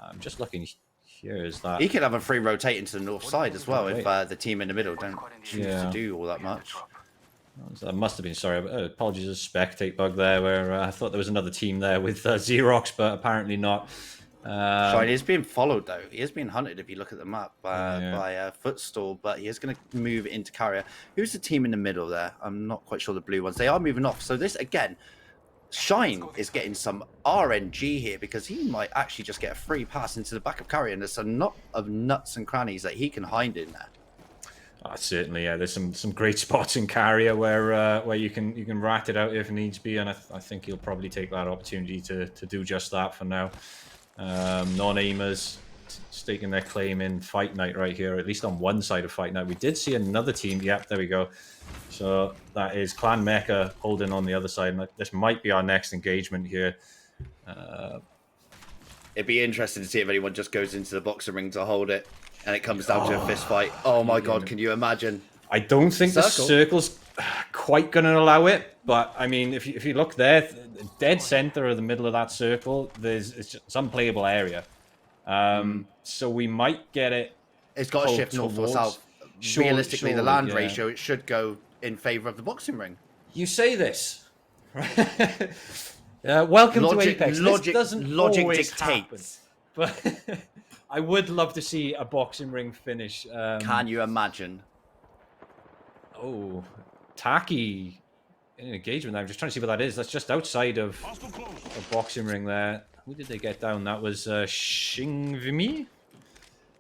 Speaker 2: I'm just looking here. Is that
Speaker 1: he could have a free rotate into the north side as well if the team in the middle don't choose to do all that much.
Speaker 2: That must have been, sorry, apologies, a spectate bug there where I thought there was another team there with Xerox, but apparently not.
Speaker 1: Shine is being followed though. He is being hunted if you look at the map by Footstool, but he is going to move into Carrier. Who's the team in the middle there? I'm not quite sure the blue ones. They are moving off. So this, again, Shine is getting some RNG here because he might actually just get a free pass into the back of Carrier, and there's a lot of nuts and crannies that he can hide in there.
Speaker 2: Certainly, yeah. There's some great spots in Carrier where you can rat it out if needs be, and I think he'll probably take that opportunity to do just that for now. Non-aimers staking their claim in Fight Night right here, at least on one side of Fight Night. We did see another team. Yep, there we go. So that is Clan Mecha holding on the other side. This might be our next engagement here.
Speaker 1: It'd be interesting to see if anyone just goes into the boxing ring to hold it, and it comes down to a fist fight. Oh my god, can you imagine?
Speaker 2: I don't think the circle's quite going to allow it, but I mean, if you look there, dead center of the middle of that circle, it's some playable area. So we might get it.
Speaker 1: It's got to shift north or south. Realistically, the land ratio, it should go in favor of the boxing ring.
Speaker 2: You say this. Welcome to Apex. This doesn't always happen, but I would love to see a boxing ring finish.
Speaker 1: Can you imagine?
Speaker 2: Oh, tacky engagement. I'm just trying to see what that is. That's just outside of a boxing ring there. Who did they get down? That was Shingvimi.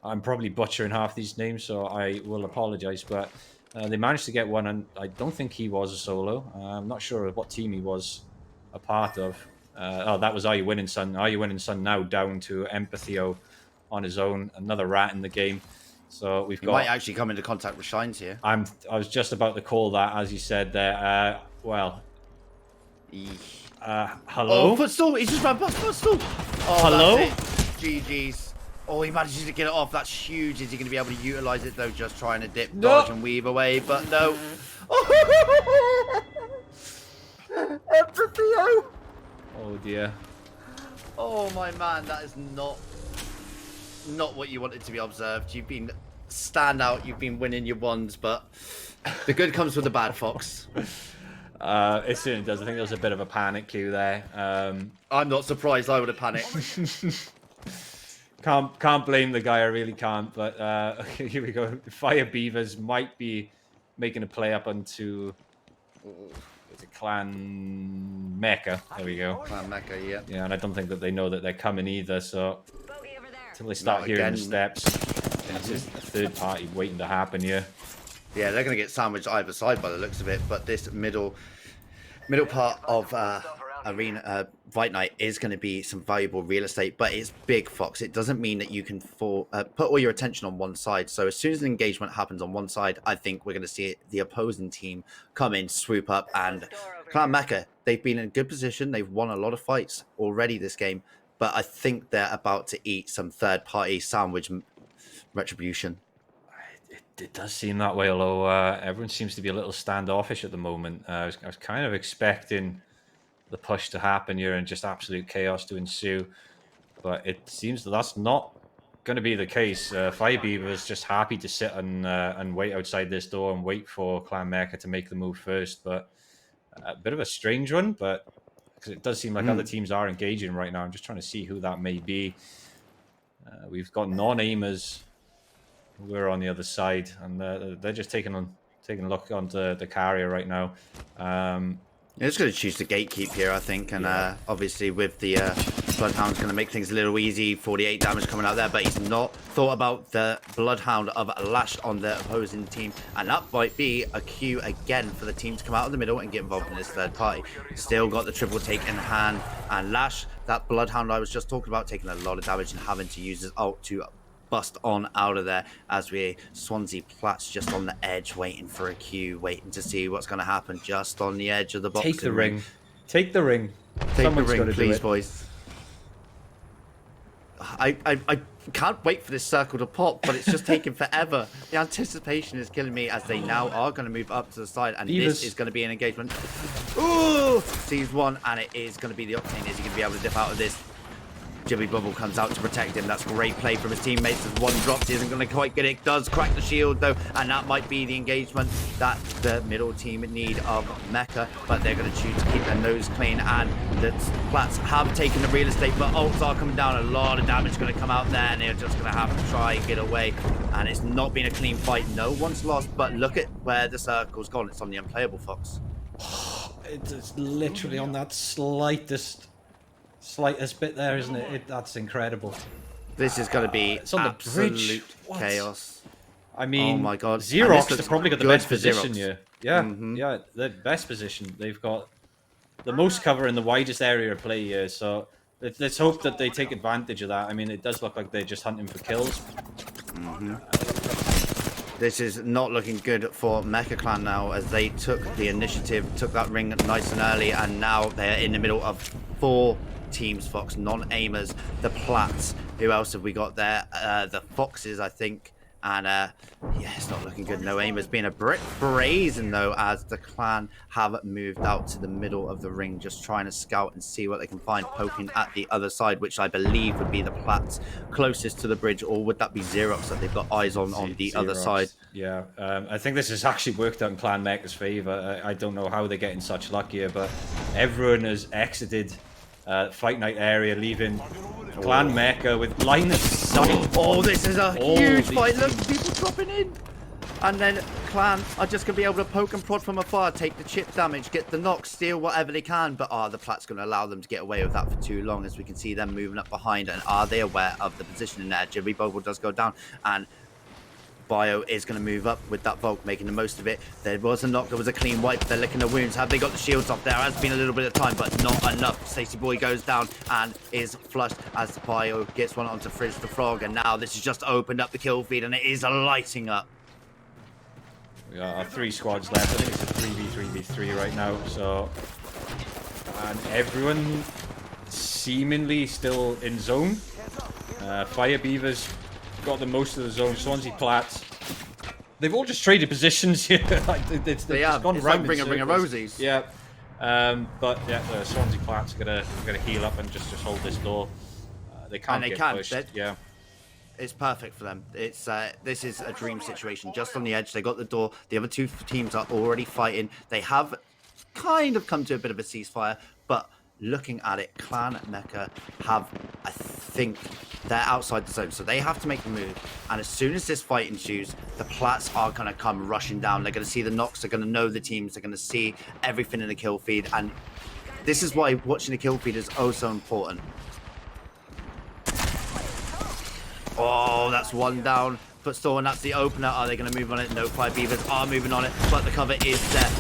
Speaker 2: I'm probably butchering half these names, so I will apologize. But they managed to get one, and I don't think he was a solo. I'm not sure what team he was a part of. Oh, that was Are You Winning Son? Are You Winning Son now down to Empathio on his own. Another rat in the game. So we've got.
Speaker 1: Might actually come into contact with Shines here.
Speaker 2: I was just about to call that, as you said there. Hello?
Speaker 1: Oh, footstool! He's just ran past footstool! Oh,
Speaker 2: Hello?
Speaker 1: GG's. Oh, he manages to get it off. That's huge. Is he going to be able to utilise it, though? Just trying to dip, dodge, and weave away, but no. Empathio!
Speaker 2: Oh, dear.
Speaker 1: Oh, my man. That is not what you wanted to be observed. You've been standout. You've been winning your ones, but the good comes with the bad, Fox.
Speaker 2: It certainly does. I think there was a bit of a panic cue there.
Speaker 1: I'm not surprised. I would have panicked.
Speaker 2: Can't blame the guy. I really can't. But okay, here we go. Fire Beavers might be making a play up onto Clan Mecca. There we go.
Speaker 1: Clan Mecca, yeah.
Speaker 2: Yeah, and I don't think that they know that they're coming either. So until they start
Speaker 1: Not
Speaker 2: hearing the
Speaker 1: again.
Speaker 2: steps, it's just a third party waiting to happen here.
Speaker 1: Yeah, they're going to get sandwiched either side by the looks of it, but this middle part of Arena Fight Night is going to be some valuable real estate, but it's big, Fox. It doesn't mean that you can put all your attention on one side. So as soon as an engagement happens on one side, I think we're going to see the opposing team come in, swoop up, and Clan Mecca, they've been in good position. They've won a lot of fights already this game, but I think they're about to eat some third-party sandwich retribution.
Speaker 2: It does seem that way, although everyone seems to be a little standoffish at the moment. I was kind of expecting the push to happen here and just absolute chaos to ensue, but it seems that that's not going to be the case. Firebeaver is just happy to sit and wait outside this door and wait for Clan Mecca to make the move first, but a bit of a strange one, but because it does seem like other teams are engaging right now. I'm just trying to see who that may be. We've got non-aimers. We're on the other side, and they're just taking a look onto the carrier right now.
Speaker 1: They're just going to choose the gatekeep here, I think, and obviously with the Bloodhound's going to make things a little easy. 48 damage coming out there, but he's not thought about the Bloodhound of Lash on the opposing team, and that might be a cue again for the team to come out of the middle and get involved in this third party. Still got the triple take in hand, and Lash, that Bloodhound I was just talking about, taking a lot of damage and having to use his ult to bust on out of there as we Swansea Platts just on the edge, waiting for a cue, waiting to see what's going to happen just on the edge of the box.
Speaker 2: Take the ring. Take the ring.
Speaker 1: Take
Speaker 2: Someone's
Speaker 1: the ring,
Speaker 2: gotta
Speaker 1: please, boys. I can't wait for this circle to pop, but it's just taking forever. The anticipation is killing me as they now are going to move up to the side, and this is going to be an engagement. Ooh! Sees one, and it is going to be the Octane. Is he going to be able to dip out of this? Jimmy Bubble comes out to protect him. That's great play from his teammates. As one drops, he isn't going to quite get it. Does crack the shield, though, and that might be the engagement that the middle team need of Mecca, but they're going to choose to keep their nose clean, and the Plats have taken the real estate, but ults are coming down. A lot of damage going to come out there, and they're just going to have to try and get away, and it's not been a clean fight. No one's lost, but look at where the circle's gone. It's on the unplayable, Fox.
Speaker 2: It's literally on that slightest bit there, isn't it? That's incredible.
Speaker 1: This is going to be
Speaker 2: it's on the bridge.
Speaker 1: Absolute chaos.
Speaker 2: I mean,
Speaker 1: oh my God.
Speaker 2: Xerox have probably got the best position
Speaker 1: Xerox.
Speaker 2: here. Yeah, yeah, the best position. They've got the most cover in the widest area of play here, so let's hope that they take advantage of that. I mean, it does look like they're just hunting for kills.
Speaker 1: This is not looking good for Mecha Clan now, as they took the initiative, took that ring nice and early, and now they're in the middle of 4 teams, Fox, non-aimers, the Plats. Who else have we got there? The Foxes, I think. And yeah, it's not looking good. No aimers being a bit brazen, though, as the clan have moved out to the middle of the ring, just trying to scout and see what they can find, poking at the other side, which I believe would be the Plats closest to the bridge, or would that be Xerox that they've got eyes on the
Speaker 2: Xerox.
Speaker 1: other side?
Speaker 2: Yeah, I think this has actually worked out in Clan Mecca's favour. I don't know how they're getting such luck here, but everyone has exited Fight Night area, leaving Clan Mecca with line of sight.
Speaker 1: Oh, this is a huge fight. Look, people dropping in. And then Clan are just going to be able to poke and prod from afar, take the chip damage, get the knock, steal whatever they can. But the Plat's going to allow them to get away with that for too long, as we can see them moving up behind. And are they aware of the position in there? Jibby Bubble does go down, and Bio is going to move up with that Volk, making the most of it. There was a knock, there was a clean wipe. They're licking the wounds. Have they got the shields off? There has been a little bit of time, but not enough. Stacey Boy goes down and is flushed as Bio gets one onto Frizz the Frog. And now this has just opened up the kill feed, and it is lighting up.
Speaker 2: We got our 3 squads left. I think it's a 3v3v3 right now. So, and everyone seemingly still in zone. Fire Beavers got the most of the zone. Swansea Plats, they've all just traded positions here.
Speaker 1: They have.
Speaker 2: Gone
Speaker 1: It's
Speaker 2: round
Speaker 1: like
Speaker 2: in
Speaker 1: Ring of
Speaker 2: circles.
Speaker 1: Rosies.
Speaker 2: Yeah. But yeah, the Swansea Plats are gonna heal up and just hold this door. They can't
Speaker 1: And they
Speaker 2: get
Speaker 1: can.
Speaker 2: pushed.
Speaker 1: They're-
Speaker 2: Yeah.
Speaker 1: It's perfect for them. It's this is a dream situation. Just on the edge, they got the door. The other 2 teams are already fighting. They have kind of come to a bit of a ceasefire, but looking at it, Clan Mecca have, I think, they're outside the zone, so they have to make the move. And as soon as this fight ensues, the Plats are going to come rushing down. They're going to see the knocks. They're going to know the teams. They're going to see everything in the kill feed. And this is why watching the kill feed is oh so important. Oh, that's one down. But still, and that's the opener. Are they going to move on it? No, Fire Beavers are moving on it, but the cover is there.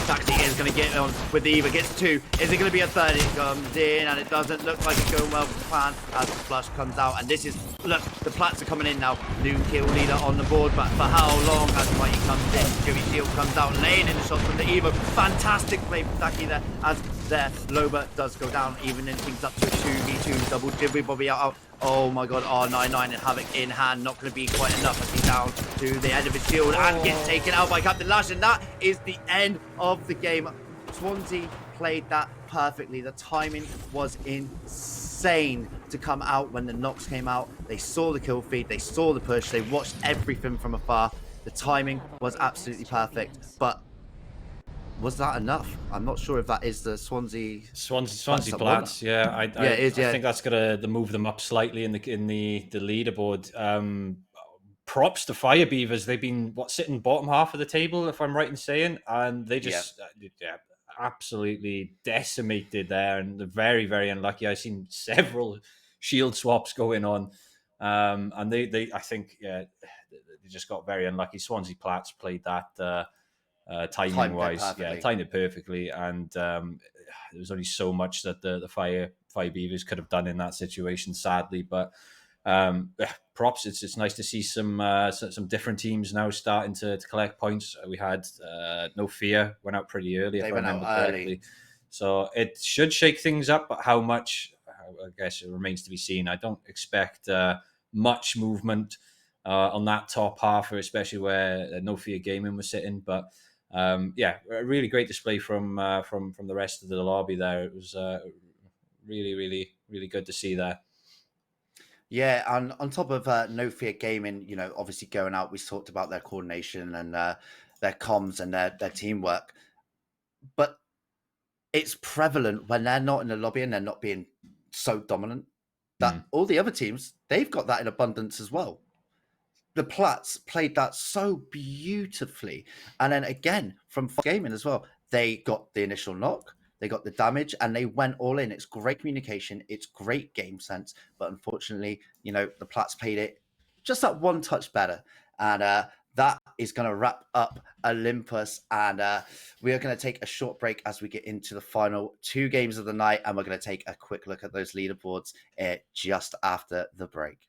Speaker 1: Taxi is going to get on with the Eva. Gets 2. Is it going to be a 3rd? It comes in, and it doesn't look like it's going well for the Plan as the flush comes out. And this is, look, the Plats are coming in now. New kill leader on the board, but for how long as Mighty comes in? Jimmy Shield comes out, laying in the shots from the Eva. Fantastic play from Taki there, as their Loba does go down, even in things up to a 2v2. Double Jibby Bobby out. Oh my god, R99 and Havoc in hand, not going to be quite enough as he's down to the end of his shield and gets taken out by Captain Lash, and that is the end of the game. Swansea played that perfectly. The timing was insane to come out when the knocks came out. They saw the kill feed, they saw the push, they watched everything from afar. The timing was absolutely perfect, but was that enough? I'm not sure if that is the Swansea
Speaker 2: Plats. Yeah, I think that's gonna move them up slightly in the leaderboard. Props to Fire Beavers. They've been sitting bottom half of the table, if I'm right in saying, and they just absolutely decimated there, and they're very, very unlucky. I've seen several shield swaps going on, and they I think they just got very unlucky. Swansea Plats played that. Timing wise, timed it perfectly, and there was only so much that the Fire Beavers could have done in that situation, sadly. But props. It's nice to see some different teams now starting to collect points. We had No Fear went out pretty early, if I remember correctly. So it should shake things up, but how much? I guess it remains to be seen. I don't expect much movement on that top half, especially where No Fear Gaming was sitting, but. A really great display from the rest of the lobby there. It was really, really, really good to see there.
Speaker 1: Yeah, and on top of No Fear Gaming, obviously going out, we talked about their coordination and their comms and their teamwork. But it's prevalent when they're not in the lobby and they're not being so dominant that all the other teams, they've got that in abundance as well. The Plats played that so beautifully. And then again, from gaming as well, they got the initial knock, they got the damage, and they went all in. It's great communication. It's great game sense. But unfortunately, the Plats played it just that one touch better. And that is going to wrap up Olympus. And we are going to take a short break as we get into the final 2 games of the night. And we're going to take a quick look at those leaderboards just after the break.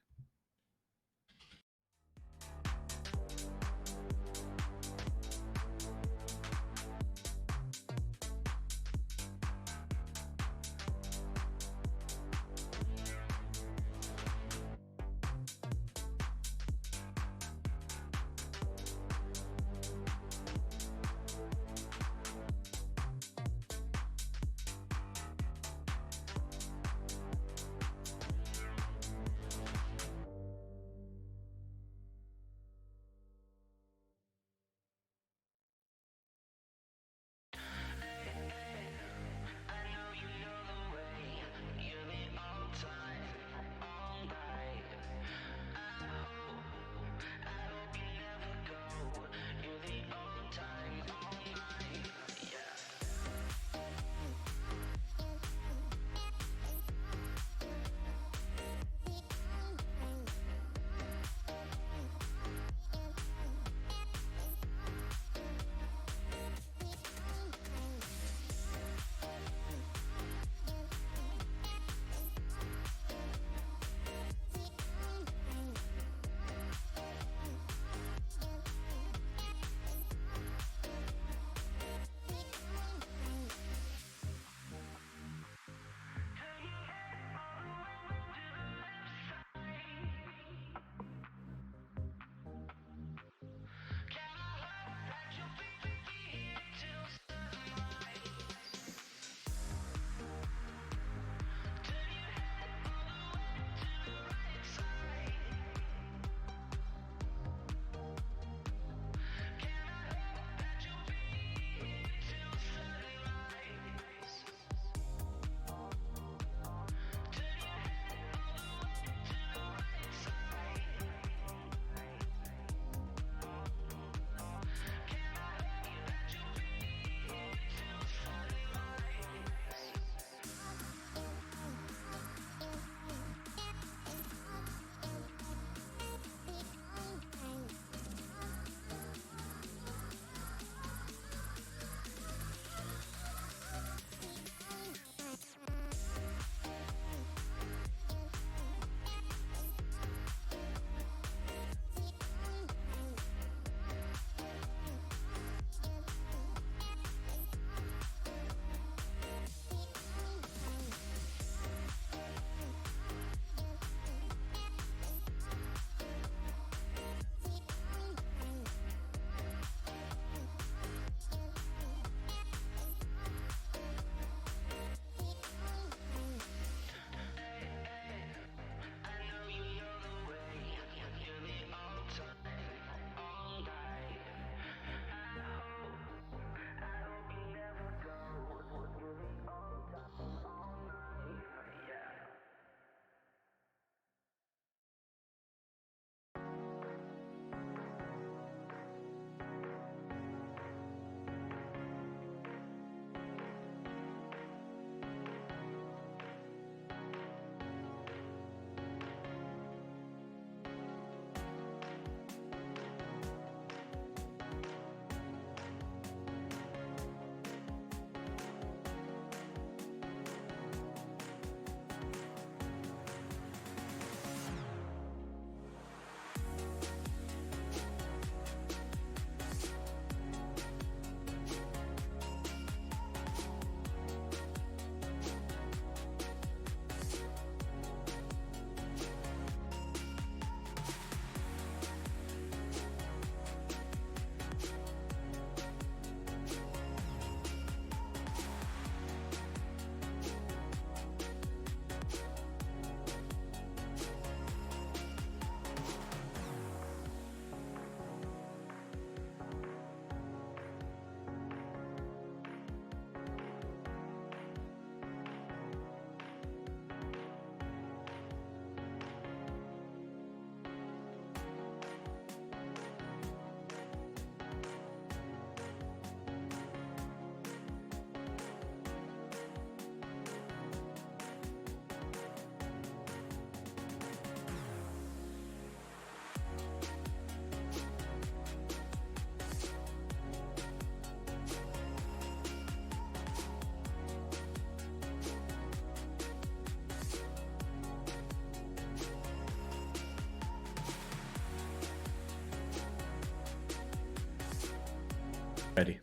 Speaker 2: Ready.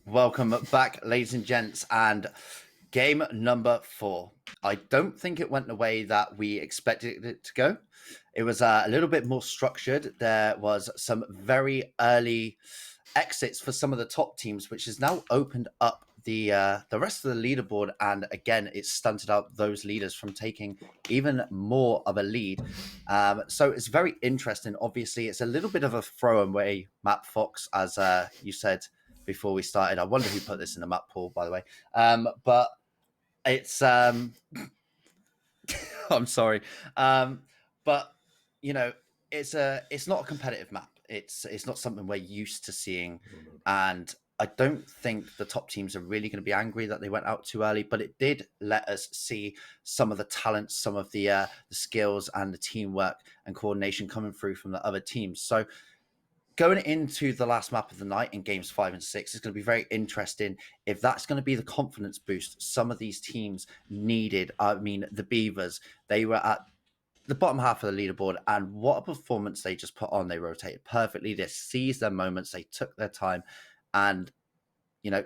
Speaker 1: Welcome back, ladies and gents, and game number 4. I don't think it went the way that we expected it to go. It was a little bit more structured. There was some very early exits for some of the top teams, which has now opened up the rest of the leaderboard, and again, it stunted out those leaders from taking even more of a lead. So it's very interesting. Obviously, it's a little bit of a throwaway map, Fox, as you said before we started. I wonder who put this in the map pool, by the way. But it's I'm sorry, but you know, it's not a competitive map. It's not something we're used to seeing, and I don't think the top teams are really going to be angry that they went out too early. But it did let us see some of the talents, some of the skills, and the teamwork and coordination coming through from the other teams. So going into the last map of the night in games 5 and 6 is going to be very interesting if that's going to be the confidence boost some of these teams needed. I mean, the Beavers, they were at the bottom half of the leaderboard, and what a performance they just put on. They rotated perfectly, they seized their moments, they took their time, and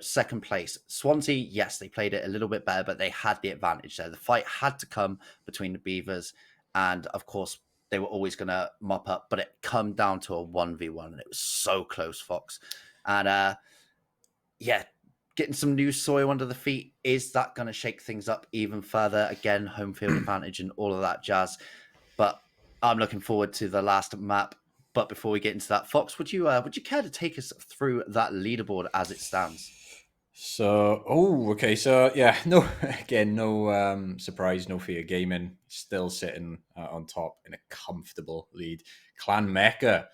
Speaker 1: second place. Swansea, yes, they played it a little bit better, but they had the advantage there. The fight had to come between the Beavers, and of course, they were always going to mop up, but it come down to a 1v1, and it was so close, Fox. And yeah, getting some new soil under the feet, is that going to shake things up even further? Again, home field advantage and all of that jazz. But I'm looking forward to the last map. But before we get into that, Fox, would you care to take us through that leaderboard as it stands?
Speaker 2: So, okay. So, yeah, no, again, no surprise, no fear gaming, still sitting on top in a comfortable lead. Clan Mecca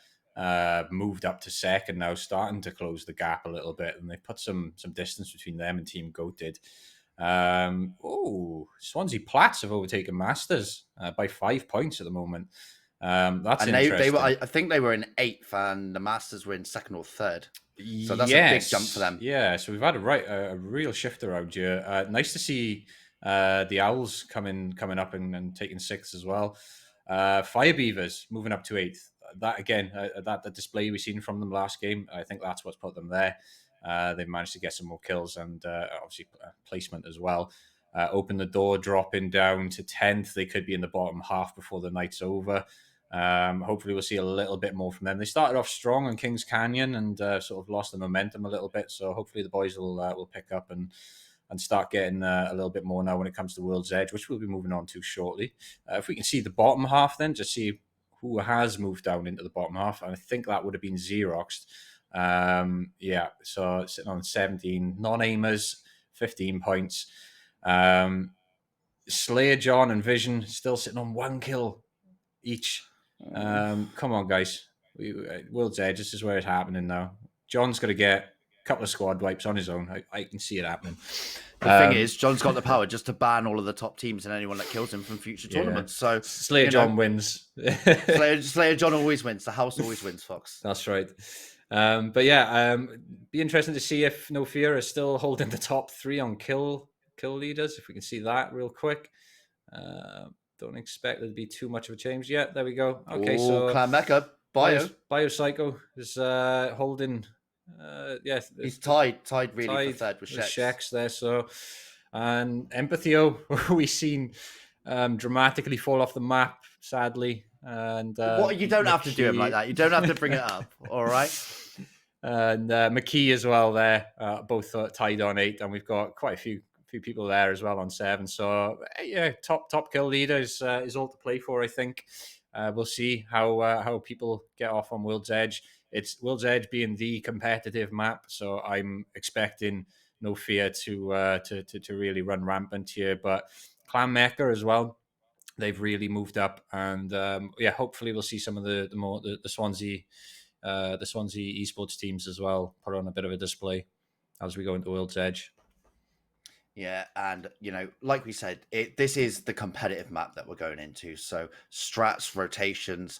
Speaker 2: moved up to second now, starting to close the gap a little bit, and they put some distance between them and Team Goat did. Swansea Platts have overtaken Masters by 5 points at the moment. That's
Speaker 1: And
Speaker 2: interesting.
Speaker 1: they were, I think they were in 8th, and the Masters were in 2nd or 3rd. So that's a big jump for them.
Speaker 2: Yeah, so we've had a real shift around here. Nice to see the Owls coming up and taking 6th as well. Fire Beavers moving up to 8th. That again, that display we seen from them last game, I think that's what's put them there. They've managed to get some more kills and obviously placement as well. Open the door, dropping down to 10th. They could be in the bottom half before the night's over. Hopefully we'll see a little bit more from them. They started off strong on Kings Canyon and sort of lost the momentum a little bit. So hopefully the boys will pick up and start getting a little bit more now when it comes to World's Edge, which we'll be moving on to shortly. If we can see the bottom half then, just see who has moved down into the bottom half. And I think that would have been Xeroxed. Yeah, so sitting on 17. Non-aimers, 15 points. Slayer John and Vision still sitting on 1 kill each. Come on, guys. World's Edge, this is where it's happening now. John's got to get a couple of squad wipes on his own. I can see it happening.
Speaker 1: The thing is, John's got the power just to ban all of the top teams and anyone that kills him from future tournaments. So
Speaker 2: Slayer John wins.
Speaker 1: Slayer John always wins. The house always wins, Fox.
Speaker 2: That's right. But yeah, be interesting to see if No Fear is still holding the top 3 on kill leaders. If we can see that real quick. Don't expect there to be too much of a change yet. There we go. Okay, so
Speaker 1: Clan Mecca,
Speaker 2: Biopsycho is holding.
Speaker 1: He's tied really for 3rd with
Speaker 2: Shex there. So, and Empathio, we've seen dramatically fall off the map, sadly. And
Speaker 1: you don't have to do him like that. You don't have to bring it up. All right.
Speaker 2: And McKee as well there, both tied on 8, and we've got quite a few people there as well on 7. So yeah, top kill leader is all to play for. I think we'll see how people get off on World's Edge. It's World's Edge being the competitive map, so I'm expecting No Fear to really run rampant here. But Clan Mecca as well, they've really moved up, and hopefully we'll see some of the Swansea esports teams as well put on a bit of a display as we go into World's Edge.
Speaker 1: Yeah, and like we said, this is the competitive map that we're going into. So strats, rotations,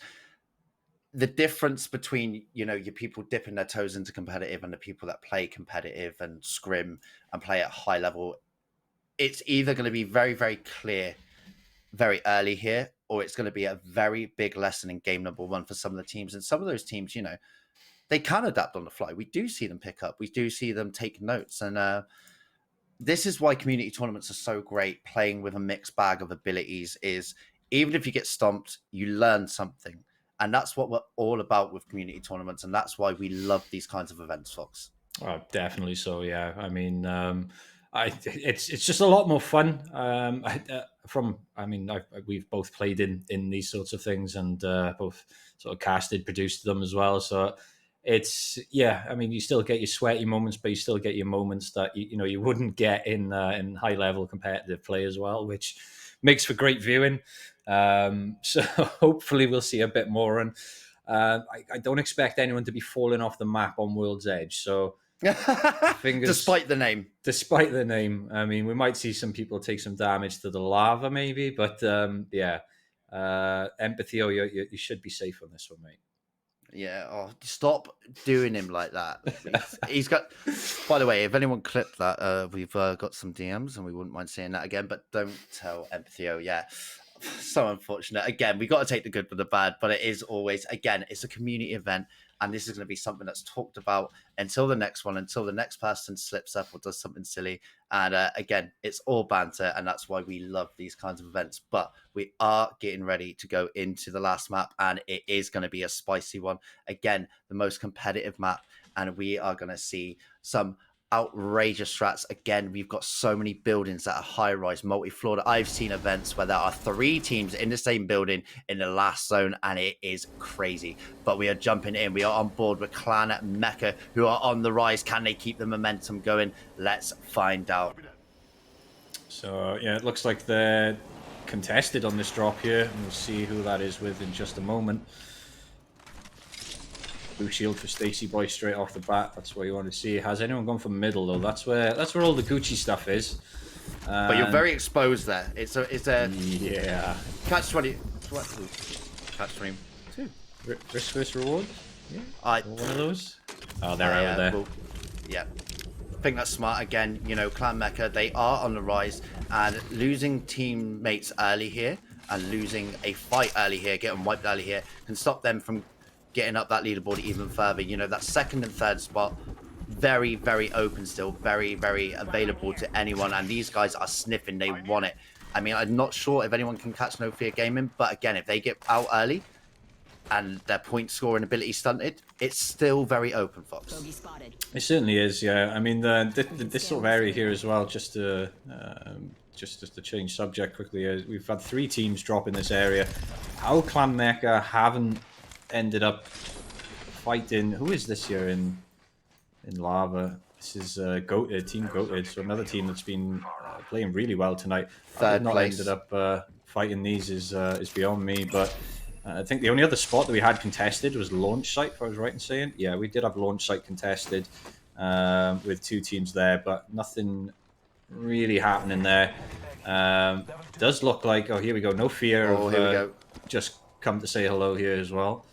Speaker 1: the difference between your people dipping their toes into competitive and the people that play competitive and scrim and play at high level, it's either going to be very, very clear very early here, or it's going to be a very big lesson in game number 1 for some of the teams. And some of those teams, they can adapt on the fly. We do see them pick up. We do see them take notes. And this is why community tournaments are so great. Playing with a mixed bag of abilities is, even if you get stomped, you learn something. And that's what we're all about with community tournaments. And that's why we love these kinds of events, Fox.
Speaker 2: Oh, definitely so. Yeah, I mean, it's just a lot more fun. We've both played in these sorts of things, and both sort of casted, produced them as well. So it's, yeah. I mean, you still get your sweaty moments, but you still get your moments that you wouldn't get in high level competitive play as well, which makes for great viewing. So hopefully we'll see a bit more. And I don't expect anyone to be falling off the map on World's Edge. So
Speaker 1: Despite the name.
Speaker 2: Despite the name. I mean, we might see some people take some damage to the lava maybe, but yeah. Empathy, you should be safe on this one, mate.
Speaker 1: Yeah, stop doing him like that. He's got, by the way, if anyone clipped that, we've got some DMs and we wouldn't mind seeing that again, but don't tell Empathy. Yeah, so unfortunate. Again, we got to take the good with the bad, but it is always, again, it's a community event, and this is going to be something that's talked about until the next one, until the next person slips up or does something silly. And again, it's all banter, and that's why we love these kinds of events. But we are getting ready to go into the last map, and it is going to be a spicy one. Again, the most competitive map, and we are going to see some outrageous strats. Again, we've got so many buildings that are high-rise, multi-floored. I've seen events where there are 3 teams in the same building in the last zone, and it is crazy. But we are jumping in. We are on board with Clan Mecca, who are on the rise. Can they keep the momentum going? Let's find out.
Speaker 2: So, yeah, it looks like they're contested on this drop here, and we'll see who that is with in just a moment. Blue shield for Stacy Boy straight off the bat. That's what you want to see. Has anyone gone for middle though? That's where all the Gucci stuff is.
Speaker 1: But you're very exposed there. It's a
Speaker 2: yeah.
Speaker 1: catch 20. Catch 22.
Speaker 2: Risk versus reward. Yeah. One of those. Oh, they're out there.
Speaker 1: Well, yeah. I think that's smart. Again, Clan Mecca, they are on the rise, and losing teammates early here and losing a fight early here, getting wiped early here, can stop them from getting up that leaderboard even further. That second and third spot, very, very open still, very, very available to anyone. And these guys are sniffing, they want it. I mean, I'm not sure if anyone can catch No Fear Gaming, but again, if they get out early and their point scoring ability stunted, it's still very open, Fox.
Speaker 2: It certainly is, yeah. I mean, this sort of area here as well, just to change subject quickly, we've had 3 teams drop in this area. How Clan Mecca haven't ended up fighting. Who is this here in lava? This is Goated, Team Goated. So another team that's been playing really well tonight.
Speaker 1: Third
Speaker 2: not
Speaker 1: place.
Speaker 2: Ended up fighting these is beyond me. But I think the only other spot that we had contested was launch site. If I was right in saying, yeah, we did have launch site contested with 2 teams there, but nothing really happening there. Does look like, here we go. No fear of
Speaker 1: here we go.
Speaker 2: Just come to say hello here as well.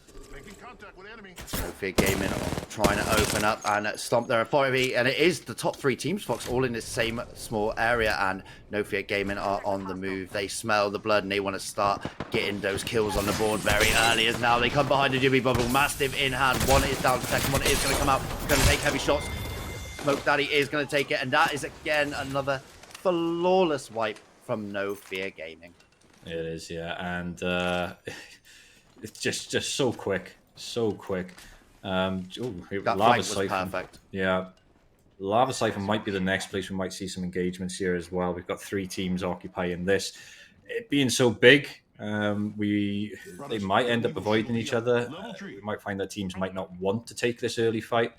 Speaker 1: No Fear Gaming trying to open up and stomp their authority, and it is the top 3 teams, Fox, all in the same small area, and No Fear Gaming are on the move. They smell the blood and they want to start getting those kills on the board very early, as now they come behind the Jimmy Bubble. Mastiff in hand, one is down, the second one is going to come out, going to take heavy shots. Smoke Daddy is going to take it, and that is again another flawless wipe from No Fear Gaming.
Speaker 2: It is, yeah, and it's just so quick. So quick.
Speaker 1: That fight was perfect.
Speaker 2: Yeah. Lava Siphon might be the next place we might see some engagements here as well. We've got 3 teams occupying this. It being so big, they might end up avoiding each other. We might find that teams might not want to take this early fight.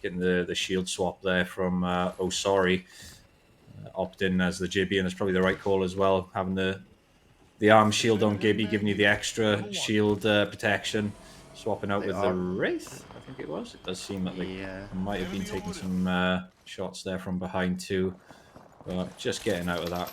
Speaker 2: Getting the shield swap there from Oh Sorry. Opt in as the Gibby, and it's probably the right call as well. Having the arm shield on Gibby, giving you the extra shield protection. Swapping out with the Wraith, I think it was. It does seem like they might have been taking some shots there from behind too. But just getting out of that.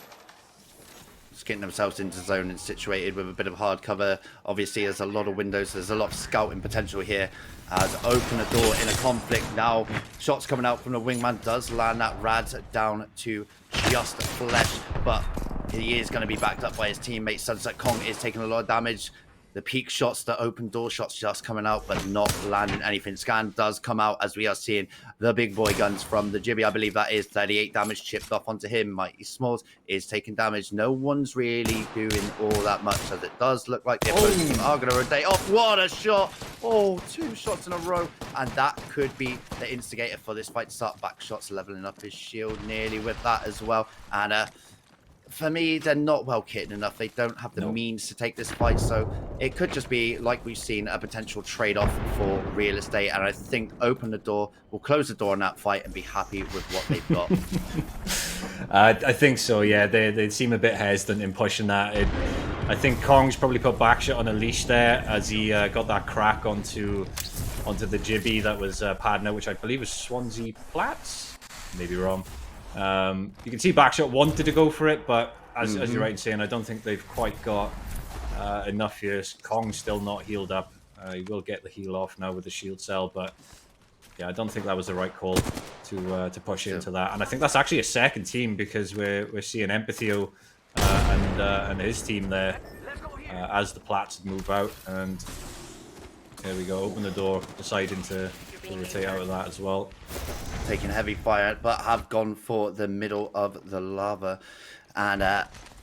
Speaker 1: Just getting themselves into zone and situated with a bit of hard cover. Obviously, there's a lot of windows. There's a lot of scouting potential here. As open a door in a conflict. Now, shots coming out from the wingman does land that Rad down to just flesh. But he is going to be backed up by his teammate. Sunset Kong is taking a lot of damage. The peak shots, the open door shots just coming out, but not landing anything. Scan does come out as we are seeing the big boy guns from the Jibby. I believe that is 38 damage chipped off onto him. Mighty Smalls is taking damage. No one's really doing all that much, as it does look like the opposing team are going to rotate off. What a shot! Oh, 2 shots in a row. And that could be the instigator for this fight to start. Back shots leveling up his shield nearly with that as well. And for me, they're not well kitted enough. They don't have the means to take this fight. So it could just be, like we've seen, a potential trade-off for real estate. And I think Open the Door will close the door on that fight and be happy with what they've got.
Speaker 2: I think so, yeah. They seem a bit hesitant in pushing that. I think Kong's probably put Backshot on a leash there as he got that crack onto the Jibby that was padding out, which I believe was Swansea Plats. Maybe wrong. You can see Backshot wanted to go for it, but as you're right in saying, I don't think they've quite got enough here. Kong's still not healed up. He will get the heal off now with the shield cell, but yeah, I don't think that was the right call to push into that. And I think that's actually a second team because we're seeing Empathio and his team there as the Plats move out. And there we go, open the door, deciding to rotate out of that as well.
Speaker 1: Taking heavy fire, but have gone for the middle of the lava. And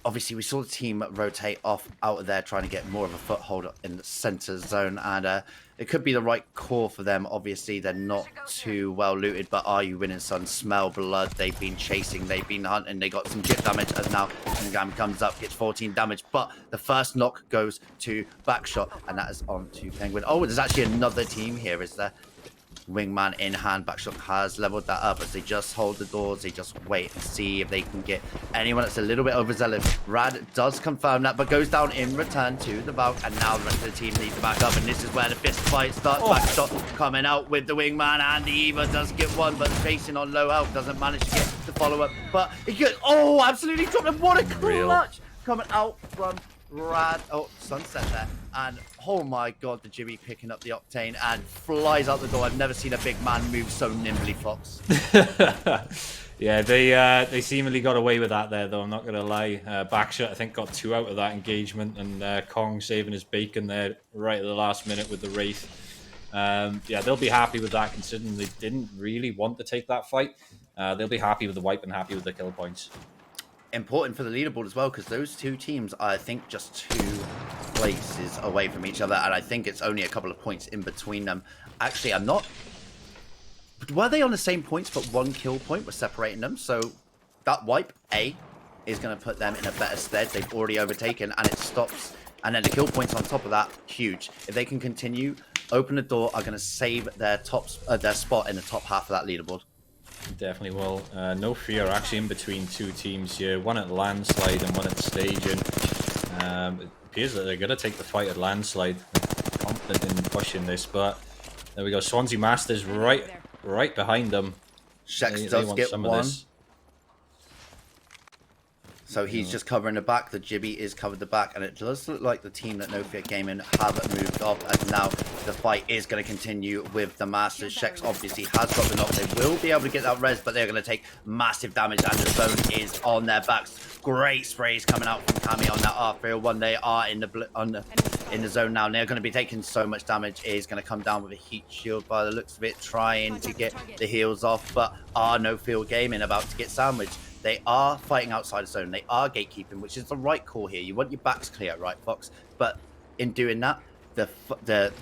Speaker 1: obviously we saw the team rotate off out of there, trying to get more of a foothold in the center zone. And it could be the right call for them. Obviously, they're not too well looted, but Are You Winning Son smell blood. They've been chasing, they've been hunting, they got some chip damage, as now Kingam comes up, gets 14 damage, but the first knock goes to Backshot, and that is on to Penguin. Oh, there's actually another team here, is there? Wingman in hand. Backshot has leveled that up as they just hold the doors. They just wait and see if they can get anyone that's a little bit overzealous. Rad does confirm that, but goes down in return to the Valk, and now the rest of the team needs to back up, and this is where the fist fight starts. Backshot coming out with the Wingman, and the Eva does get one, but facing on low health doesn't manage to get the follow-up, but he gets, oh, absolutely dropped him. What a clutch coming out from Rad. Oh, sunset there. And oh my god, the Jimmy picking up the Octane and flies out the door. I've never seen a big man move so nimbly, Fox.
Speaker 2: Yeah, they seemingly got away with that there, though. I'm not going to lie. Backshot, I think, got 2 out of that engagement, and Kong saving his bacon there right at the last minute with the Wraith. Yeah, they'll be happy with that, considering they didn't really want to take that fight. They'll be happy with the wipe and happy with the kill points.
Speaker 1: Important for the leaderboard as well, because those 2 teams are, I think, just 2 places away from each other, and I think it's only a couple of points in between them. Actually, I'm not... Were they on the same points, but 1 kill point was separating them? So that wipe, A, is going to put them in a better stead. They've already overtaken, and it stops. And then the kill points on top of that, huge. If they can continue, Open the Door are going to save their their spot in the top half of that leaderboard.
Speaker 2: Definitely will. No fear actually in between 2 teams here. One at Landslide and one at Staging. It appears that they're going to take the fight at Landslide. They're confident in pushing this, but there we go. Swansea Masters right behind them.
Speaker 1: Shex does get one. So he's just covering the back. The Jibby is covered the back, and it does look like the team that No Fear Gaming have moved off, as now the fight is going to continue with the Masters. Shex obviously has got the knock. They will be able to get that res, but they're going to take massive damage, and the zone is on their backs. Great sprays coming out from Cammy on that R301. They are in the zone now, and they're going to be taking so much damage. It is going to come down with a heat shield by the looks of it, trying to get the heals off, but are No Fear Gaming about to get sandwiched. They are fighting outside the zone. They are gatekeeping, which is the right call here. You want your backs clear, right, Fox? But in doing that, the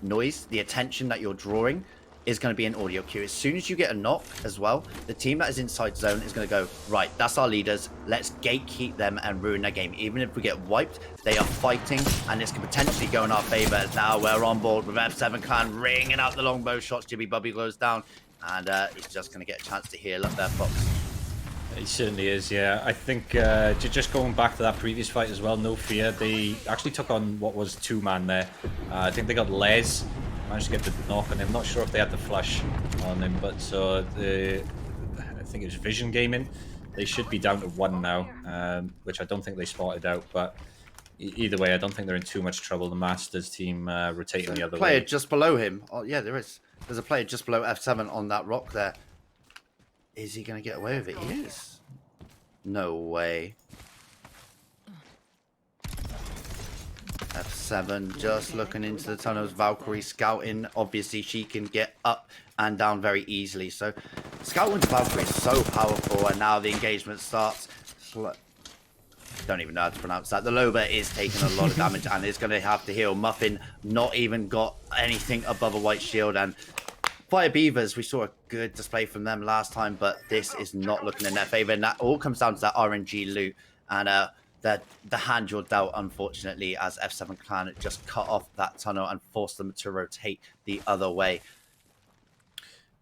Speaker 1: noise, the attention that you're drawing is going to be an audio cue. As soon as you get a knock as well, the team that is inside zone is going to go, right, that's our leaders. Let's gatekeep them and ruin their game. Even if we get wiped, they are fighting, and this can potentially go in our favor. Now we're on board with F7 Clan ringing out the longbow shots. Jibby Bubby goes down, and he's just going to get a chance to heal up there, Fox.
Speaker 2: He certainly is, yeah. I think just going back to that previous fight as well, No Fear, they actually took on what was 2-man there. I think they got Les, managed to get the knock on him. Not sure if they had the flush on him, but so I think it was Vision Gaming. They should be down to 1 now, which I don't think they spotted out, but either way, I don't think they're in too much trouble. The Masters team rotating the other way.
Speaker 1: Player just below him. Oh, yeah, there is. There's a player just below F7 on that rock there. Is he going to get away with it? He is. No way. F7 just looking into the tunnels. Valkyrie scouting. Obviously, she can get up and down very easily. So, scouting with Valkyrie is so powerful. And now the engagement starts. Don't even know how to pronounce that. The Loba is taking a lot of damage and is going to have to heal. Muffin not even got anything above a white shield. And Fire Beavers, we saw a good display from them last time, but this is not looking in their favor. And that all comes down to that RNG loot. And the hand you're dealt, unfortunately, as F7 Clan just cut off that tunnel and forced them to rotate the other way.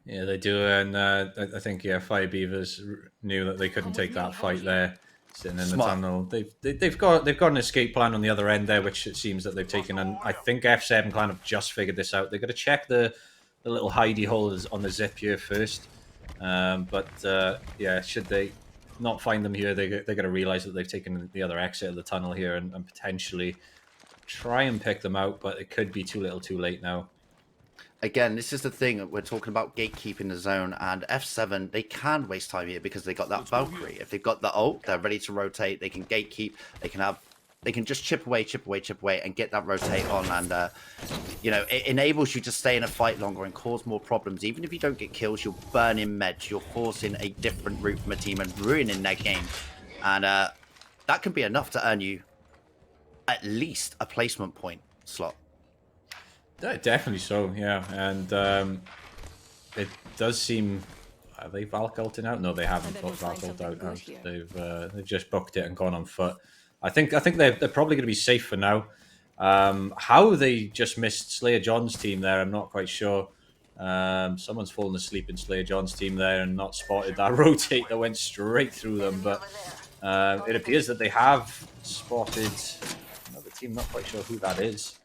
Speaker 2: Yeah, they do, and I think Fire Beavers knew that they couldn't take that fight there, sitting in the tunnel. They've got an escape plan on the other end there, which it seems that they've taken. And I think F7 Clan have just figured this out. They've got to check the little hidey holes on the zip here first. Should they not find them here, they're going to realize that they've taken the other exit of the tunnel here and potentially try and pick them out, but it could be too little too late now.
Speaker 1: Again, this is the thing. We're talking about gatekeeping the zone, and F7, they can waste time here because they got that Valkyrie. If they've got the ult, they're ready to rotate. They can gatekeep. They can just chip away, and get that rotate on. And, it enables you to stay in a fight longer and cause more problems. Even if you don't get kills, you're burning meds. You're forcing a different route from a team and ruining their game. And that can be enough to earn you at least a placement point slot.
Speaker 2: Definitely so, yeah. And it does seem... Are they Valk ulting out? No, they haven't put Valk ult out. They've just booked it and gone on foot. I think they're probably going to be safe for now. How they just missed Slayer John's team there, I'm not quite sure. Someone's fallen asleep in Slayer John's team there and not spotted that rotate that went straight through them. But it appears that they have spotted another team. Not quite sure who that is.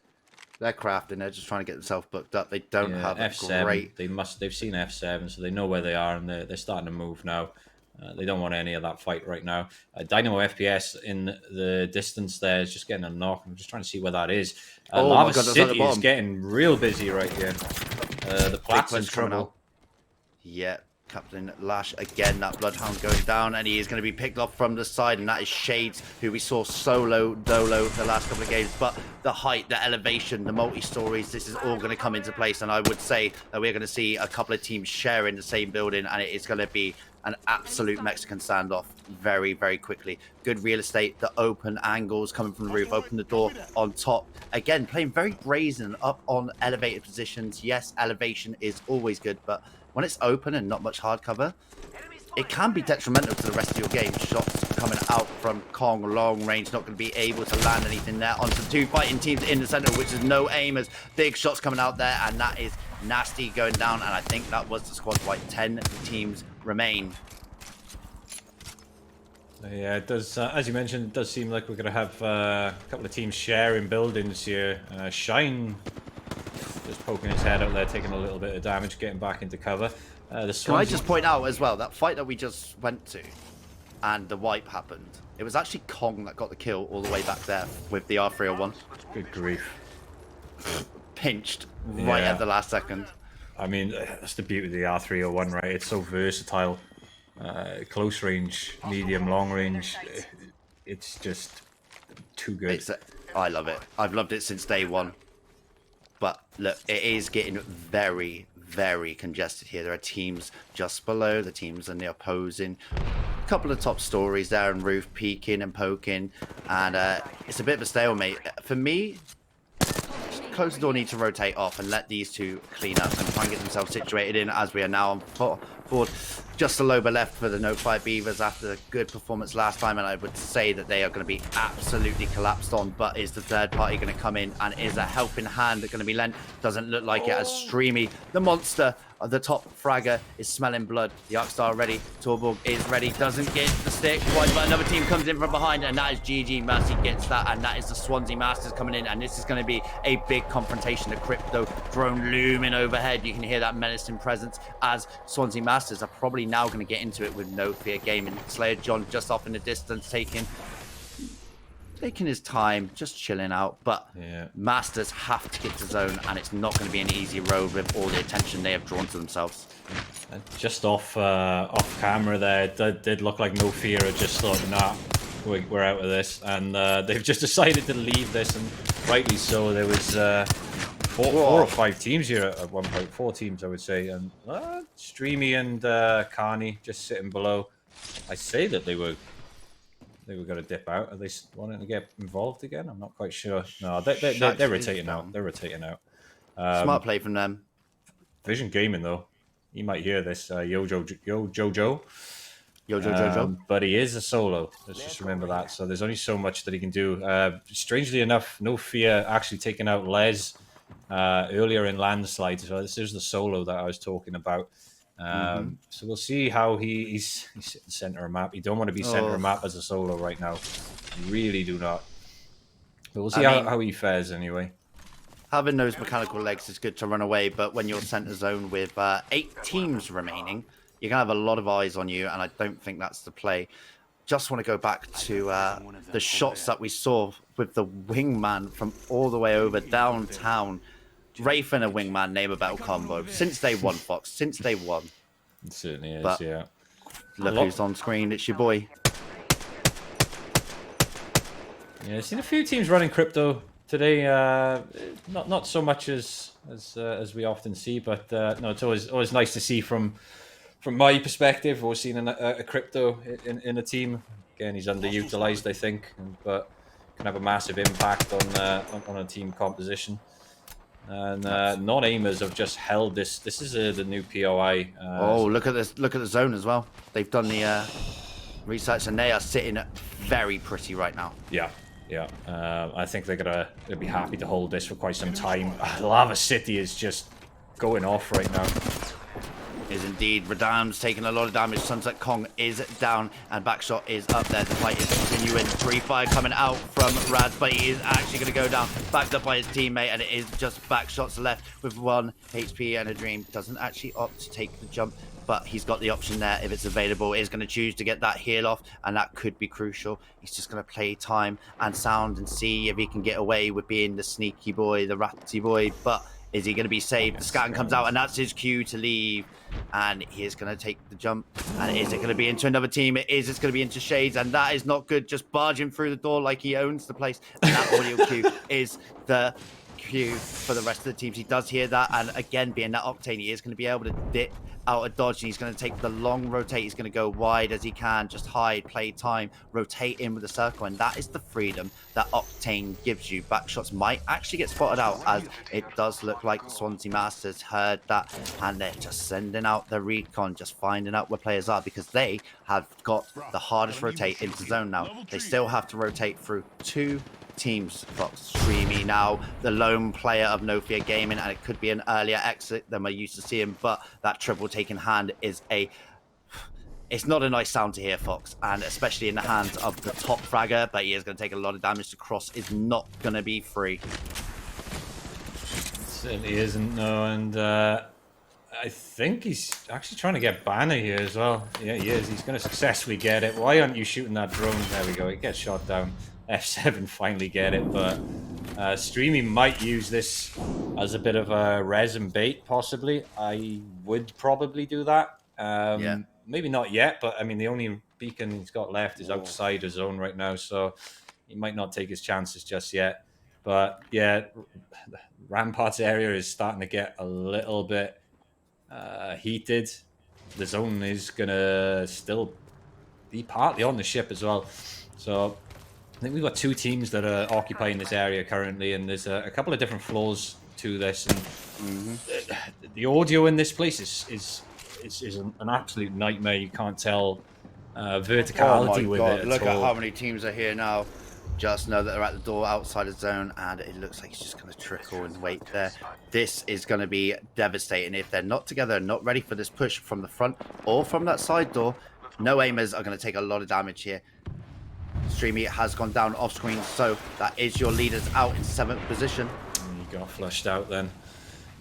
Speaker 1: They're crafting. They're just trying to get themselves booked up. They don't have
Speaker 2: F7.
Speaker 1: a great...
Speaker 2: They've seen F7, so they know where they are, and they're starting to move now. They don't want any of that fight right now. Dynamo FPS in the distance there is just getting a knock. I'm just trying to see where that is. Lava City is getting real busy right here. The Plat's in trouble.
Speaker 1: Yeah, Captain Lash again. That Bloodhound going down, and he is going to be picked off from the side, and that is Shades, who we saw solo dolo the last couple of games. But the height, the elevation, the multi-stories, this is all going to come into place, and I would say that we're going to see a couple of teams sharing the same building, and it is going to be an absolute Mexican standoff very, very quickly. Good real estate, the open angles coming from the roof, open the door on top. Again, playing very brazen up on elevated positions. Yes, elevation is always good, but when it's open and not much hard cover, it can be detrimental to the rest of your game. Shots coming out from Kong, long range, not going to be able to land anything there. Onto two fighting teams in the center, which is no aimers. Big shots coming out there, and that is nasty going down. And I think that was the squad fight. 10 teams remain.
Speaker 2: Yeah, it does. As you mentioned, it does seem like we're going to have a couple of teams sharing buildings here. Shine just poking his head out there, taking a little bit of damage, getting back into cover.
Speaker 1: Can I just point out as well, that fight that we just went to and the wipe happened, it was actually Kong that got the kill all the way back there with the R301.
Speaker 2: Good grief.
Speaker 1: Pinched right at the last second.
Speaker 2: I mean, that's the beauty of the R301, right? It's so versatile. Close range, medium, long range. It's just too good.
Speaker 1: I love it. I've loved it since day one. But look, it is getting very, very congested here. There are teams just below, the teams on the opposing. A couple of top stories there and roof peeking and poking. And it's a bit of a stalemate. For me, close the door, need to rotate off and let these two clean up and try and get themselves situated in as we are now on board. Just a Loba left for the No Fire Beavers after the good performance last time, and I would say that they are going to be absolutely collapsed on. But is the third party going to come in, and is a helping hand going to be lent? Doesn't look like it as Streamy, the monster, the top fragger, is smelling blood. The Arcstar ready, Torborg is ready, doesn't get the stick quite, but another team comes in from behind, and that is GG. Mercy gets that, and that is the Swansea Masters coming in, and this is going to be a big confrontation. The Crypto drone looming overhead. You can hear that menacing presence as Swansea Masters are probably now going to get into it with No Fear Gaming. Slayer John just off in the distance, taking his time, just chilling out. But Masters have to get to zone, and it's not going to be an easy road with all the attention they have drawn to themselves.
Speaker 2: Just off camera there, it did look like No Fear had just thought, nah, we're out of this, and they've just decided to leave this and rightly so. There was four or five teams here at one point. 4 teams, I would say. And Streamy and Carney just sitting below. I say that they were going to dip out. Are they wanting to get involved again? I'm not quite sure. No, they're rotating out. They're rotating out.
Speaker 1: Smart play from them.
Speaker 2: Vision Gaming, though. You might hear this. Yo Jojo. But he is a solo. Let's just remember that. So there's only so much that he can do. Strangely enough, no fear actually taking out Les earlier in Landslide. So this is the solo that I was talking about. So we'll see how he's center of map. You don't want to be center of map as a solo right now. You really do not. But we'll see how he fares anyway.
Speaker 1: Having those mechanical legs is good to run away, but when you're center zone with 8 teams remaining, you're going to have a lot of eyes on you, and I don't think that's the play. Just want to go back to the shots that we saw with the wingman from all the way over downtown. Wraith and a wingman name a battle combo. Since day one, Fox. Since day one.
Speaker 2: It certainly is,
Speaker 1: but
Speaker 2: yeah.
Speaker 1: Look who's on screen. It's your boy.
Speaker 2: Yeah, I've seen a few teams running crypto today. Not so much as we often see, but no, it's always nice to see from my perspective. Always seen a crypto in a team. Again, he's underutilized, I think, but can have a massive impact on a team composition. And non-aimers have just held this. This is the new POI.
Speaker 1: Look at this! Look at the zone as well. They've done the research, and they are sitting very pretty right now.
Speaker 2: Yeah. I think they'll be happy to hold this for quite some time. Lava City is just going off right now.
Speaker 1: Is indeed. Radam's taking a lot of damage. Sunset Kong is down, and Backshot is up there. The fight is continuing. 3-5 coming out from Rad, but he is actually going to go down, backed up by his teammate, and it is just Backshots left with 1 HP and a dream. Doesn't actually opt to take the jump, but he's got the option there if it's available. Is going to choose to get that heal off, and that could be crucial. He's just going to play time and sound and see if he can get away with being the sneaky boy, the ratty boy, but is he going to be saved? The scan comes out, and that's his cue to leave. And he is going to take the jump. And is it going to be into another team? It is. It's going to be into Shades, and that is not good. Just barging through the door like he owns the place. And that audio cue is the cue for the rest of the teams. He does hear that, and again, being that Octane, he is going to be able to dip out a dodge, and he's going to take the long rotate. He's going to go wide as he can, just hide, play time, rotate in with the circle, and that is the freedom that Octane gives you. Backshots might actually get spotted out, as it does look like Swansea Masters heard that, and they're just sending out the recon, just finding out where players are, because they have got the hardest rotate into zone now. They still have to rotate through 2 teams. Fox Streamy now the lone player of No Fear Gaming, and it could be an earlier exit than we're used to seeing, but that triple take in hand is it's not a nice sound to hear, Fox, and especially in the hands of the top fragger, but he is going to take a lot of damage. To cross is not going to be free.
Speaker 2: It certainly isn't, no, and I think he's actually trying to get Banner here as well. Yeah, he is. He's going to successfully get it. Why aren't you shooting that drone? There we go. It gets shot down. F7 finally get it, but Streamy might use this as a bit of a res and bait, possibly. I would probably do that.
Speaker 1: Yeah.
Speaker 2: Maybe not yet, but I mean, the only beacon he's got left is outside his zone right now, so he might not take his chances just yet. But yeah, Rampart's area is starting to get a little bit heated. The zone is going to still be partly on the ship as well. So I think we've got 2 teams that are occupying this area currently, and there's a couple of different floors to this. And the audio in this place is an absolute nightmare. You can't tell verticality with it.
Speaker 1: Look at how many teams are here now. Just know that they're at the door outside the zone, and it looks like he's just going to trickle and wait there. This is going to be devastating if they're not together and not ready for this push from the front or from that side door. No aimers are going to take a lot of damage here. Streamy has gone down off screen, so that is your leaders out in 7th position.
Speaker 2: You got flushed out then.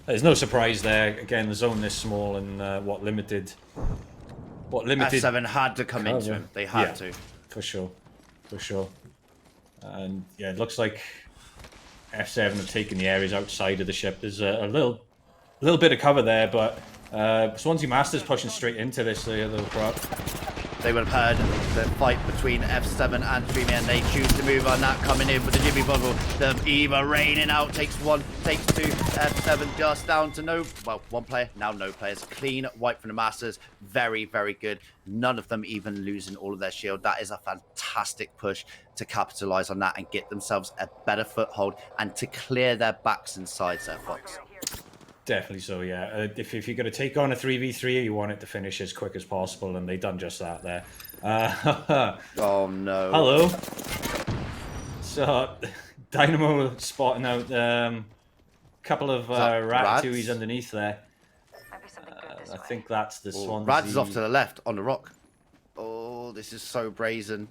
Speaker 2: There's no surprise there. Again, the zone this small, and what limited
Speaker 1: F7 had to come into him. They had to.
Speaker 2: For sure. And yeah, it looks like F7 have taken the areas outside of the ship. There's a little bit of cover there, but Swansea Masters pushing straight into this little crop.
Speaker 1: they would have heard the fight between F7 and Streamy, and they choose to move on that, coming in with the Jimmy Bundle. The Eva raining out, takes one, takes two. F7 just down to one player, now no players. Clean wipe from the Masters. Very, very good. None of them even losing all of their shield. That is a fantastic push to capitalize on that and get themselves a better foothold and to clear their backs and sides there, Fox.
Speaker 2: Definitely so, yeah. If you're going to take on a 3v3, you want it to finish as quick as possible, and they've done just that there.
Speaker 1: Oh, no.
Speaker 2: Hello. So, Dynamo spotting out a couple of Ratatouilles underneath there. I think that's the Swansea.
Speaker 1: Rads is off to the left on the rock. Oh, this is so brazen.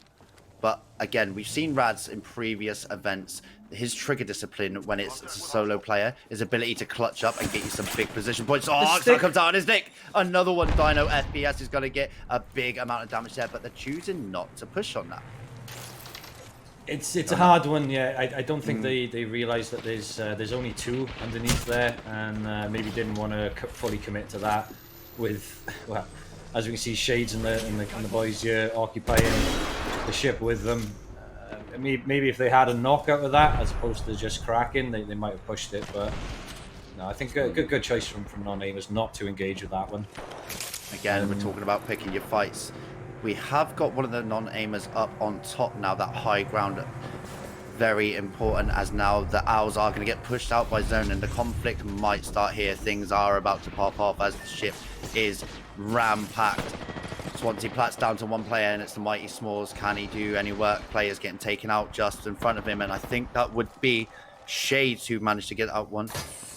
Speaker 1: But again, we've seen Rads in previous events. His trigger discipline when it's a solo player, his ability to clutch up and get you some big position points. Oh, that comes out on his nick. Another one, Dino FPS is going to get a big amount of damage there, but they're choosing not to push on that.
Speaker 2: It's a hard one, yeah. I don't think they realise that there's only two underneath there, and maybe didn't want to fully commit to that. With, well, as we can see, Shades and the boys here occupying the ship with them. Maybe if they had a knockout of that, as opposed to just cracking, they might have pushed it. But no, I think a good choice from non-aimers not to engage with that one.
Speaker 1: Again, we're talking about picking your fights. We have got one of the non-aimers up on top now, that high ground. Very important, as now the Owls are going to get pushed out by zone and the conflict might start here. Things are about to pop off as the ship is ram-packed. Swansea Plat's down to one player, and it's the Mighty Smalls. Can he do any work? Players getting taken out just in front of him, and I think that would be Shades who managed to get out one.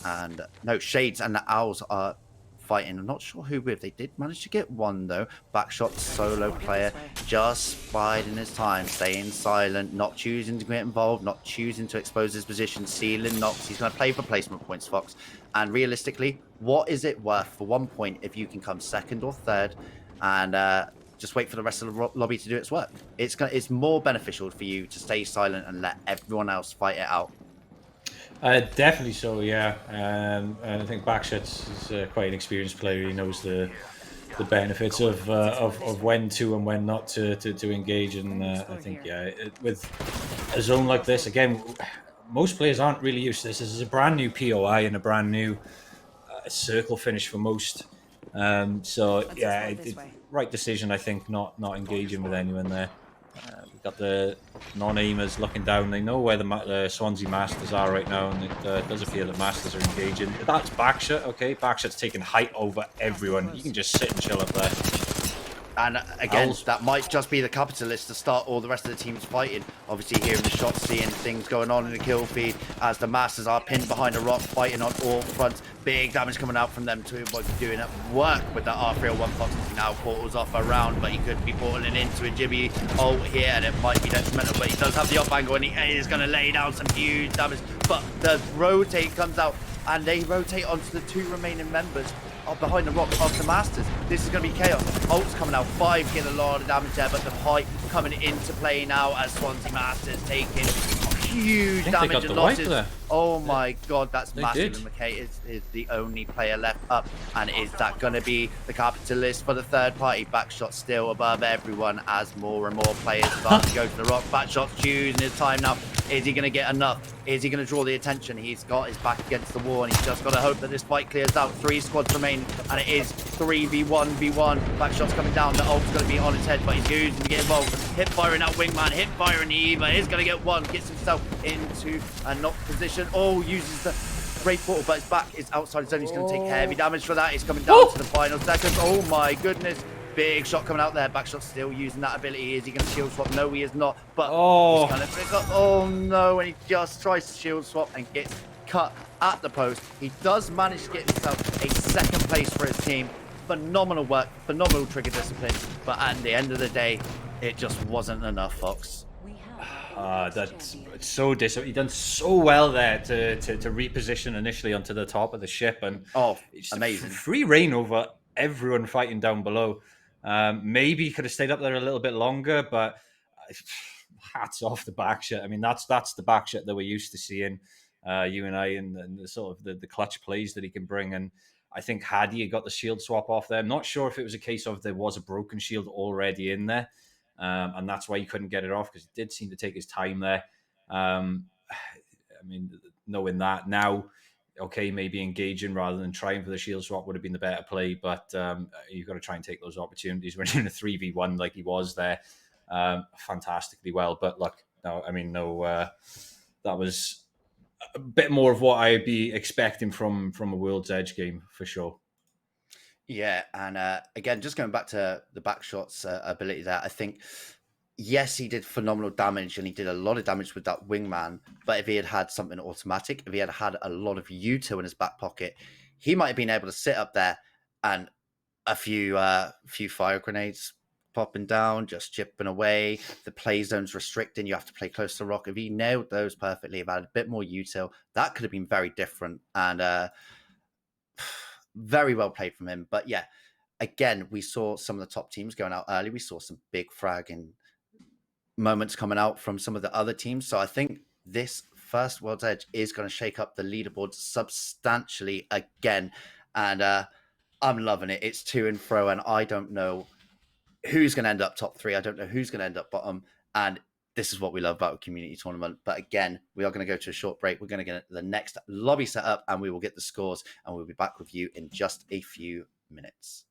Speaker 1: And no, Shades and the Owls are fighting. I'm not sure who with. They did manage to get one though. Backshot solo player, just biding his time, staying silent, not choosing to get involved, not choosing to expose his position, sealing knocks. He's going to play for placement points, Fox. And realistically, what is it worth for 1 point if you can come second or third and just wait for the rest of the lobby to do its work? It's more beneficial for you to stay silent and let everyone else fight it out.
Speaker 2: Definitely so, yeah. And I think Backshot is quite an experienced player. He knows the benefits of when to and when not to engage. And I think, yeah, with a zone like this, again, most players aren't really used to this. This is a brand new POI and a brand new circle finish for most. So yeah, right decision, I think, not engaging with anyone there. We've got the non-aimers looking down. They know where the Swansea Masters are right now, and it does appear that Masters are engaging. That's Backshot, okay? Backshot's taking height over everyone. You can just sit and chill up there.
Speaker 1: And again, that might just be the capitalist to start all the rest of the teams fighting. Obviously, hearing the shots, seeing things going on in the kill feed as the Masters are pinned behind a rock, fighting on all fronts. Big damage coming out from them too. Was doing work with that R301 Fox. Now portals off around, but he could be portaling into a Jibby ult here, and it might be detrimental. But he does have the up angle, and he is going to lay down some huge damage. But the rotate comes out, and they rotate onto the two remaining members behind the rock of the Masters. This is going to be chaos. Ult's coming out, 5 getting a lot of damage there, but the height coming into play now as Swansea Masters taking huge damage and losses. Oh my god, that's massive. And McKay is the only player left up. And is that going to be the capitalist for the third party? Backshot still above everyone as more and more players start to go to the rock. Backshot's choosing his time now. Is he going to get enough? Is he going to draw the attention? He's got his back against the wall, and he's just got to hope that this fight clears out. 3 squads remain, and it is 3v1v1. Backshot's coming down. The ult's going to be on his head, but he's using to get involved. Hip firing that wingman, hip firing the Eva. He's going to get one, gets himself into a knock position. Oh, uses the Ray portal, but his back is outside his zone. He's going to take heavy damage for that. He's coming down to the final seconds. Oh my goodness. Big shot coming out there. Backshot still using that ability. Is he going to shield swap? No, he is not. But he's going to pick up. Oh no, and he just tries to shield swap and gets cut at the post. He does manage to get himself a second place for his team. Phenomenal work, phenomenal trigger discipline. But at the end of the day, it just wasn't enough, Fox.
Speaker 2: That's so he done so well there to reposition initially onto the top of the ship, and
Speaker 1: it's amazing.
Speaker 2: Free reign over everyone fighting down below. Maybe he could have stayed up there a little bit longer, but hats off the Backshot. I mean, that's the Backshot that we're used to seeing, you and I, and the sort of the clutch plays that he can bring. And I think Hadi had got the shield swap off there. I'm not sure if it was a case of there was a broken shield already in there, and that's why he couldn't get it off, because he did seem to take his time there. I mean, knowing that now, okay, maybe engaging rather than trying for the shield swap would have been the better play, but you've got to try and take those opportunities when you're in a 3v1 like he was there fantastically well. But look, that was a bit more of what I'd be expecting from a World's Edge game for sure.
Speaker 1: Yeah, and again, just going back to the backshots ability there, I think, yes, he did phenomenal damage and he did a lot of damage with that wingman. But if he had had something automatic, if he had had a lot of util in his back pocket, he might have been able to sit up there and a few fire grenades popping down, just chipping away. The play zone's restricting. You have to play close to rock. If he nailed those perfectly, if had a bit more util, that could have been very different. And very well played from him. But yeah, again, we saw some of the top teams going out early. We saw some big fragging moments coming out from some of the other teams. So I think this first World's Edge is going to shake up the leaderboard substantially again. And I'm loving it. It's to and fro, and I don't know who's going to end up top 3. I don't know who's going to end up bottom. And this is what we love about a community tournament. But again, we are going to go to a short break. We're going to get the next lobby set up and we will get the scores, and we'll be back with you in just a few minutes.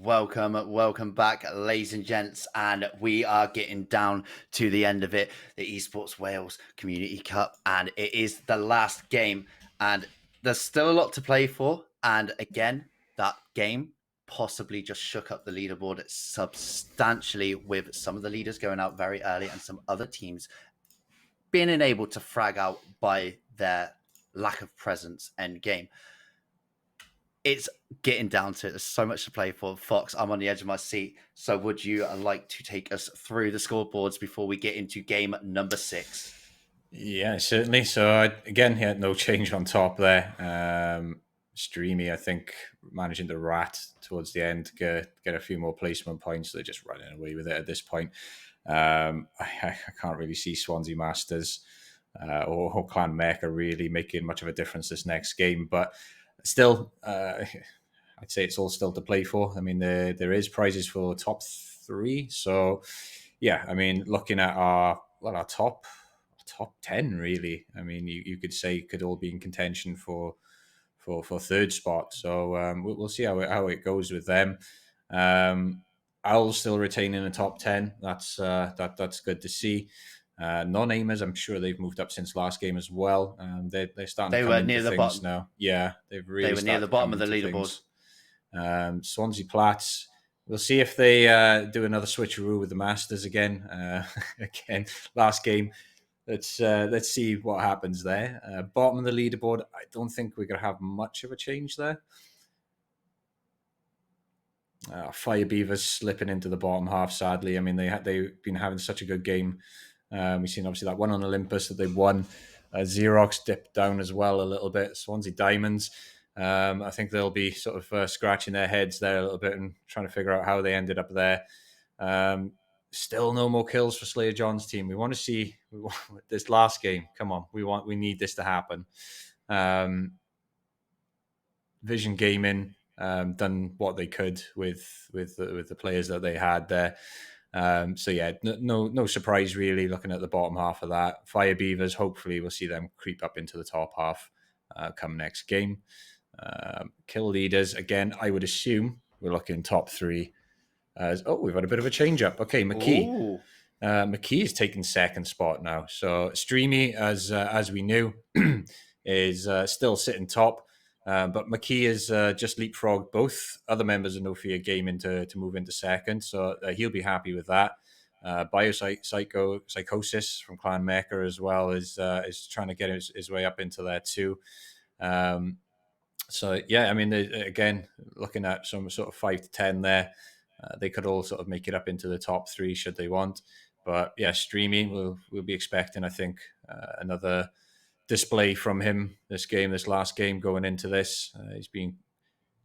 Speaker 1: welcome back, ladies and gents, and we are getting down to the end of it, the Esports Wales Community Cup, and it is the last game, and there's still a lot to play for, and again, that game possibly just shook up the leaderboard substantially with some of the leaders going out very early and some other teams being unable to frag out by their lack of presence end game. It's getting down to it. There's so much to play for. Fox, I'm on the edge of my seat. So would you like to take us through the scoreboards before we get into game number 6?
Speaker 2: Yeah, certainly. So again, no change on top there. Streamy, I think, managing to rat towards the end, get a few more placement points. They're just running away with it at this point. I can't really see Swansea Masters or Clan Mecca really making much of a difference this next game, but still, I'd say it's all still to play for. I mean, there is prizes for top 3. So, yeah, I mean, looking at our top 10, really. I mean, you could say could all be in contention for third spot. So we'll see how it goes with them. I'll still retain in the top 10. That's good to see. Non-aimers, I'm sure they've moved up since last game as well. They're starting to come into near the things bottom now. Yeah, they were near
Speaker 1: the bottom of the leaderboard.
Speaker 2: Swansea Platts. We'll see if they do another switcheroo with the Masters again. Again, last game. Let's see what happens there. Bottom of the leaderboard, I don't think we're going to have much of a change there. Fire Beavers slipping into the bottom half, sadly. I mean, they've been having such a good game. We've seen obviously that one on Olympus that they won. Xerox dipped down as well a little bit. Swansea Diamonds, I think they'll be sort of scratching their heads there a little bit and trying to figure out how they ended up there. Still no more kills for Slayer John's team. We want to see this last game. Come on, we need this to happen. Vision Gaming done what they could with the players that they had there. So yeah, no surprise really looking at the bottom half of that. Fire Beavers, hopefully we'll see them creep up into the top half come next game. Kill leaders, again, I would assume we're looking top 3. We've had a bit of a change up. Okay, McKee. McKee is taking second spot now. So Streamy, as we knew, is still sitting top. But McKee has just leapfrogged both other members of No Fear Gaming to move into second. So he'll be happy with that. Psychosis from Clan Mecca as well is trying to get his way up into there too. So yeah, I mean, again, looking at some sort of 5 to 10 there. They could all sort of make it up into the top 3 should they want. But yeah, Streamy, we'll be expecting, I think, another display from him this last game going into this. He's been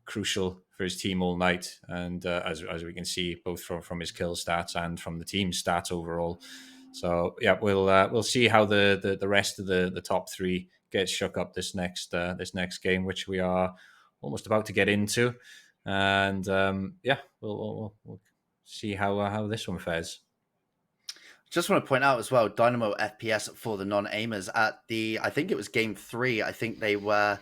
Speaker 2: crucial for his team all night. And as we can see, both from his kill stats and from the team's stats overall. So yeah, we'll see how the rest of the top 3 gets shook up this next game, which we are almost about to get into. And yeah, we'll see how this one fares.
Speaker 1: Just want to point out as well, Dynamo FPS for the non-aimers at I think it was game 3. I think they were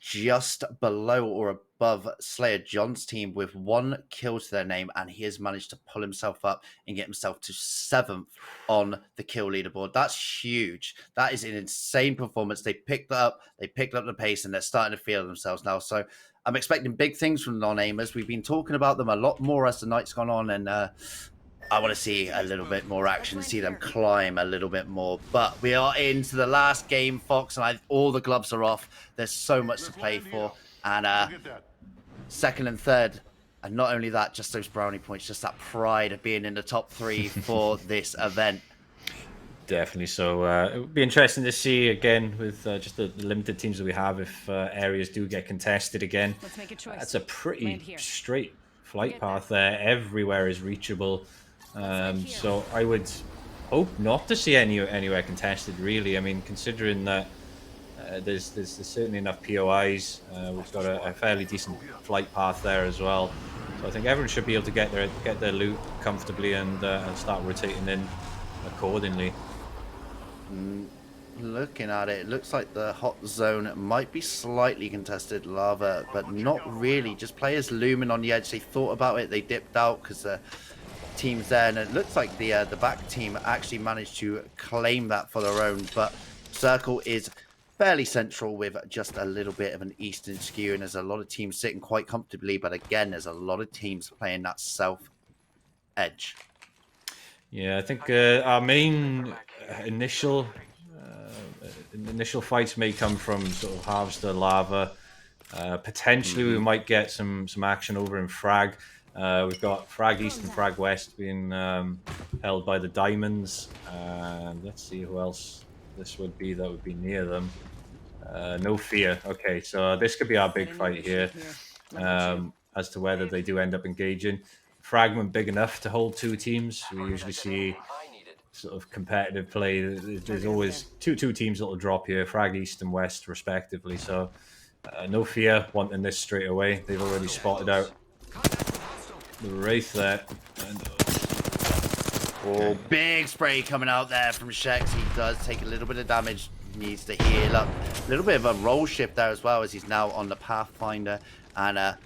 Speaker 1: just below or above Slayer John's team with 1 kill to their name, and he has managed to pull himself up and get himself to 7th on the kill leaderboard. That's huge. That is an insane performance. They picked up the pace, and they're starting to feel themselves now. So I'm expecting big things from non-aimers. We've been talking about them a lot more as the night's gone on, and I want to see a little bit more action, see them climb a little bit more. But we are into the last game, Fox, and all the gloves are off. There's so much to play for. And second and third, and not only that, just those brownie points, just that pride of being in the top 3 for this event.
Speaker 2: Definitely. So it would be interesting to see again with just the limited teams that we have if areas do get contested again.
Speaker 3: Let's make a choice.
Speaker 2: That's a pretty straight flight path there. Everywhere is reachable. So I would hope not to see anywhere contested, really. I mean, considering that there's certainly enough POIs. We've got a fairly decent flight path there as well. So I think everyone should be able to get their loot comfortably and start rotating in accordingly.
Speaker 1: Looking at it, it looks like the hot zone might be slightly contested lava, but not really. Just players looming on the edge. They thought about it. They dipped out because the team's there, and it looks like the back team actually managed to claim that for their own. But Circle is fairly central with just a little bit of an eastern skew, and there's a lot of teams sitting quite comfortably. But again, there's a lot of teams playing that south edge.
Speaker 2: Yeah, I think our main initial fights may come from sort of halves to lava. Potentially, we might get some action over in Frag. We've got Frag East and Frag West being held by the Diamonds. And let's see who else this would be that would be near them. No Fear. Okay, so this could be our big fight here. As to whether they do end up engaging. Fragment big enough to hold two teams. We usually see sort of competitive play. There's always two teams that'll drop here, Frag East and West respectively. So No Fear wanting this straight away. They've already spotted out the Wraith there. And,
Speaker 1: oh, big spray coming out there from Shex. He does take a little bit of damage, needs to heal up. A little bit of a roll shift there as well, as he's now on the Pathfinder. And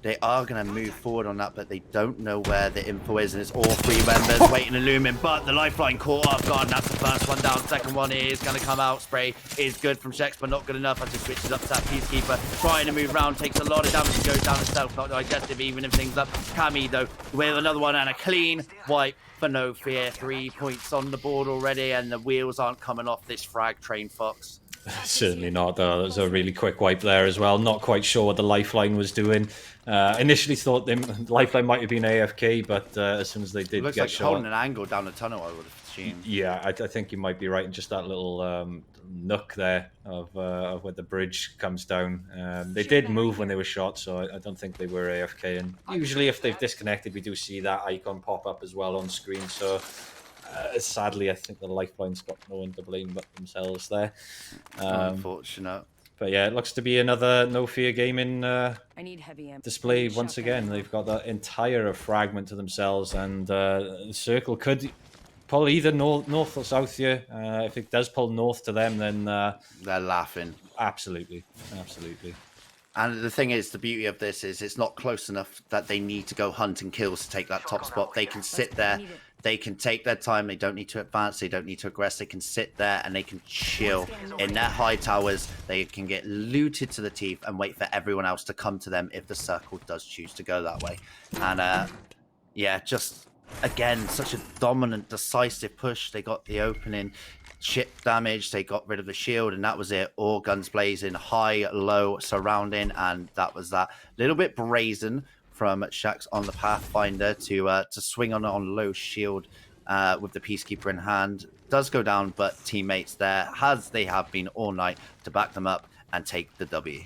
Speaker 1: they are going to move forward on that, but they don't know where the info is, and it's all three members waiting to loom in. But the lifeline caught off guard, and that's the first one down. Second one is going to come out. Spray is good from Shex, but not good enough. As he switches up to that Peacekeeper, trying to move around, takes a lot of damage to go down himself. Not digestive, even if things up. Cammy, though, with another one and a clean wipe for No Fear. 3 points on the board already, and the wheels aren't coming off this frag train, Fox.
Speaker 2: Certainly not. That was a really quick wipe there as well. Not quite sure what the lifeline was doing. Initially thought the lifeline might have been AFK, but as soon as they did
Speaker 1: Looks
Speaker 2: get
Speaker 1: like
Speaker 2: shot,
Speaker 1: holding an angle down the tunnel, I would have assumed.
Speaker 2: yeah, I think you might be right in just that little nook there of where the bridge comes down. They did move when they were shot, so I don't think they were AFK. And usually, if they've disconnected, we do see that icon pop up as well on screen. So. Sadly, I think the lifeline's got no one to blame but themselves there.
Speaker 1: Unfortunate.
Speaker 2: But yeah, it looks to be another No Fear gaming
Speaker 3: I need heavy ammo.
Speaker 2: display once again. They've got that entire fragment to themselves, and the Circle could pull either north or south here. If it does pull north to them, then
Speaker 1: They're laughing.
Speaker 2: absolutely.
Speaker 1: And the thing is, the beauty of this is it's not close enough that they need to go hunting kills to take that top spot. They can sit there. They can take their time. They don't need to advance. They don't need to aggress. They can sit there and they can chill in their high towers. They can get looted to the teeth and wait for everyone else to come to them if the Circle does choose to go that way. And yeah, just again, such a dominant, decisive push. They got the opening. Chip damage, they got rid of the shield, and that was it. All guns blazing, high, low, surrounding, and that was that. Little bit brazen from Shax on the Pathfinder to swing on low shield with the Peacekeeper in hand. Does go down, but teammates there, as they have been all night, to back them up and take the W.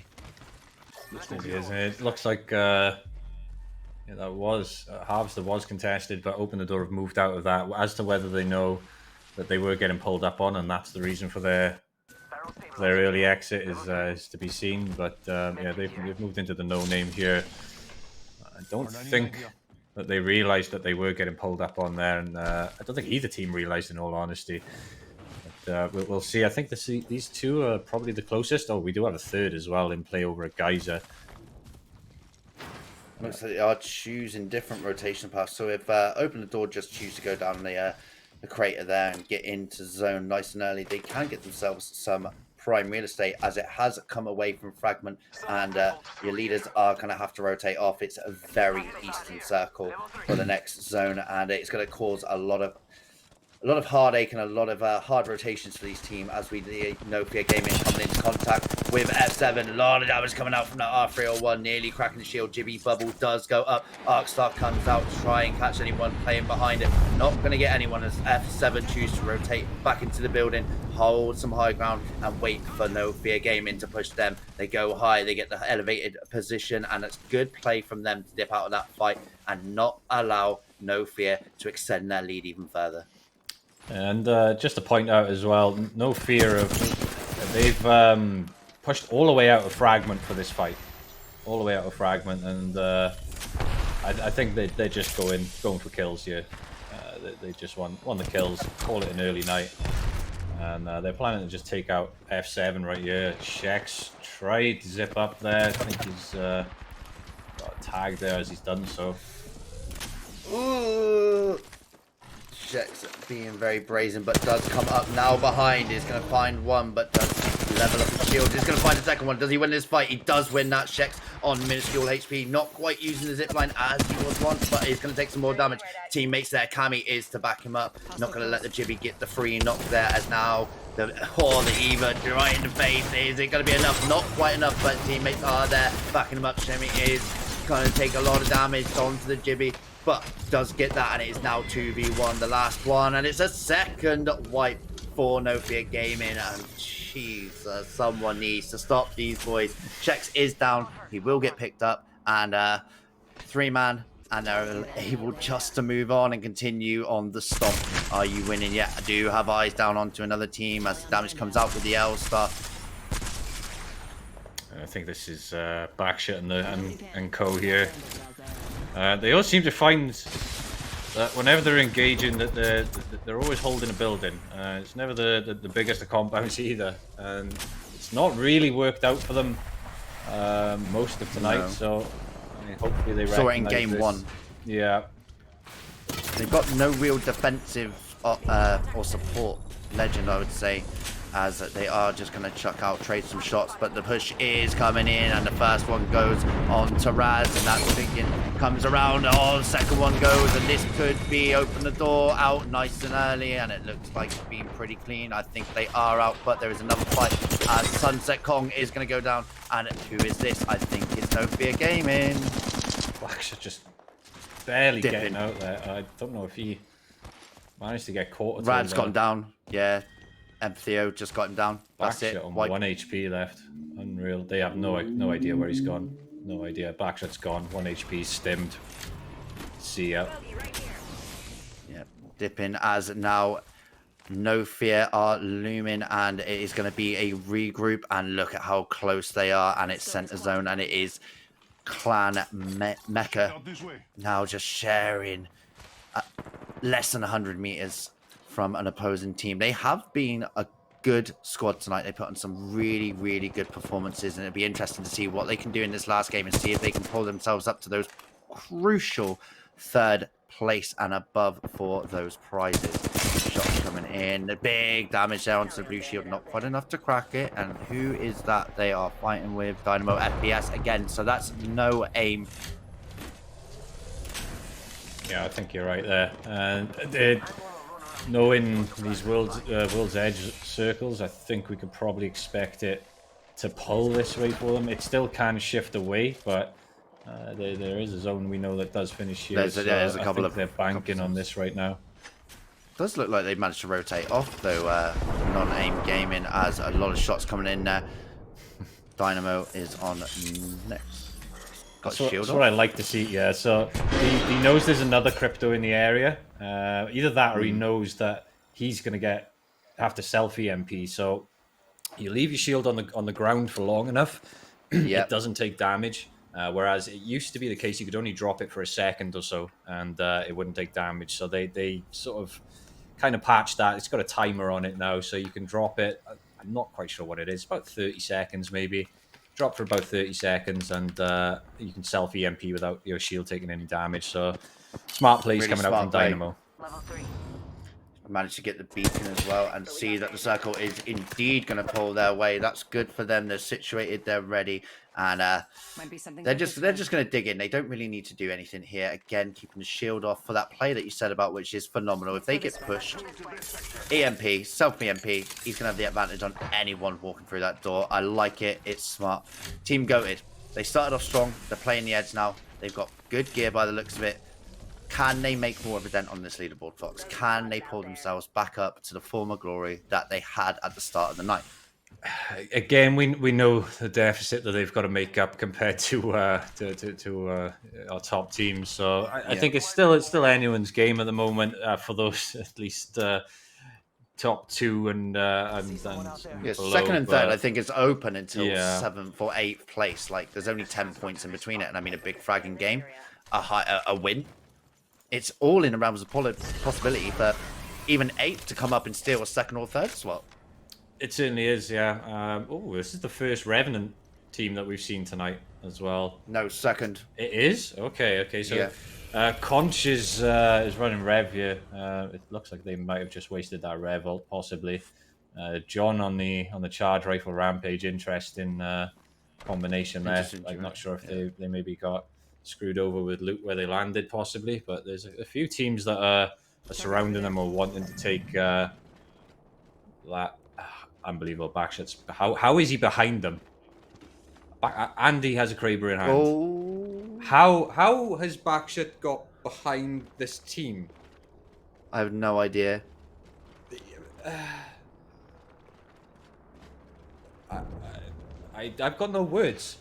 Speaker 2: It looks like yeah, that was halves that was contested, but Open the Door have moved out of that. As to whether they know that they were getting pulled up on, and that's the reason for their early exit is to be seen. But yeah, they've moved into the no name here. I don't think that they realized that they were getting pulled up on there, and I don't think either team realized, in all honesty. But we'll see. I think these two are probably the closest. Oh, we do have a third as well in play over a Geyser.
Speaker 1: Looks like they are choosing different rotation paths. So if Open the Door just choose to go down the crater there and get into zone nice and early, they can get themselves some prime real estate, as it has come away from Fragment, and your leaders are going to have to rotate off. It's a very eastern circle for the next zone, and it's going to cause a lot of heartache and a lot of hard rotations for these teams, as we know Fear Gaming coming into contact with F7. A lot of damage coming out from that R301, nearly cracking the shield. Jibby Bubble does go up. Arcstar comes out to try and catch anyone playing behind it. Not going to get anyone, as F7 choose to rotate back into the building, hold some high ground, and wait for No Fear Gaming to push them. They go high, they get the elevated position, and it's good play from them to dip out of that fight and not allow No Fear to extend their lead even further.
Speaker 2: And just to point out as well, No Fear of they've pushed all the way out of Fragment for this fight, all the way out of Fragment, and I think they're just going for kills here. They just want the kills, call it an early night. And they're planning to just take out F7 right here. Shex tried to zip up there. I think he's got a tag there as he's done so.
Speaker 1: Ooh. Shex being very brazen, but does come up now behind. He's going to find one, but does level up his shield. He's going to find a second one. Does he win this fight? He does win that. Shex on minuscule HP. Not quite using the zipline as he was once, but he's going to take some more damage. Teammates there. Kami is to back him up. Not going to let the Jibby get the free knock there as now the Eva right in the face. Is it going to be enough? Not quite enough, but teammates are there backing him up. Shemi is going to take a lot of damage onto the Jibby, but does get that, and it is now 2v1, the last one, and it's a second wipe for Nofia Gaming, and Jesus, someone needs to stop these boys. Shex is down, he will get picked up, and 3-man, and they're able just to move on and continue on the stomp. Are you winning yet? I do have eyes down onto another team as damage comes out with the L-Star.
Speaker 2: I think this is Backshot and co here. They all seem to find that whenever they're engaging, that they're always holding a building. It's never the biggest of compounds either, and it's not really worked out for them most of tonight. No. So I mean, hopefully they
Speaker 1: saw it in
Speaker 2: game
Speaker 1: one.
Speaker 2: Yeah,
Speaker 1: they've got no real defensive or support legend, I would say, as they are just going to chuck out, trade some shots, but the push is coming in, and the first one goes on to Raz, and that's thinking comes around. Oh, the second one goes, and this could be open the door out nice and early, and it looks like it's been pretty clean. I think they are out, but there is another fight as Sunset Kong is going to go down, and who is this? I think it's Nofia Gaming.
Speaker 2: Blackshot just barely getting out there. I don't know if he managed to get caught.
Speaker 1: Rad's gone down, yeah. And Theo just got him down. That's it.
Speaker 2: On 1 HP left. Unreal. They have no idea where he's gone. No idea. Backshot's gone. 1 HP stimmed. See ya.
Speaker 1: Yep. Dipping as now No Fear are looming, and it is going to be a regroup, and look at how close they are, and it's center zone, and it is Clan Mecca now just sharing less than 100 meters from an opposing team. They have been a good squad tonight. They put on some really, really good performances, and it'd be interesting to see what they can do in this last game and see if they can pull themselves up to those crucial third place and above for those prizes. Shots coming in, the big damage there onto the blue shield, not quite enough to crack it. And who is that they are fighting with? Dynamo FPS again, so that's no aim.
Speaker 2: Yeah, I think you're right there. And knowing these World's Edge circles, I think we could probably expect it to pull this way for them. It still can shift away, but there is a zone we know that does finish here. There's a couple of they're banking on this right now.
Speaker 1: Does look like they managed to rotate off though. Non-aim gaming as a lot of shots coming in there. Dynamo is on next.
Speaker 2: That's what I like to see, yeah. So he knows there's another crypto in the area. Either that or he knows that he's going to have to self-EMP. So you leave your shield on the ground for long enough, it doesn't take damage. Whereas it used to be the case you could only drop it for a second or so, and it wouldn't take damage. So they sort of kind of patched that. It's got a timer on it now, so you can drop it. I'm not quite sure what it is. About 30 seconds maybe. Drop for about 30 seconds, and you can self-EMP without your shield taking any damage. So smart plays really coming out from Dynamo.
Speaker 3: Level 3.
Speaker 1: Managed to get the beacon as well, and see that the circle is indeed going to pull their way. That's good for them. They're situated, they're ready, and they're just going to dig in. They don't really need to do anything here. Again, keeping the shield off for that play that you said about, which is phenomenal. If they get pushed, EMP, self-EMP, he's going to have the advantage on anyone walking through that door. I like it. It's smart. Team goated. They started off strong. They're playing the edge now. They've got good gear by the looks of it. Can they make more of a dent on this leaderboard, Fox? Can they pull themselves back up to the former glory that they had at the start of the night?
Speaker 2: Again, we know the deficit that they've got to make up compared to our top teams. So I think it's still anyone's game at the moment for those at least top two and below,
Speaker 1: second and third. I think it's open until 7th or 8th place. Like there's only 10 points in between it, and I mean a big fragging game, a win. It's all in the realms of possibility for even 8 to come up and steal a second or third spot.
Speaker 2: It certainly is, yeah. This is the first Revenant team that we've seen tonight as well.
Speaker 1: No, second.
Speaker 2: It is? Okay. So
Speaker 1: Yeah.
Speaker 2: Conch is running Rev here. It looks like they might have just wasted that Rev ult, possibly. John on the charge rifle rampage, interesting combination there.
Speaker 1: Interesting
Speaker 2: I'm
Speaker 1: duo,
Speaker 2: not sure if
Speaker 1: yeah.
Speaker 2: they maybe got screwed over with loot where they landed, possibly, but there's a few teams that are surrounding them or wanting to take that unbelievable backshots. How is he behind them? Andy has a Kraber in hand.
Speaker 1: Oh,
Speaker 2: How has Backshot got behind this team?
Speaker 1: I have no idea.
Speaker 2: I've got no words.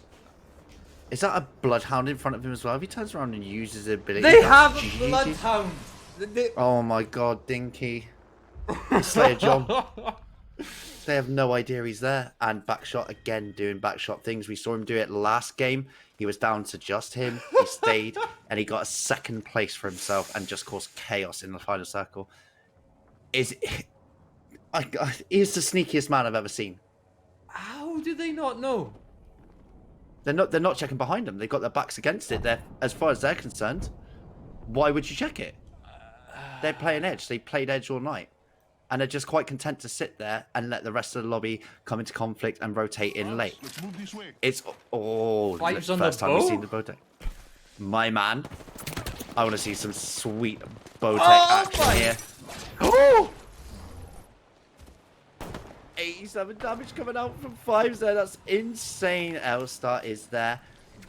Speaker 1: Is that a bloodhound in front of him as well? If he turns around and uses his ability,
Speaker 2: They
Speaker 1: that's
Speaker 2: have a
Speaker 1: GG.
Speaker 2: bloodhound.
Speaker 1: Oh my god, Dinky. Slayer John. They have no idea he's there. And Backshot again doing Backshot things. We saw him do it last game. He was down to just him. He stayed and he got a second place for himself and just caused chaos in the final circle. He's the sneakiest man I've ever seen.
Speaker 2: How do they not know?
Speaker 1: They're not checking behind them. They've got their backs against it. As far as they're concerned, why would you check it? They're playing edge. They played edge all night. And they're just quite content to sit there and let the rest of the lobby come into conflict and rotate in late. It's
Speaker 2: Fives
Speaker 1: the
Speaker 2: on
Speaker 1: first
Speaker 2: the
Speaker 1: time we've
Speaker 2: bow?
Speaker 1: seen the bow tech. My man, I want to see some sweet bow tech action here. Oh! 87 damage coming out from 5s there. That's insane. Elstar is there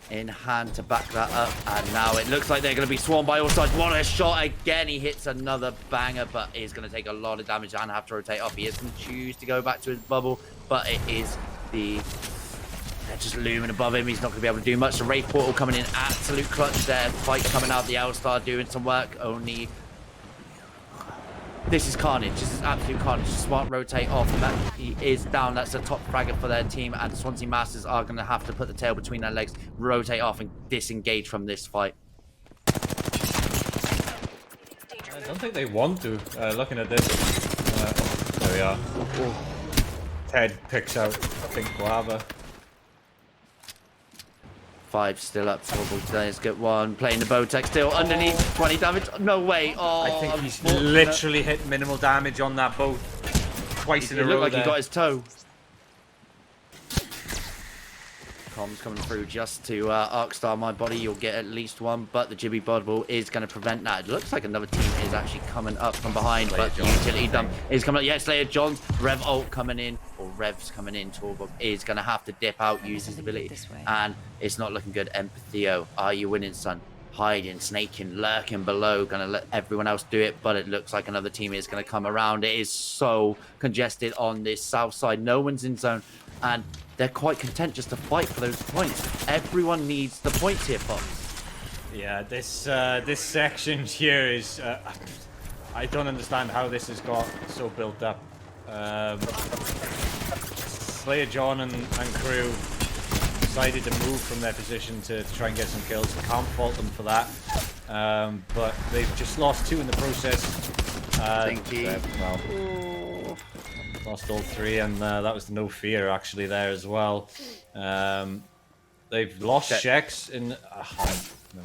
Speaker 1: in hand to back that up. And now it looks like they're going to be swarmed by all sides. What a shot again. He hits another banger, but is going to take a lot of damage and have to rotate off. He is going to choose to go back to his bubble, but it is they're just looming above him. He's not going to be able to do much. The Wraith Portal coming in, absolute clutch there. Fight coming out. The Elstar doing some work. Only... This is carnage. This is absolute carnage. Smart rotate off. He is down. That's a top fragger for their team. And Swansea Masters are going to have to put the tail between their legs, rotate off, and disengage from this fight.
Speaker 2: I don't think they want to. Looking at this, there we are. Ted picks out, I think, Guava.
Speaker 1: 5 still up. Let's get 1. Playing the Bowtech still underneath. 20 damage. No way. Oh,
Speaker 2: I think he's literally hit minimal damage on that boat twice in a
Speaker 1: It
Speaker 2: row.
Speaker 1: looked like
Speaker 2: there.
Speaker 1: he got his toe. Comms coming through just to Arcstar my body. You'll get at least 1, but the Jibby Bubble is going to prevent that. It looks like another team is actually coming up from behind, but the utility dump is coming up. Yes, Slayer John's Rev ult coming in, or Rev's coming in. Torborg is going to have to dip out, use his ability,
Speaker 3: This way.
Speaker 1: and it's not looking good. Empathio, are you winning, son? Hiding, snaking, lurking below, gonna let everyone else do it, but it looks like another team is gonna come around. It is so congested on this south side. No one's in zone, and they're quite content just to fight for those points. Everyone needs the points here, Fox.
Speaker 2: Yeah, this section here is... I don't understand how this has got so built up. Slayer John and crew decided to move from their position to try and get some kills. Can't fault them for that. But they've just lost 2 in the process. Lost all 3, and that was the no fear actually there as well. They've lost Shex in...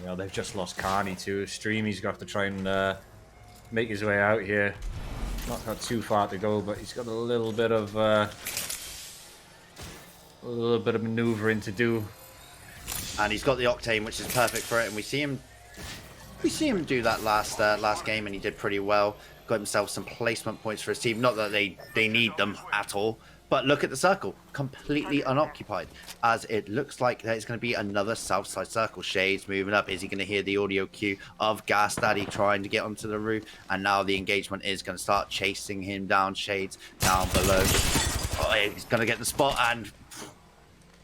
Speaker 2: well, they've just lost Carney too. Streamy's got to try and make his way out here. Not got too far to go, but he's got a little bit of maneuvering to do.
Speaker 1: And he's got the Octane, which is perfect for it. And we see him do that last game, and he did pretty well. Got himself some placement points for his team. Not that they need them at all. But look at the circle, completely unoccupied, as it looks like there's going to be another south side circle. Shades moving up. Is he going to hear the audio cue of Gas Daddy trying to get onto the roof? And now the engagement is going to start chasing him down. Shades down below. Oh, he's going to get the spot, and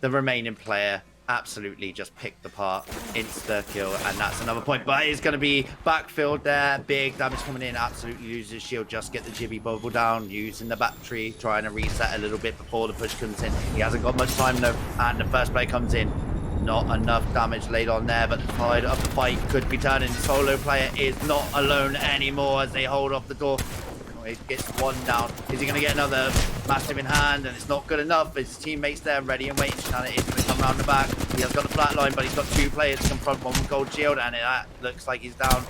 Speaker 1: the remaining player absolutely just picked apart, insta kill, and that's another point. But it's going to be backfilled there. Big damage coming in. Absolutely loses shield. Just get the Jibby bubble down, using the battery, trying to reset a little bit before the push comes in. He hasn't got much time though, and the first play comes in. Not enough damage laid on there, but the tide of the fight could be turning. Solo player is not alone anymore as they hold off the door. He gets one down. Is he going to get another massive in hand? And it's not good enough. His teammates there ready and waiting. Shannon is going to come around the back. He has got the flat line, but he's got 2 players to confront, one with gold shield, and that looks like he's down.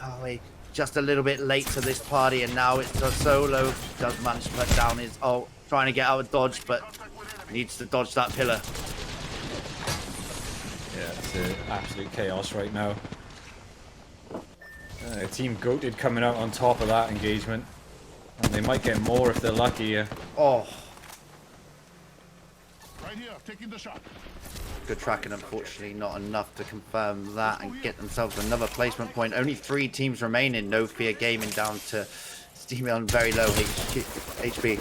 Speaker 1: Oh, he just a little bit late to this party, and now it's a solo. Does manage to put down his ult, trying to get out of dodge, but needs to dodge that pillar.
Speaker 2: Yeah, it's absolute chaos right now. Team Goated coming out on top of that engagement. And they might get more if they're lucky.
Speaker 1: Oh.
Speaker 4: Right here, taking the shot.
Speaker 1: Good tracking, unfortunately, not enough to confirm that and get themselves another placement point. Only 3 teams remaining. No Fear Gaming down to Steamy on very low HP.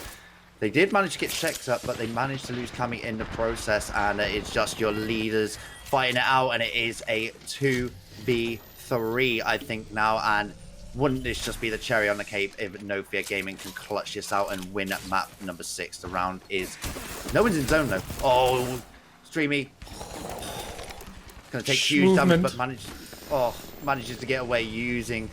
Speaker 1: They did manage to get checks up, but they managed to lose Kami in the process, and it's just your leaders fighting it out, and it is a 2v3, I think, now, and wouldn't this just be the cherry on the cake if No Fear Gaming can clutch this out and win at map number 6? The round is... No one's in zone, though. Oh, Streamy. Going to take huge damage, but manages to get away using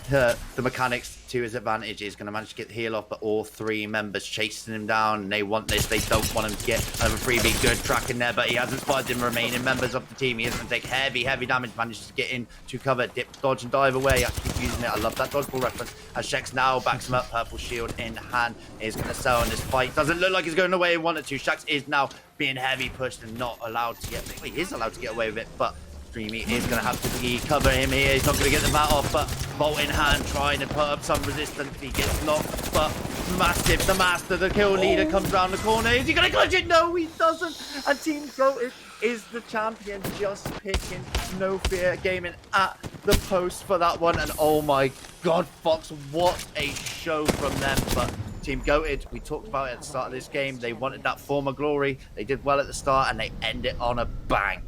Speaker 1: the mechanics to his advantage. Is going to manage to get the heal off, but all 3 members chasing him down, and they want this. They don't want him to get another freebie. Good tracking there, but he hasn't spotted the remaining members of the team. He is going to take heavy damage. Manages to get in to cover, dip, dodge, and dive away. Actually using it. I love that dodgeball reference. As Shex now backs him up, purple shield in hand, is going to sell in this fight. Doesn't look like he's going the way he wanted to. Shax is now being heavy pushed and not allowed to get... Well, he is allowed to get away with it, but Dreamy is going to have to cover him here. He's not going to get the mat off, but Bolt in hand trying to put up some resistance. He gets knocked, but Mastiff, the master, the kill leader, comes around the corner. Is he going to clutch it? No, he doesn't. And Team Goat is the champion, just picking No Fear Gaming at the post for that one. And oh my God, Fox, what a show from them. But Team Goated, we talked about it at the start of this game. They wanted that former glory. They did well at the start, and they end it on a bang.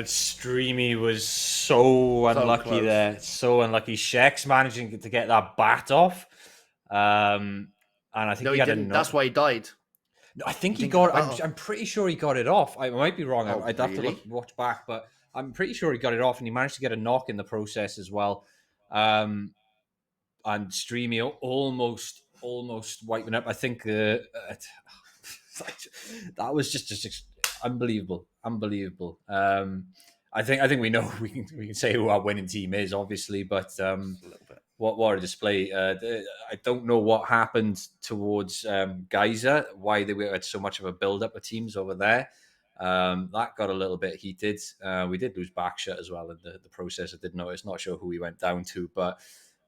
Speaker 2: Streamy was so unlucky there. So unlucky. Shex managing to get that bat off. And I think
Speaker 1: no, he didn't. That's why he died.
Speaker 2: No, I think he got it. I'm pretty sure he got it off. I might be wrong. I'd have to watch back, but I'm pretty sure he got it off, and he managed to get a knock in the process as well. And Streamy almost wiping up. I think that was just unbelievable. I think we know we can say who our winning team is, obviously, but what a display! I don't know what happened towards Geyser, why they had so much of a build up of teams over there. That got a little bit heated. We did lose Backshot as well in the process. I did notice. Not sure who we went down to, but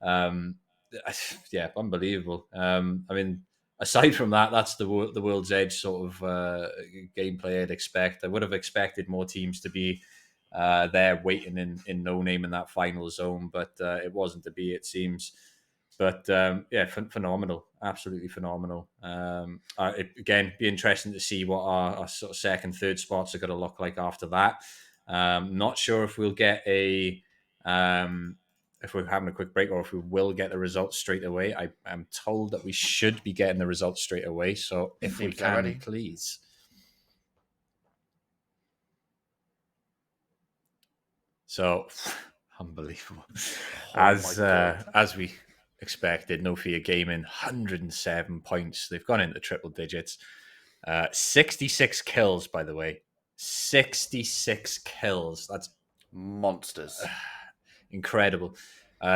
Speaker 2: yeah, unbelievable. I mean, aside from that, that's the World's Edge sort of gameplay I'd expect. I would have expected more teams to be there waiting in no name in that final zone, but it wasn't to be, it seems. But yeah, phenomenal, absolutely phenomenal. Again, be interesting to see what our sort of second, third spots are going to look like after that. Not sure if we'll get if we're having a quick break or if we will get the results straight away. I'm told that we should be getting the results straight away. So if we can, please. So unbelievable. As we expected, No Fear Gaming, 107 points. They've gone into triple digits. 66 kills, by the way. 66 kills. That's
Speaker 1: monsters.
Speaker 2: Incredible.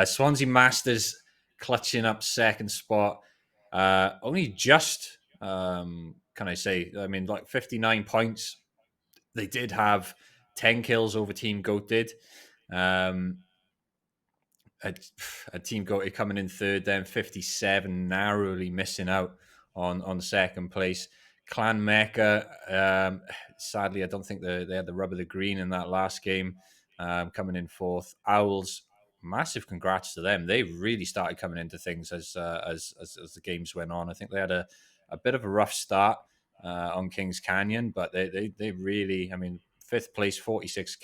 Speaker 2: Swansea Masters clutching up second spot. Only just, can I say, I mean, like 59 points. They did have 10 kills over Team Goat did. A Team Goat coming in third, then 57, narrowly missing out on second place. Clan Mecca, sadly, I don't think they had the rub of the green in that last game. Coming in fourth. Owls, massive congrats to them. They really started coming into things as the games went on. I think they had a bit of a rough start on Kings Canyon, but they really, I mean, fifth place, 46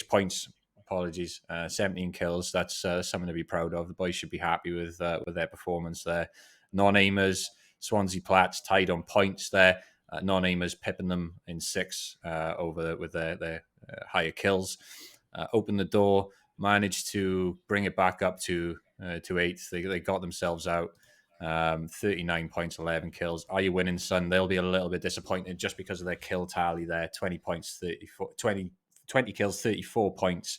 Speaker 2: points. Apologies, 17 kills. That's something to be proud of. The boys should be happy with their performance there. Non-aimers, Swansea Plats tied on points there. Non-aimers pipping them in 6 with their higher kills. Opened the door, managed to bring it back up to to 8th. They got themselves out. 39 points, 11 kills. Are you winning, son? They'll be a little bit disappointed just because of their kill tally there. 20 points, 20 kills, 34 points.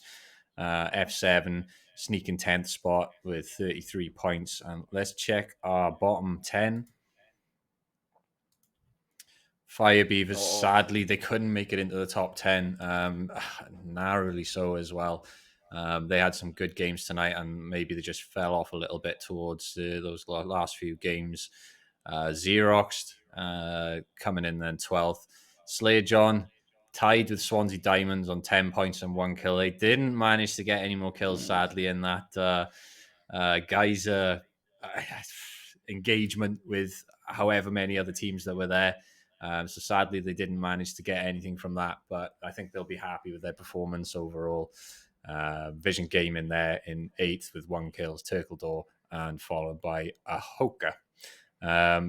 Speaker 2: F7 sneaking 10th spot with 33 points. And let's check our bottom 10. Fire Beavers, sadly, they couldn't make it into the top 10, narrowly so as well. They had some good games tonight, and maybe they just fell off a little bit towards those last few games. Xerox coming in then 12th. Slayer John tied with Swansea Diamonds on 10 points and 1 kill. They didn't manage to get any more kills, sadly, in that Geyser engagement with however many other teams that were there. So sadly, they didn't manage to get anything from that, but I think they'll be happy with their performance overall. Vision Gaming there in 8th with 1 kills, Turkledor, and followed by Ahoka.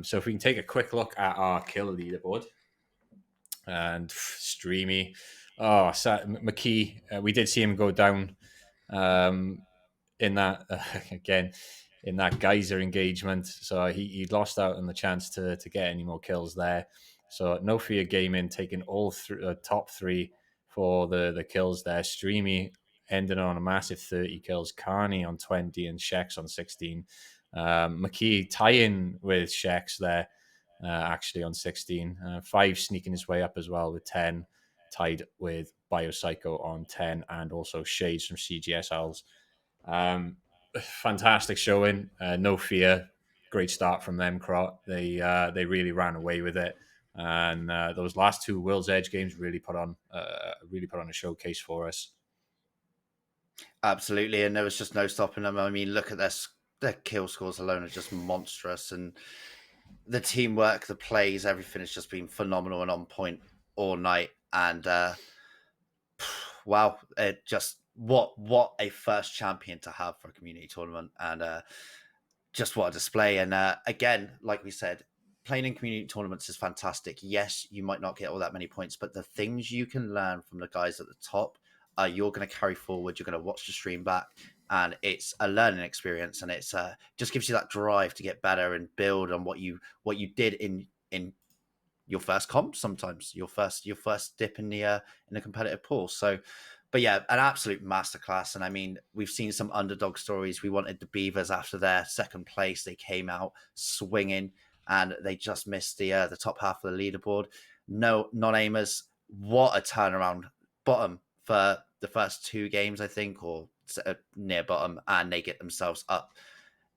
Speaker 2: So if we can take a quick look at our kill leaderboard. And Streamy, McKee, we did see him go down in that, again, in that Geyser engagement. So he lost out on the chance to get any more kills there. So No Fear Gaming taking all top 3 for the kills there. Streamy ending on a massive 30 kills. Carney on 20 and Shex on 16. McKee tying with Shex there, actually on 16. 5 sneaking his way up as well with 10. Tied with Biopsycho on 10, and also Shades from CGSLs. Fantastic showing. No Fear. Great start from them, Crot. They really ran away with it. And those last 2 World's Edge games really put on a showcase for us.
Speaker 1: Absolutely, and there was just no stopping them. I mean, look at their kill scores alone are just monstrous, and the teamwork, the plays, everything has just been phenomenal and on point all night. And wow, it just what a first champion to have for a community tournament, and just what a display. And again, like we said, playing in community tournaments is fantastic. Yes, you might not get all that many points, but the things you can learn from the guys at the top, you're going to carry forward. You're going to watch the stream back, and it's a learning experience, and it's just gives you that drive to get better and build on what you did in your first comp, sometimes your first dip in the competitive pool. So, but yeah, an absolute masterclass. And I mean, we've seen some underdog stories. We wanted the Beavers after their second place. They came out swinging, and they just missed the top half of the leaderboard. No non-aimers. What a turnaround! Bottom for the first 2 games, I think, or near bottom, and they get themselves up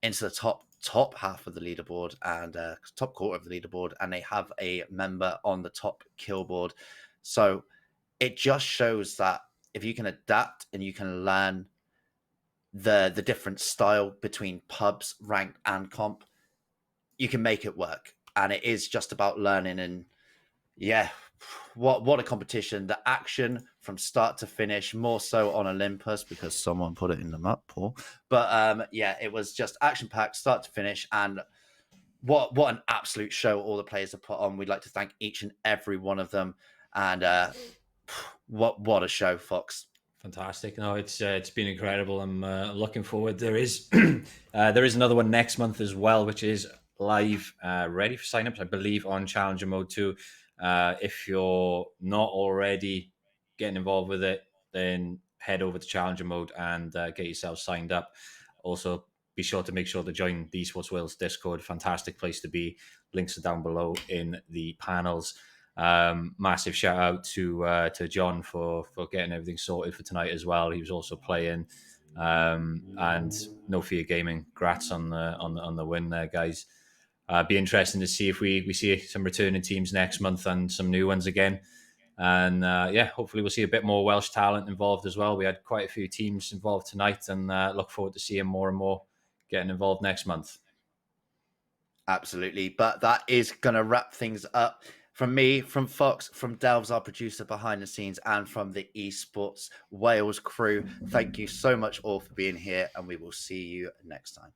Speaker 1: into the top half of the leaderboard and top quarter of the leaderboard, and they have a member on the top kill board. So it just shows that if you can adapt and you can learn the different style between pubs, ranked, and comp, you can make it work. And it is just about learning. And yeah, what a competition. The action from start to finish, more so on Olympus because someone put it in the map, Paul. But yeah, it was just action-packed start to finish, and what an absolute show all the players have put on. We'd like to thank each and every one of them, and what a show, Fox.
Speaker 2: Fantastic. No, it's been incredible. I'm looking forward. There is another one next month as well, which is live, ready for signups, I believe, on Challenger Mode 2. If you're not already getting involved with it, then head over to Challenger Mode and get yourself signed up. Also, be sure to join the EsportsWales Discord. Fantastic place to be. Links are down below in the panels. Massive shout out to John for getting everything sorted for tonight as well. He was also playing, and No Fear Gaming. Grats on the win there, guys. Be interesting to see if we see some returning teams next month and some new ones again. And yeah, hopefully we'll see a bit more Welsh talent involved as well. We had quite a few teams involved tonight, and look forward to seeing more and more getting involved next month.
Speaker 1: Absolutely. But that is going to wrap things up. From me, from Fox, from Delves, our producer behind the scenes, and from the Esports Wales crew, thank you so much all for being here, and we will see you next time.